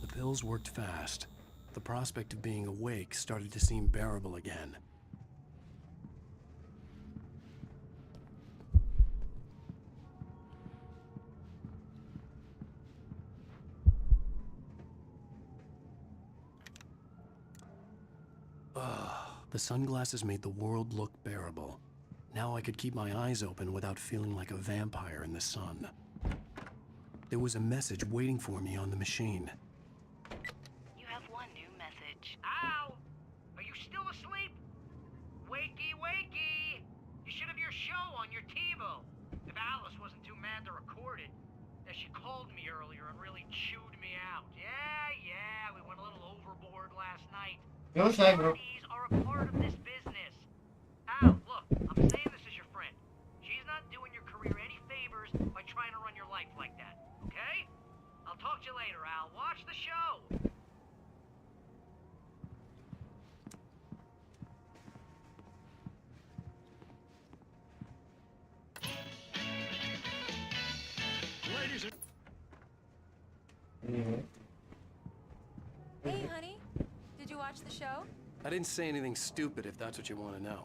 The pills worked fast. The prospect of being awake started to seem bearable again. The sunglasses made the world look bearable. Now I could keep my eyes open without feeling like a vampire in the sun. There was a message waiting for me on the machine. You have one new message. Ow! Are you still asleep? Wakey, wakey! You should have your show on your TiVo. If Alice wasn't too mad to record it. Yeah, she called me earlier and really chewed me out. Yeah, we went a little overboard last night. Yo, shy, bro. Parties are a part of this business. Al, look, I'm saying this as your friend. She's not doing your career any favors by trying to run your life like that, okay? I'll talk to you later, Al. Watch the show. Ladies and Hey, honey. Did you watch the show? I didn't say anything stupid if that's what you want to know.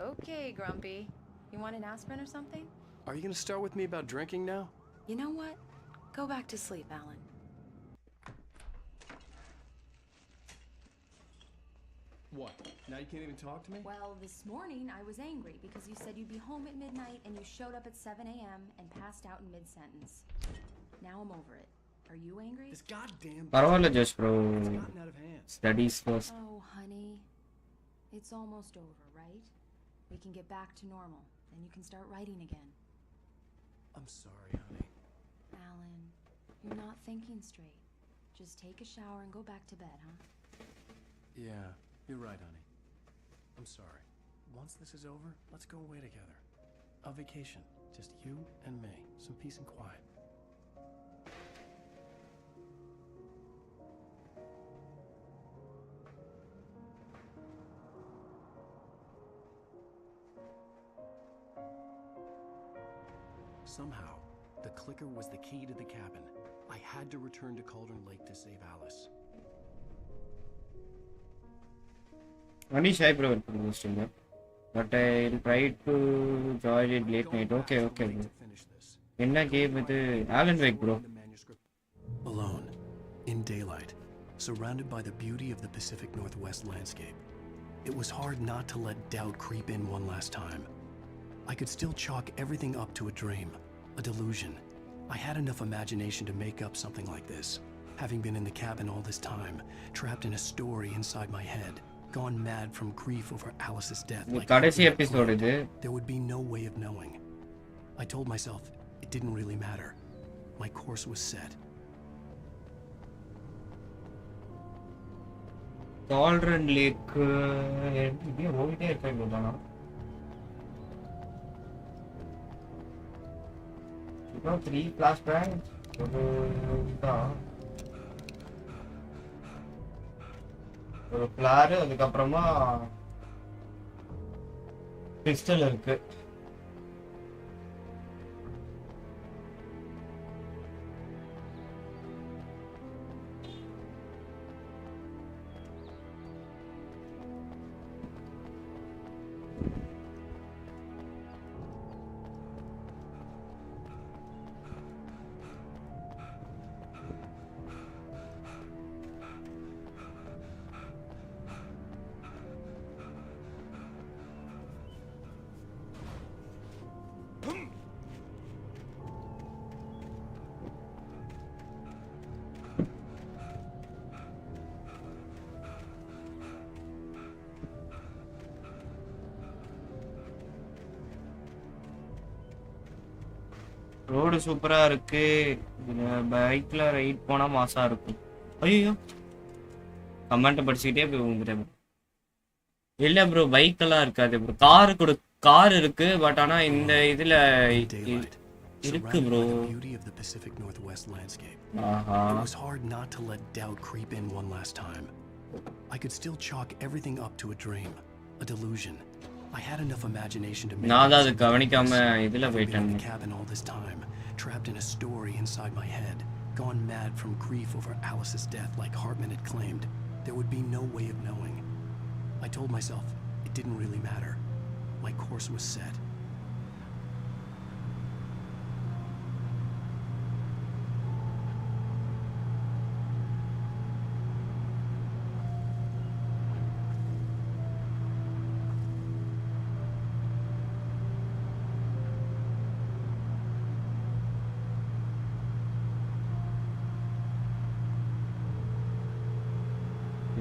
Okay, Grumpy. You want an aspirin or something? Are you gonna start with me about drinking now? You know what? Go back to sleep, Alan. What? Now you can't even talk to me? Well, this morning I was angry because you said you'd be home at midnight and you showed up at 7 a.m. and passed out in mid-sentence. Now I'm over it. Are you angry? This goddamn... பரவாயில்ல Jose bro. It's gotten out of hand. Studies first. Oh, honey. It's almost over, right? We can get back to normal. Then you can start writing again. I'm sorry, honey. Alan, you're not thinking straight. Just take a shower and go back to bed, huh? Yeah, you're right, honey. I'm sorry. Once this is over, let's go away together. A vacation. Just you and me. Some peace and quiet. Somehow, the clicker was the key to the cabin. I had to return to Cauldron Lake to save Alice. Only shy bro posting, but I'll try to join it late night. Okay. Enna game with Alan Wake, bro. Alone, in daylight, surrounded by the beauty of the Pacific Northwest landscape. It was hard not to let doubt creep in one last time. I could still chalk everything up to a dream, a delusion. I had enough imagination to make up something like this, having been in the cabin all this time, trapped in a story inside my head, gone mad from grief over Alice's death. The Like கடைசி Hartman episode claimed, இது. there would be no way of knowing. I told myself it didn't really matter. My course was set. Cauldron Lake இது ஓடிட்டே இருக்கேன். இப்போ 3 flashbangs ஒரு flower, அதுக்கப்புறமா pistol இருக்கு. Road சூப்பரா இருக்கு. பைக்ல ரைட் போனா மாசா இருக்கும். ஐயோ கமெண்ட் படிச்சுக்கிட்டே போய் உங்ககிட்ட. இல்ல ப்ரோ பைக் எல்லாம் இருக்காது ப்ரோ. கார் இருக்கு, பட் ஆனா இந்த இதுல இருக்கு bro. It was hard not to let doubt creep in one last time. I could still chalk everything up to a dream, a delusion. I had enough imagination to make நான்தான் கவனிக்காம இதுல போயிட்டேன். cabin all this time, trapped in a story inside my head, gone mad from grief over Alice's death like Hartman had claimed. There would be no way of knowing. I told myself it didn't really matter. My course was set.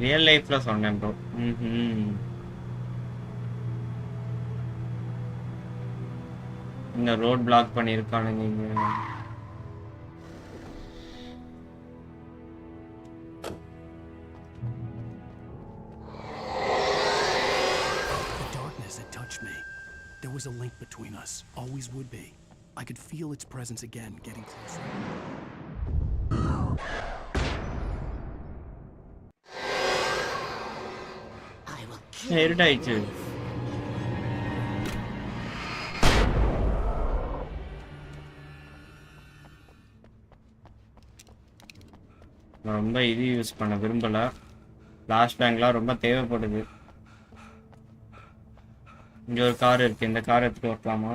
Real லைஃப்ல சொன்னேன் bro. இந்த road black பண்ணிருக்கானுங்க இங்க. The darkness had touched me. There was a link between us, always would be. I could feel its presence again, getting closer. இருட்டாயிடுச்சு. ரொம்ப இது use பண்ண விரும்பல. Flash பேங்க்லாம் ரொம்ப தேவைப்படுது. இங்க ஒரு கார் இருக்கு, இந்த கார் எடுத்துட்டு வரலாமா?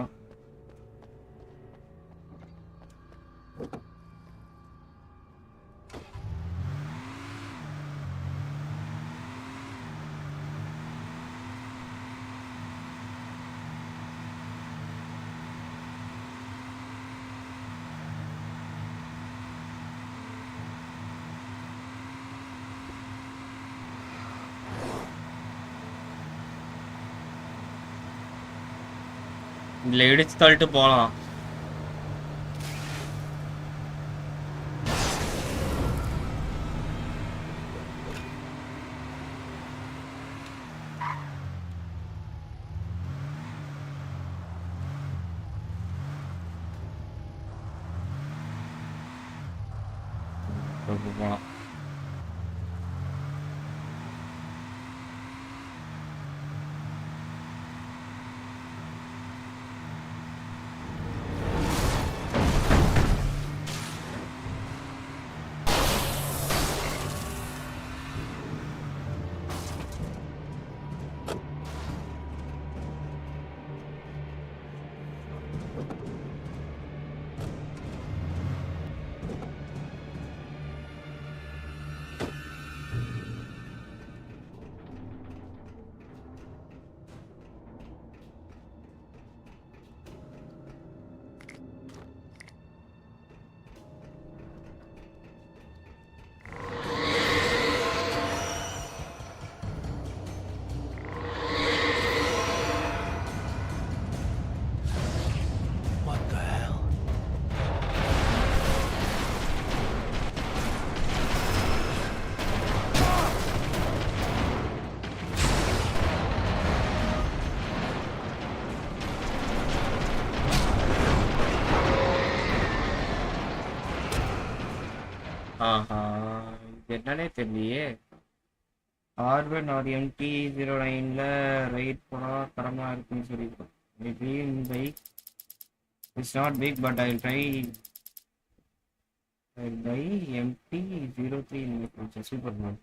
இதுல இடிச்சு தள்ளிட்டு போலாம். போலாம். ஆஹா என்னன்னே தெரியலையே. ஆர்வன் ஆர் MT-09ல ரைட் போனா தரமா இருக்குன்னு சொல்லியிருக்கோம். Maybe bike it's not big but I try by MT-03 super man.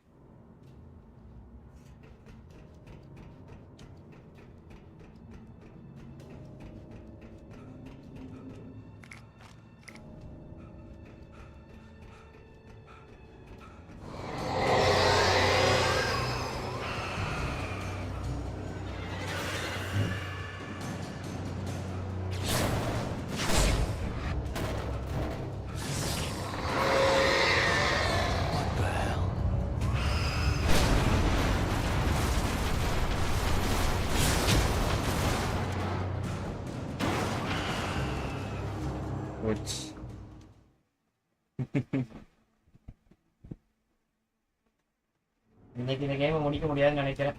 இன்னைக்கு இந்த கேமை முடிக்க முடியாதுன்னு நினைக்கிறேன்.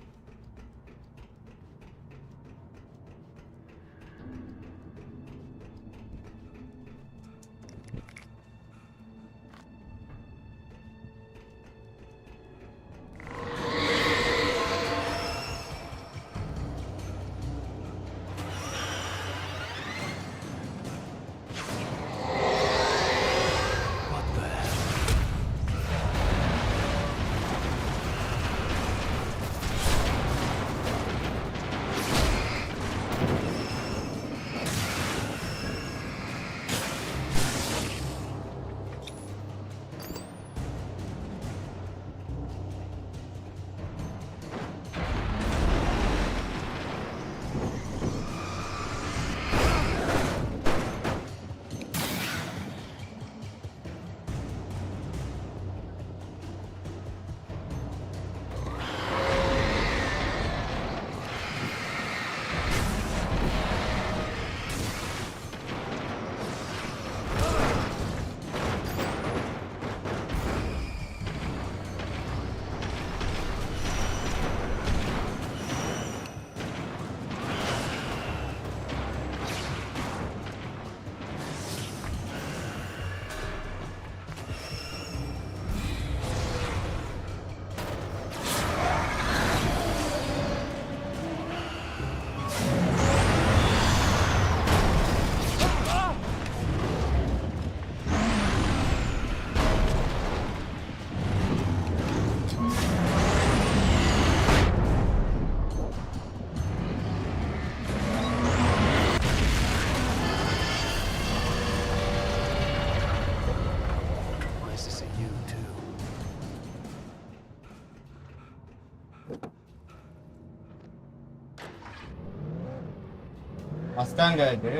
மஸ்டாங்கா இது?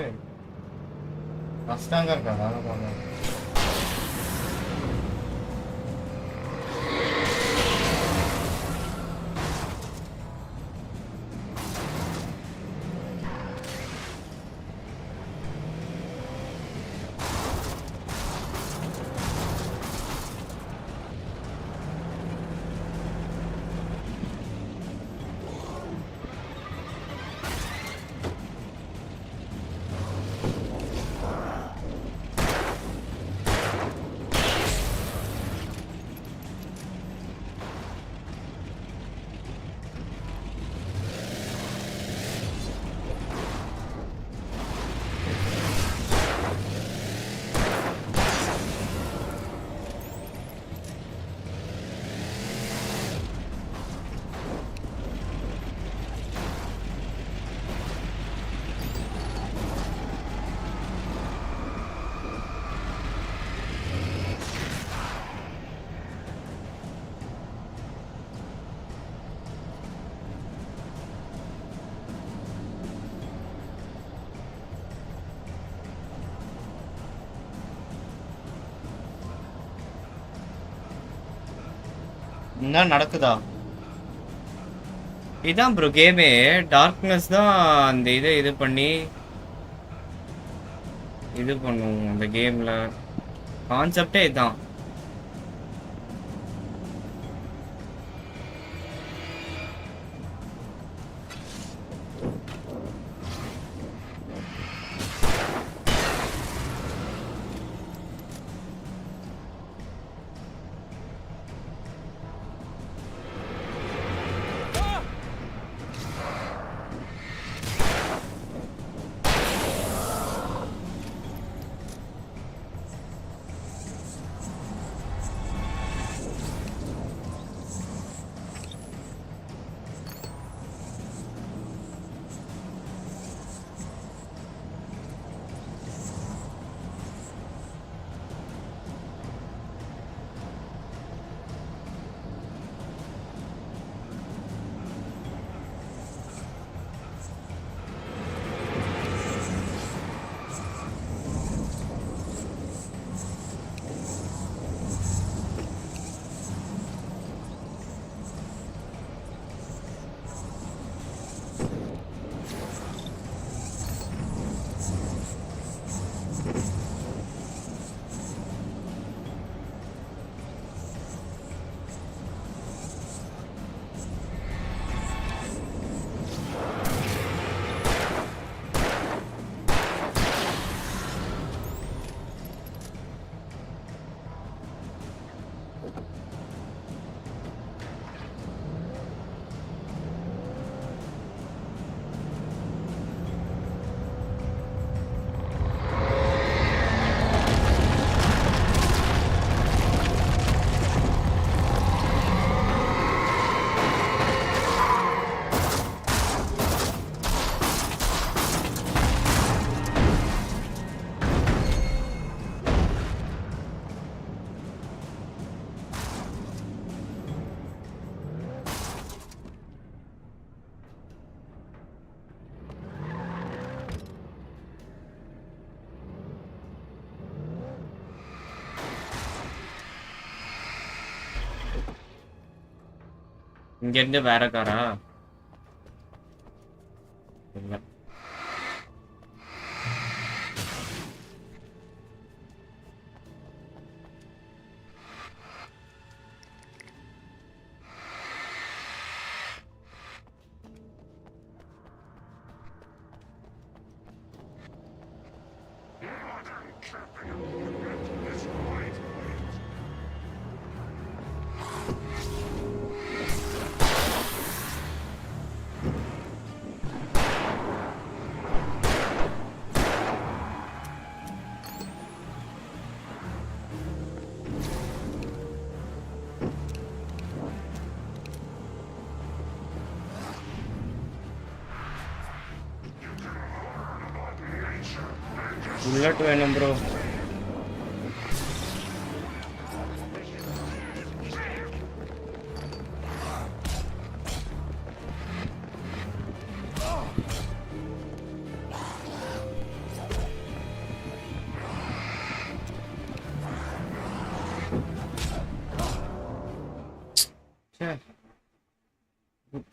மஸ்டாங்கா இருக்காடா? என்ன நடக்குதா? இதான் ப்ரோ கேமே. டார்க்னஸ் தான் அந்த இதை இது பண்ணி இது பண்ணுவோம் அந்த கேம்ல. கான்செப்டே இதுதான். இங்க இருந்து வேற காரா? இல்ல. Bullet வேணும் bro.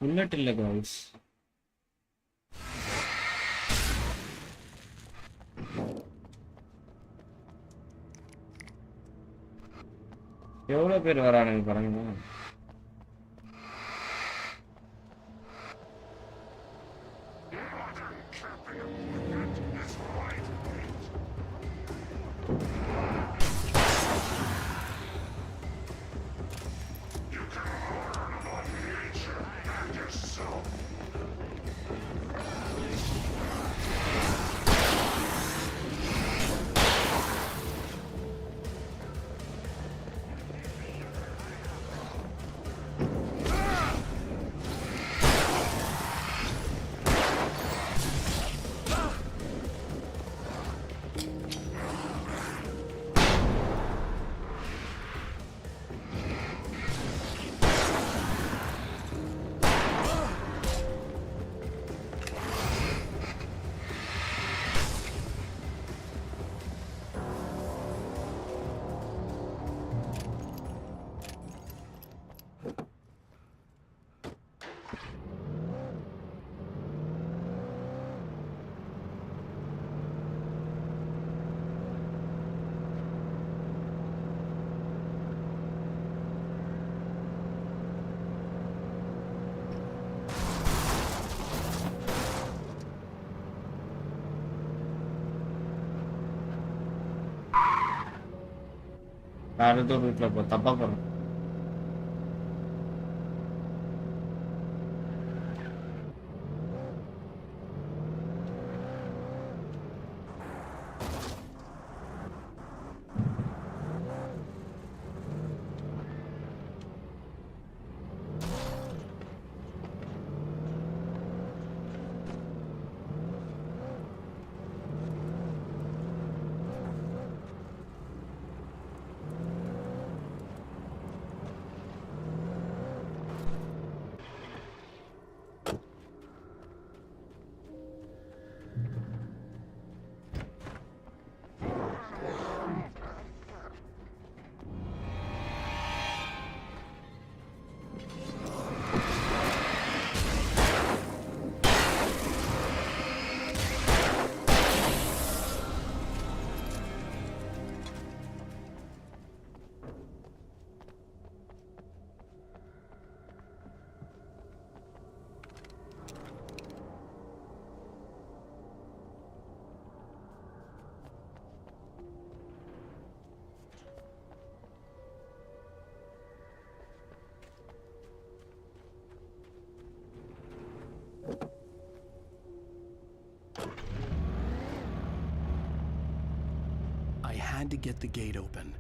புல்லட் இல்ல guys. எவ்வளவு பேர் வரானுங்க பாருங்க. வேற ஏதோ ரூட்ல போ தப்பா போறோம். I had to get the gate open.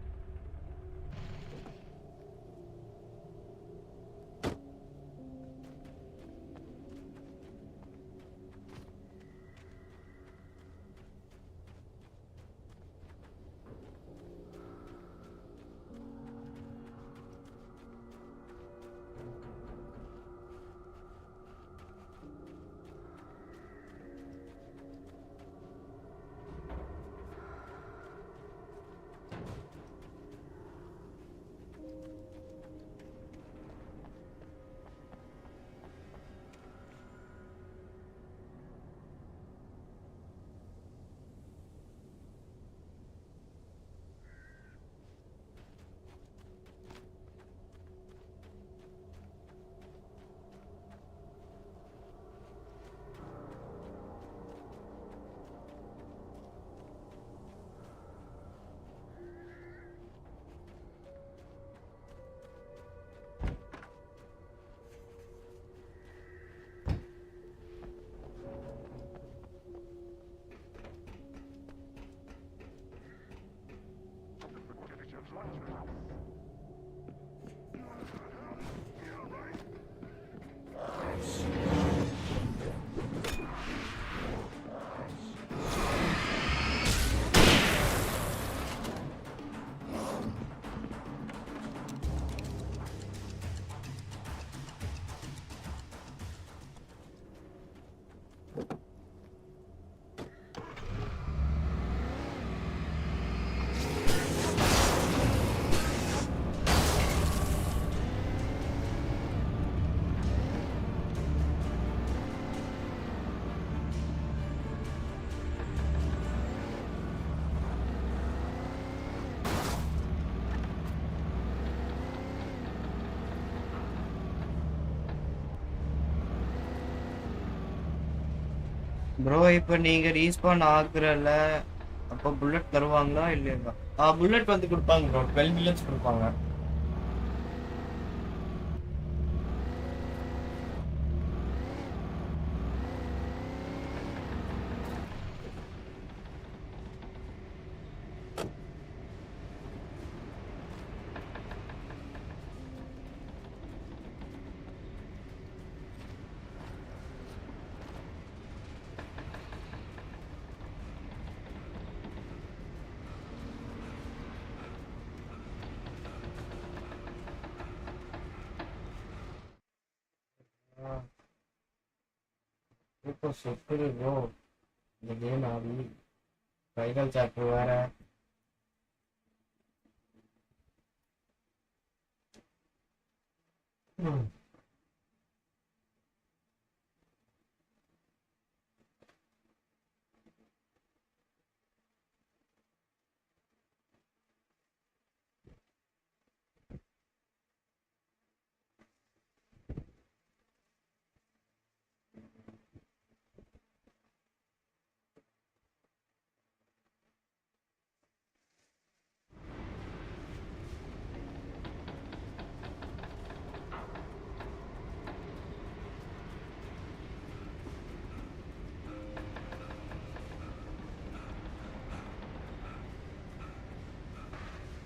Bro இப்போ நீங்க ரீஸ்பான் ஆகுறல அப்போ புல்லட் தருவாங்களா இல்லையா? புல்லட் வந்து கொடுப்பாங்க ப்ரோ, 12 மில்லியன்ஸ் கொடுப்பாங்க. இப்போ செத்துரு ப்ரோ இந்த கேம் ஆகி ஃபைனல் சாப்டர் வேற.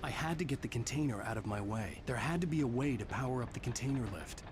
I had to get the container out of my way. There had to be a way to power up the container lift.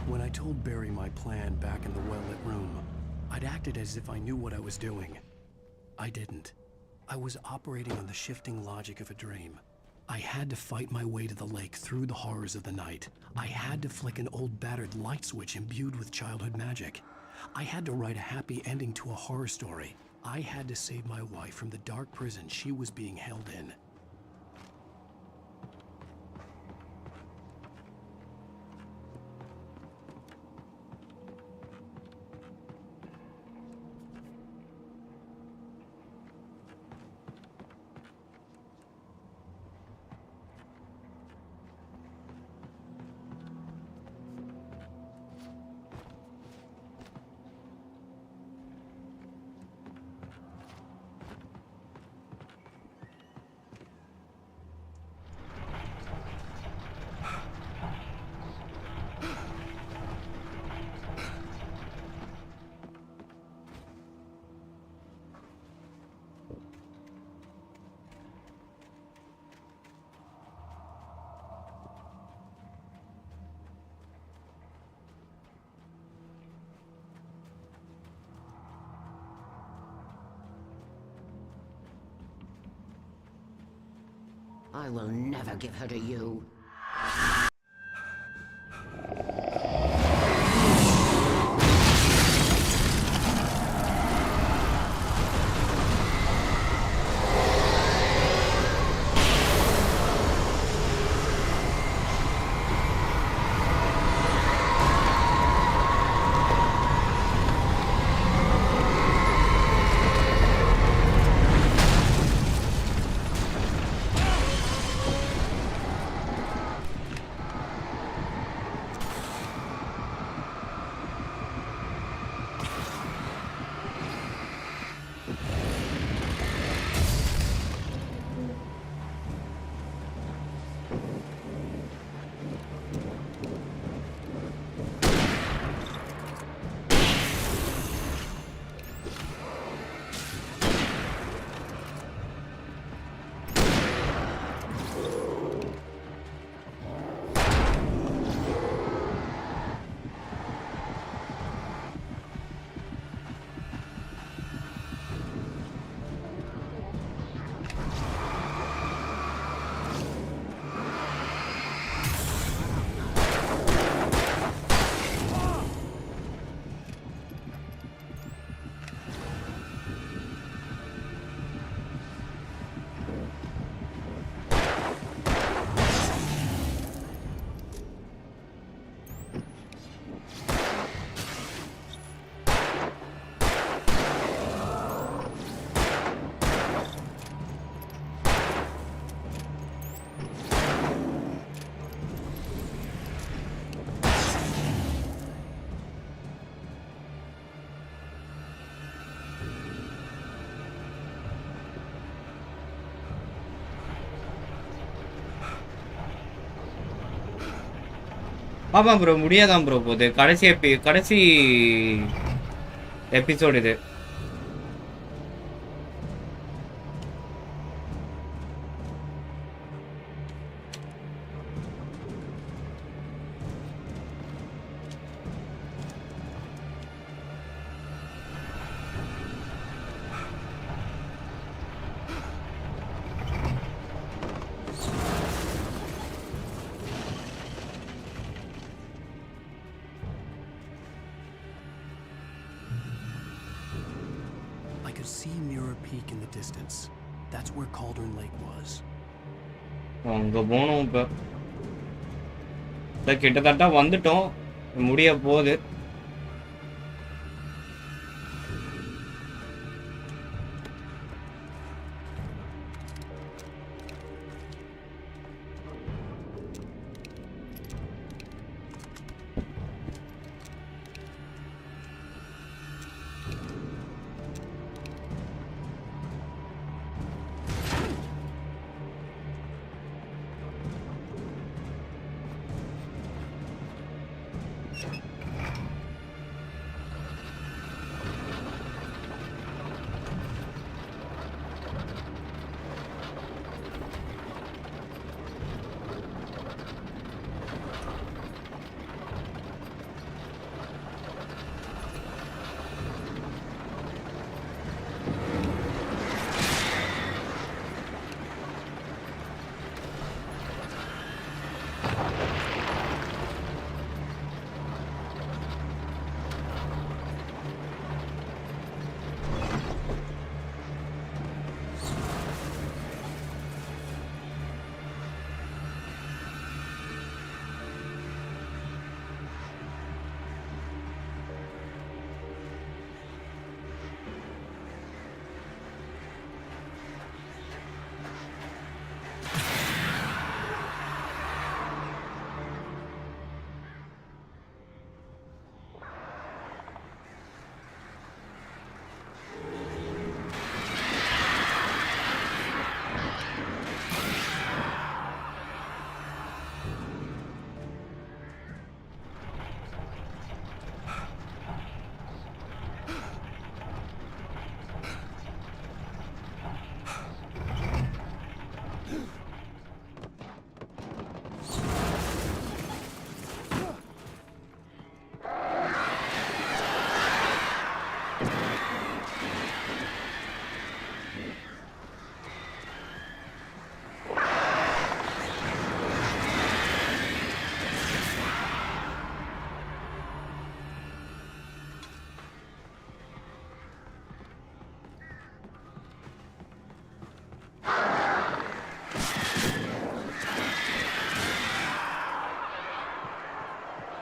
When I told Barry my plan back in the well-lit room, I'd acted as if I knew what I was doing. I didn't. I was operating on the shifting logic of a dream. I had to fight my way to the lake through the horrors of the night. I had to flick an old battered light switch imbued with childhood magic. I had to write a happy ending to a horror story. I had to save my wife from the dark prison she was being held in. I will never give her to you. ஆமா bro முடியாதான் bro போகுது. கடைசி episode இது. That's where Cauldron Lake was. அங்க போனோம் இப்ப. கிட்டத்தட்ட வந்துட்டோம். முடிய போகுது.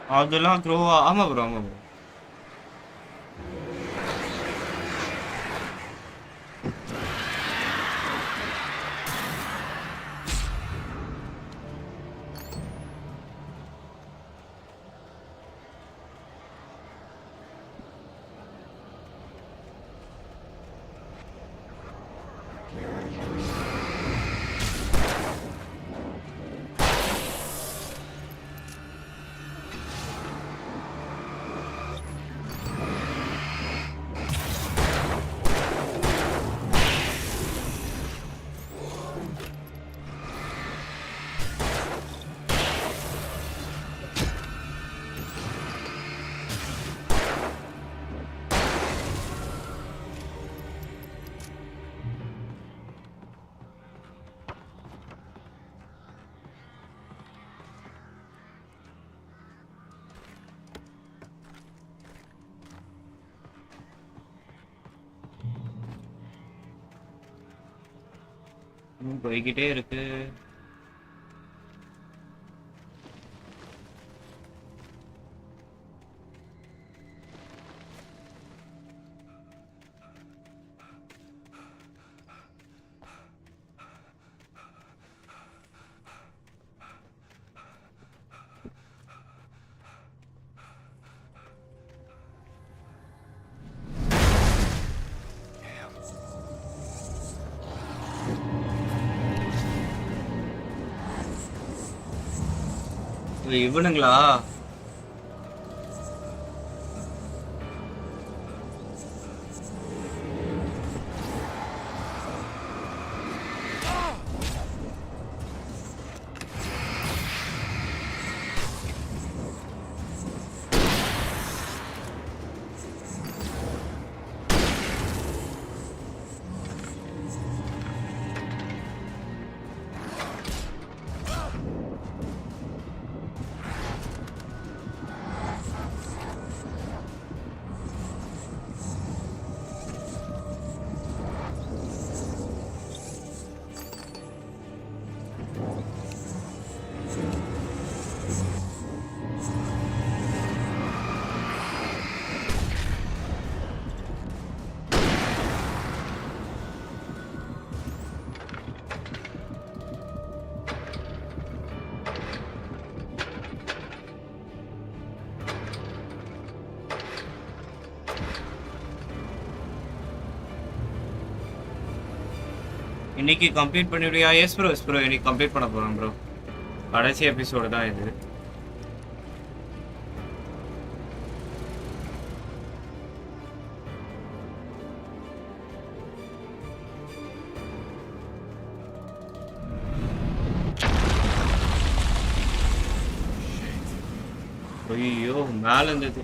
அதெல்லாம் த்ரோவா? ஆமா ப்ரோ, ஆமா ப்ரோ. போய்கிட்டே இருக்கு. இவனுங்களா? இன்னைக்கு கம்ப்ளீட் பண்ணிடுவியா? எஸ் ப்ரோ, எஸ் ப்ரோ, இன்னைக்கு கம்ப்ளீட் பண்ண போறேன் ப்ரோ. கடைசி எபிசோடு தான் இது. ஐயோ, மேல இருந்தது.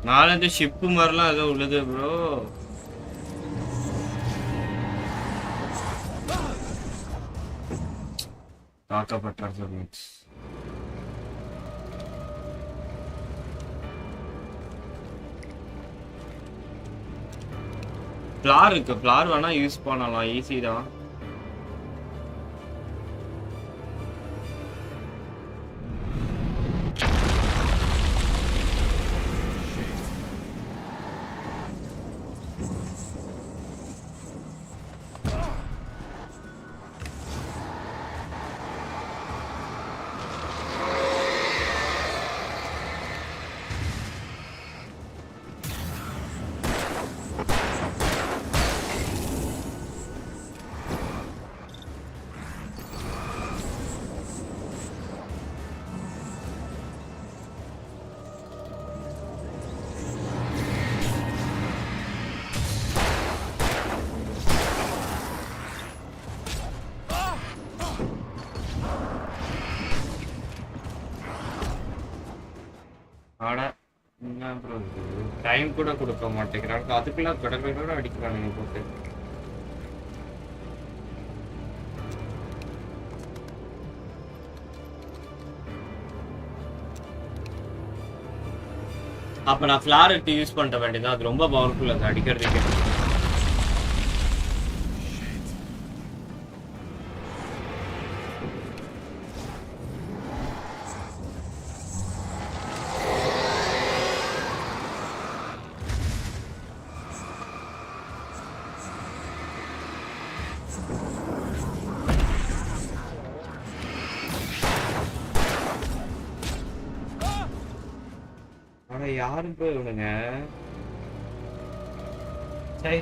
நாலஞ்சு ஷிப்பு மாதிரிலாம் ஏதோ உள்ளது ப்ரோ. தாக்கப்பட்டார் சார். ஃப்ளார் இருக்கு, ஃப்ளார் வேணா யூஸ் பண்ணலாம், ஈஸி தான். ஆனா என்ன ப்ரோ டைம் கூட கொடுக்க மாட்டேங்கிறாங்க. அதுக்குள்ள கடற்கரை அடிக்கிறானுங்க போட்டு. அப்ப நான் ஃபிளார் எடுத்து யூஸ் பண்ண வேண்டியது. அது ரொம்ப பவர்ஃபுல் அது அடிக்கிறதுக்கு. யாரும் போய் இவனுங்க சரி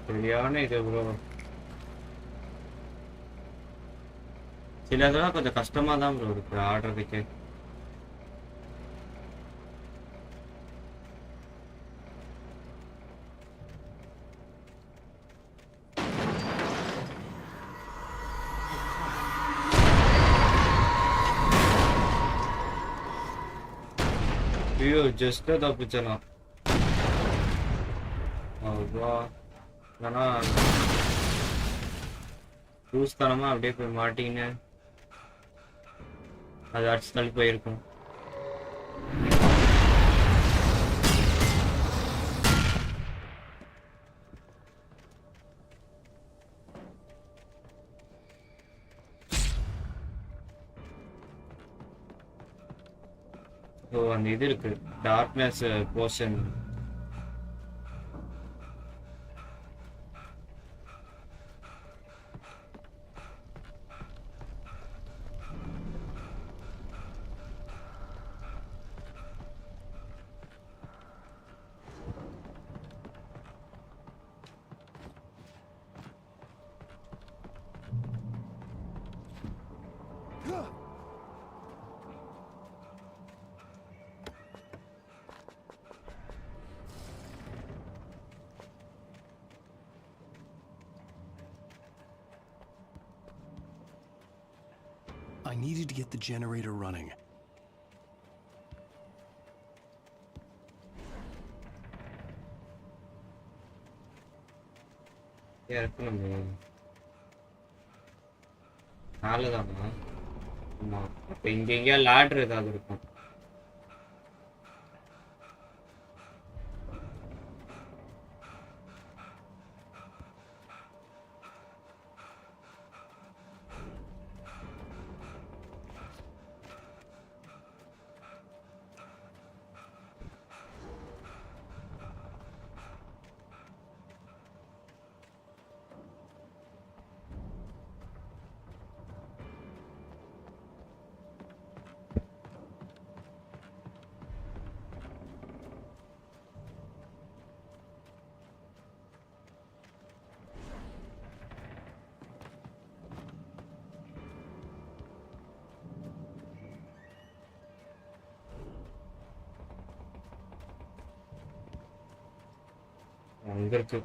சரியான இது ப்ரோ. சிலதெல்லாம் கொஞ்சம் கஷ்டமா தான் ப்ரோ இருக்கு ஆடுறதுக்கு. ஐயோ ஜஸ்ட் தப்பிச்சலாம். ஆனா லூஸ்தனமா அப்படியே போய் மாட்டின்னு அது அடிச்சு தள்ளி போயிருக்கும். ஓ அந்த இது இருக்கு darkness portion. I needed to get the generator running. இருக்கணுமே. நாலுதானா? ஆமா. அப்ப இங்க எங்கேயா ladder ஏதாவது இருக்கும். அங்க இருக்கு.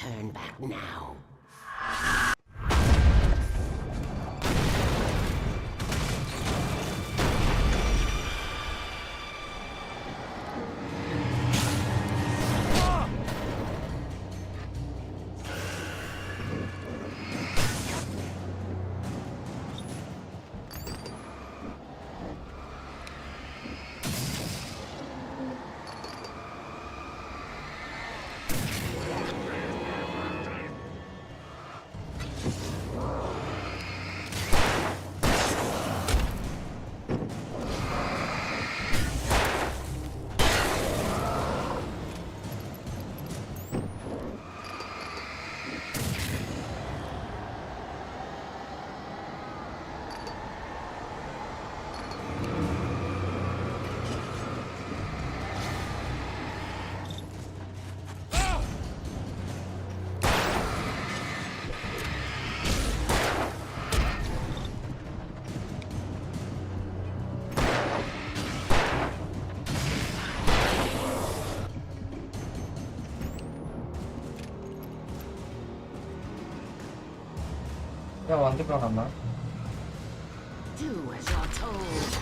Turn back now. வந்துட்டோம் நம்ம. Do as you're told.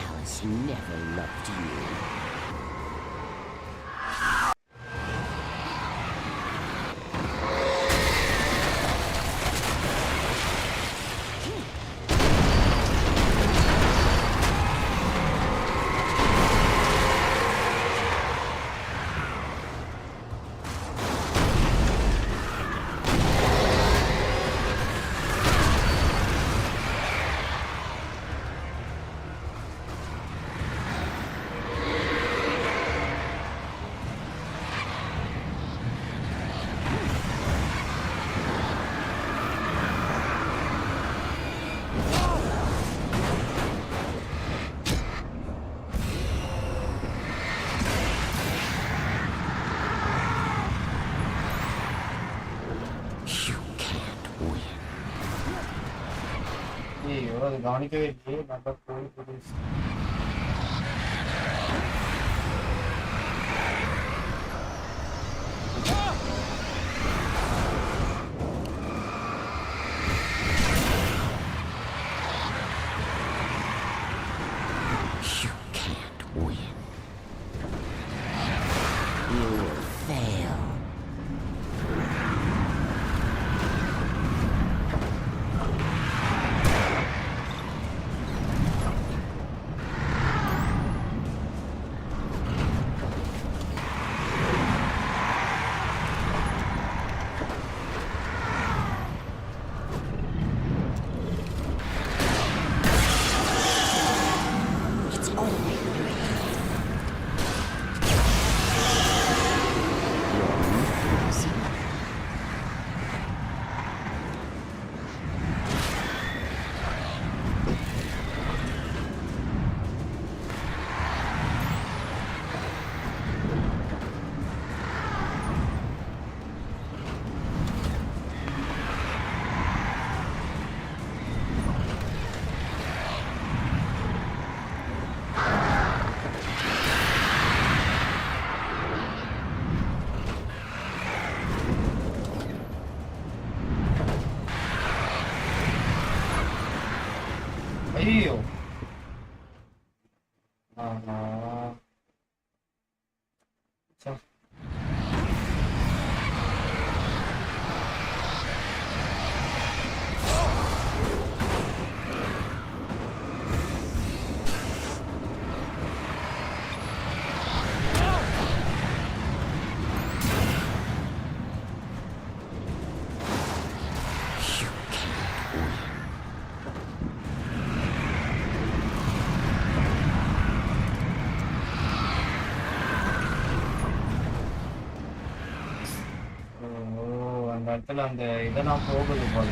Alice never loved you. ஐயோ அது கவனிக்கவே இல்லையே நல்லா போய் போயிடுச்சு. ஐயோ ஆஹா சரி. அந்த இடத்துல அந்த இதெல்லாம் போகுது போல.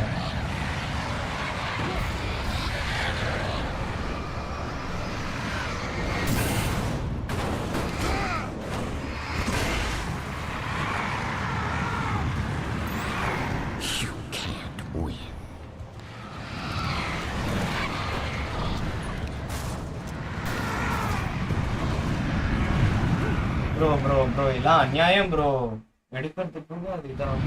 ப்ரோ இதெல்லாம் அநியாயம் ப்ரோ. எடுக்கிறதுக்குள்ள அது இதான்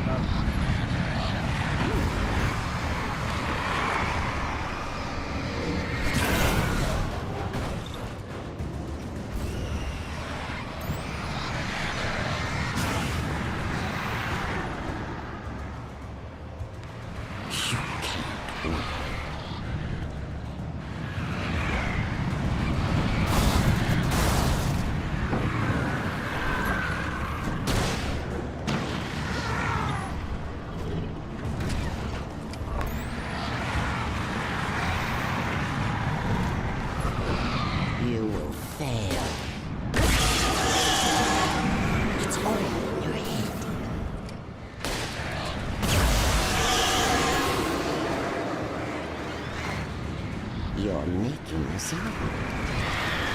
You're making us up.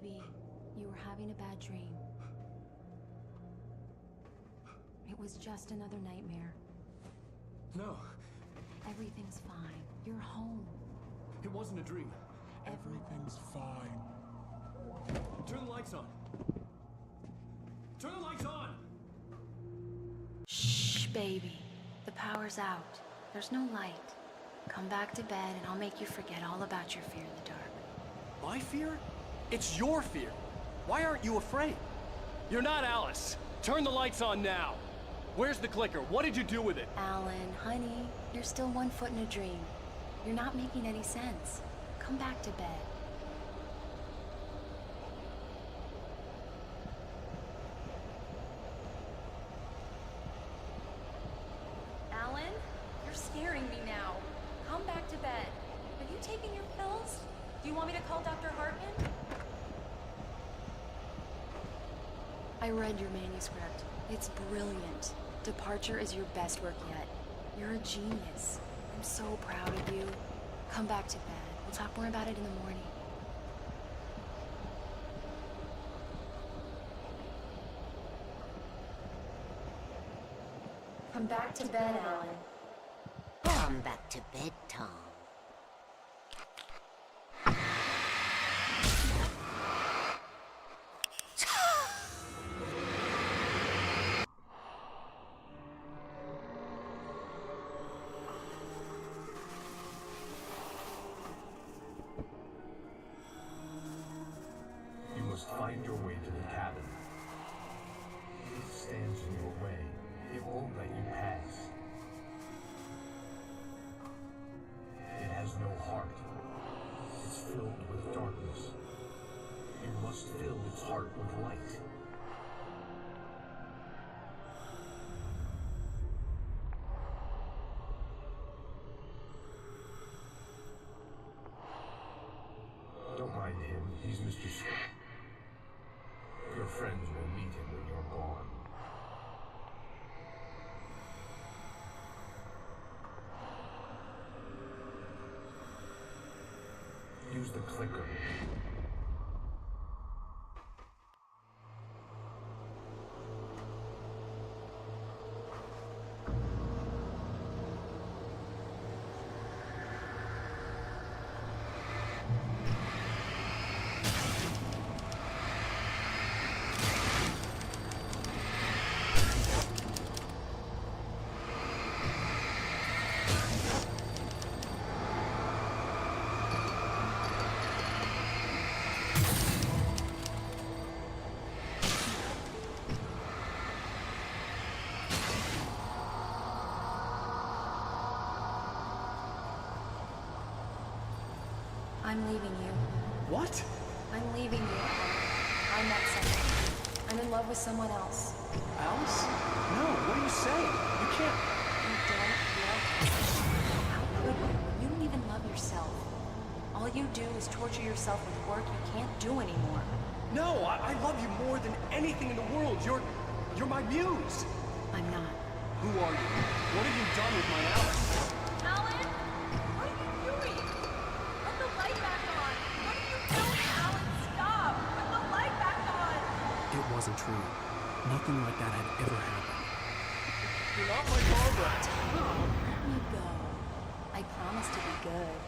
Baby, you were having a bad dream. It was just another nightmare. No, Everything's fine. You're home. it wasn't a dream. Everything's fine. Turn the lights on. Turn the lights on! Shh, baby. The power's out. There's no light. Come back to bed and I'll make you forget all about your fear in the dark. My fear? It's your fear. Why aren't you afraid? You're not Alice. Turn the lights on now. Where's the clicker? What did you do with it? Alan, honey, you're still 1 foot in a dream. You're not making any sense. Come back to bed. Alan, you're scaring me now. Come back to bed. Are you taking your pills? Do you want me to call Dr. Hartman? I read your manuscript. It's brilliant. Departure is your best work yet. You're a genius. I'm so proud of you. Come back to bed. We'll talk more about it in the morning. Come back to bed, Alan. Come back to bed, Tom. You must find your way to the cabin. It stands in your way. It won't let you pass. It has no heart. It's filled with darkness. You must fill its heart with light. Don't mind him. He's Mr. Swift. Your friends will meet him when you're gone. Use the clicker. I'm leaving you. What? I'm leaving you. I met someone. I'm in love with someone else. Alice? No, what are you saying? You can't. You don't love me. How could you? You don't even love yourself. All you do is torture yourself with work you can't do anymore. No, I love you more than anything in the world. You're my muse. I'm not. Who are you? What have you done with my Alice? Alan? What are you doing? Put the light back on! What are you doing, Alan? Stop! Put the light back on! It wasn't true. Nothing like that had ever happened. You're not my Barbara. Tom, let me go. I promise to be good.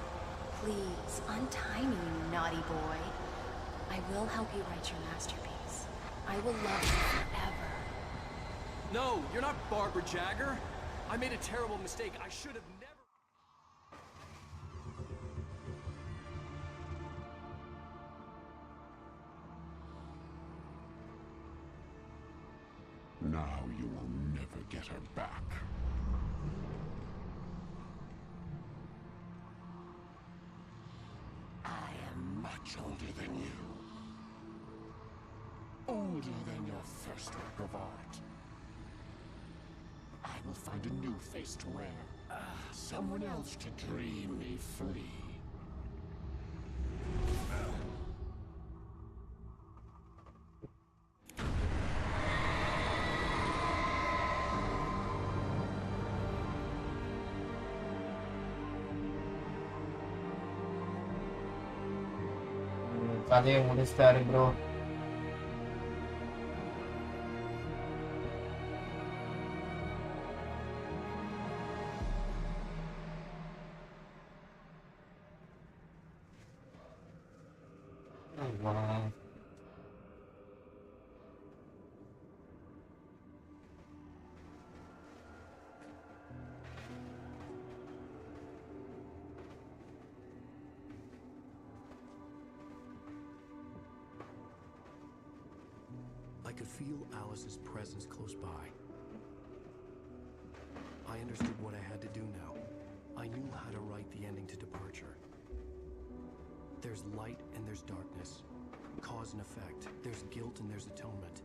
Please, untie me, you naughty boy. I will help you write your masterpiece. I will love you forever. No, you're not Barbara Jagger. I made a terrible mistake. I should have never... Now you will never get her back. I am much older than you. Older than your first work of art. I will find a new face to wear. Someone else to dream me free. கதையை முடிச்சிட்டாரு bro. I could feel Alice's presence close by. I understood what I had to do now. I knew how to write the ending to Departure. There's light and there's darkness. Cause and effect. There's guilt and there's atonement.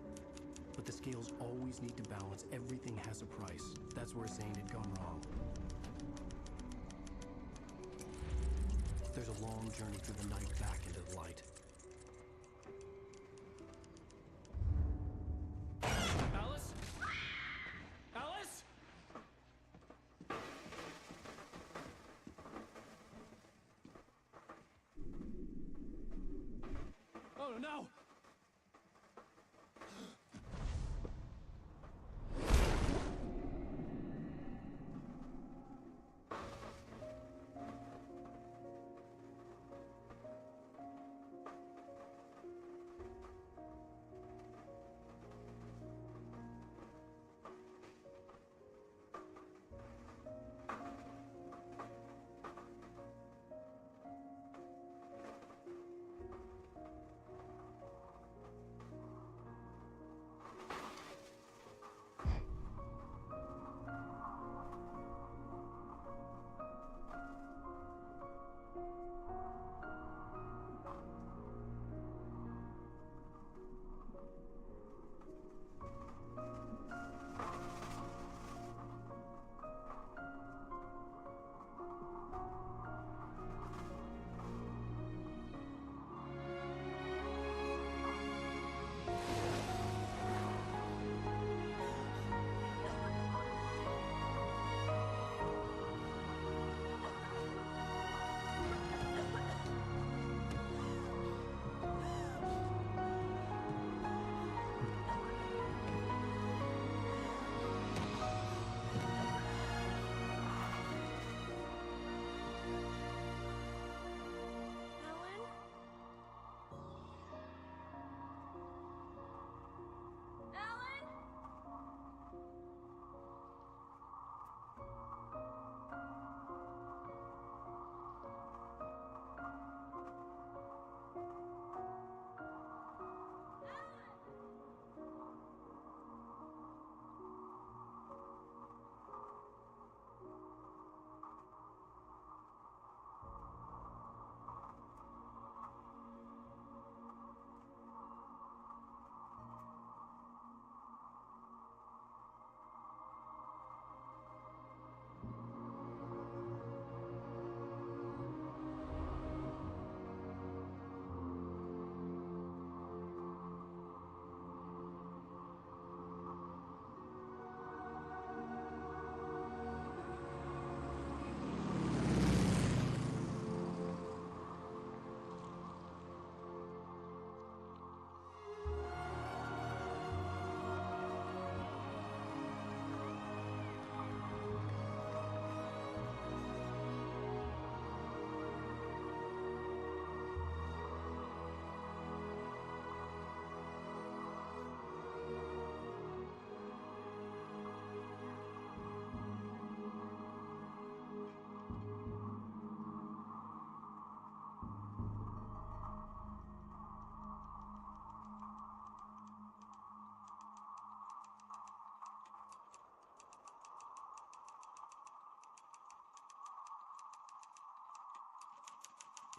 But the scales always need to balance. Everything has a price. That's where Zane had gone wrong. There's a long journey through the night back into the light. Alice? Alice? Oh no!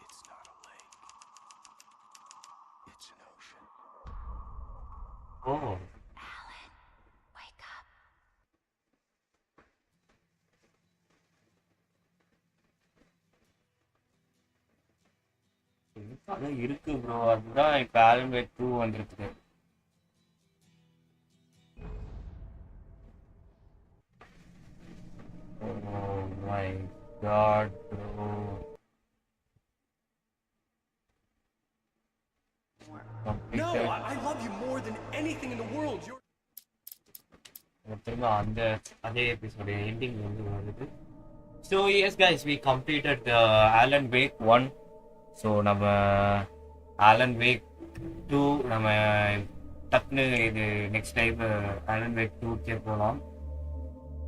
It's not a lake. It's an ocean. Oh. Alan, wake up. அதான் இருக்கு bro. அதுதான் இப்ப ஆல்பேட் 2 வந்திருக்கு. Oh my god bro. No, I love you more than anything in the world. You're திரும்ப அந்த அதே எபிசோட ending வந்து வருது. So yes guys we completed the Alan Wake 1. So நம்ம ஆலன் வேக் 2 நம்ம டக்குன்னு இது நெக்ஸ்ட் டைம் ஆலன் வேக் 2 போகலாம்.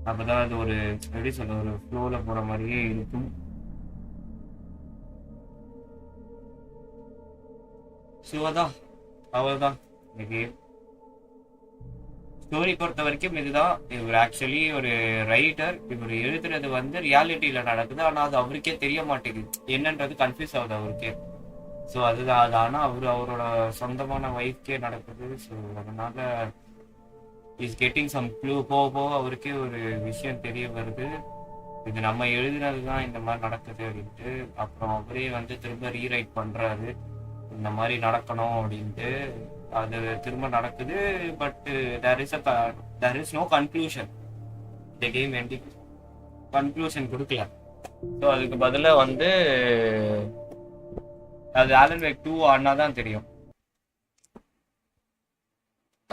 அப்போ தான் அது ஒரு எப்படி சொல்ல ஒரு ஃப்ளோவில் போகிற மாதிரியே இருக்கும். ஸோ அதான் அவ்வளோதான் இந்த கேம். ஸ்டோரி பொறுத்த வரைக்கும் இதுதான். இவர் ஆக்சுவலி ஒரு ரைட்டர். இவர் எழுதுறது வந்து ரியாலிட்டியில் நடக்குது, ஆனால் அது அவருக்கே தெரிய மாட்டேங்குது, என்னன்றது கன்ஃபியூஸ் ஆகுது அவருக்கே. ஸோ அதுதான் அது. ஆனால் அவரோட சொந்தமான ஒய்ஃப்கே நடக்குது. ஸோ அதனால இஸ் கெட்டிங் சம் க்ளூ. போக போக அவருக்கே ஒரு விஷயம் தெரிய வருது, இது நம்ம எழுதுனது தான் இந்த மாதிரி நடக்குது அப்படின்ட்டு. அப்புறம் அவரே வந்து திரும்ப ரீரைட் பண்ணுறாரு, இந்த மாதிரி நடக்கணும் அப்படின்ட்டு. அது திரும்ப நடக்குது. But there is no conclusion. இந்த கேம் எண்டிங் கன்க்ளூஷன் கொடுக்கல. ஸோ அதுக்கு பதிலாக வந்து அது ஆலன் வேக் 2 ஆனா தான் தெரியும்.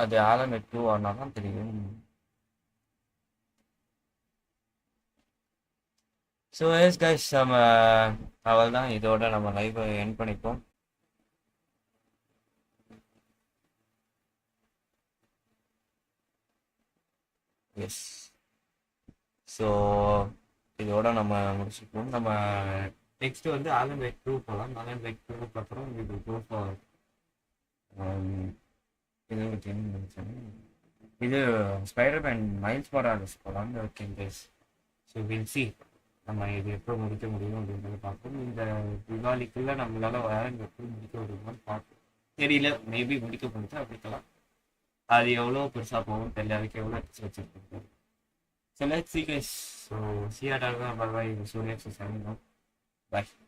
அது ஆலன் வேக் 2 ஆனா தான் தெரியும். ஸோ எஸ் கைஸ் நம்ம அவள் தான் இதோட நம்ம லைவை எண்ட் பண்ணிப்போம். எஸ் ஸோ இதோட நம்ம முடிச்சுப்போம். நம்ம நெக்ஸ்ட் வந்து ஆலன் வேக் 2 போகலாம். ஆலன் வேக் 2க்கு அப்புறம் இது கோ ஃபார் இது ஸ்பைடர்மேன் மைல்ஸ் மொராலஸ் போகலாம். Okay guys, so will see நம்ம இது எப்போ முடிக்க முடியும் அப்படின்றத பார்ப்போம். இந்த தீபாவளிக்குள்ள நம்மளால ஆலன் வேக் 2 முடிக்க முடியுமான்னு பார்ப்போம். தெரியல, மேபி முடிக்க முடிச்சா அப்படிக்கலாம். அது எவ்வளோ பெருசாக போகும் தெரியல, அதுக்கு எவ்வளோ வச்சுருக்கோம். So let's see guys. So see you at our bye bye. So next is signing off. Bye.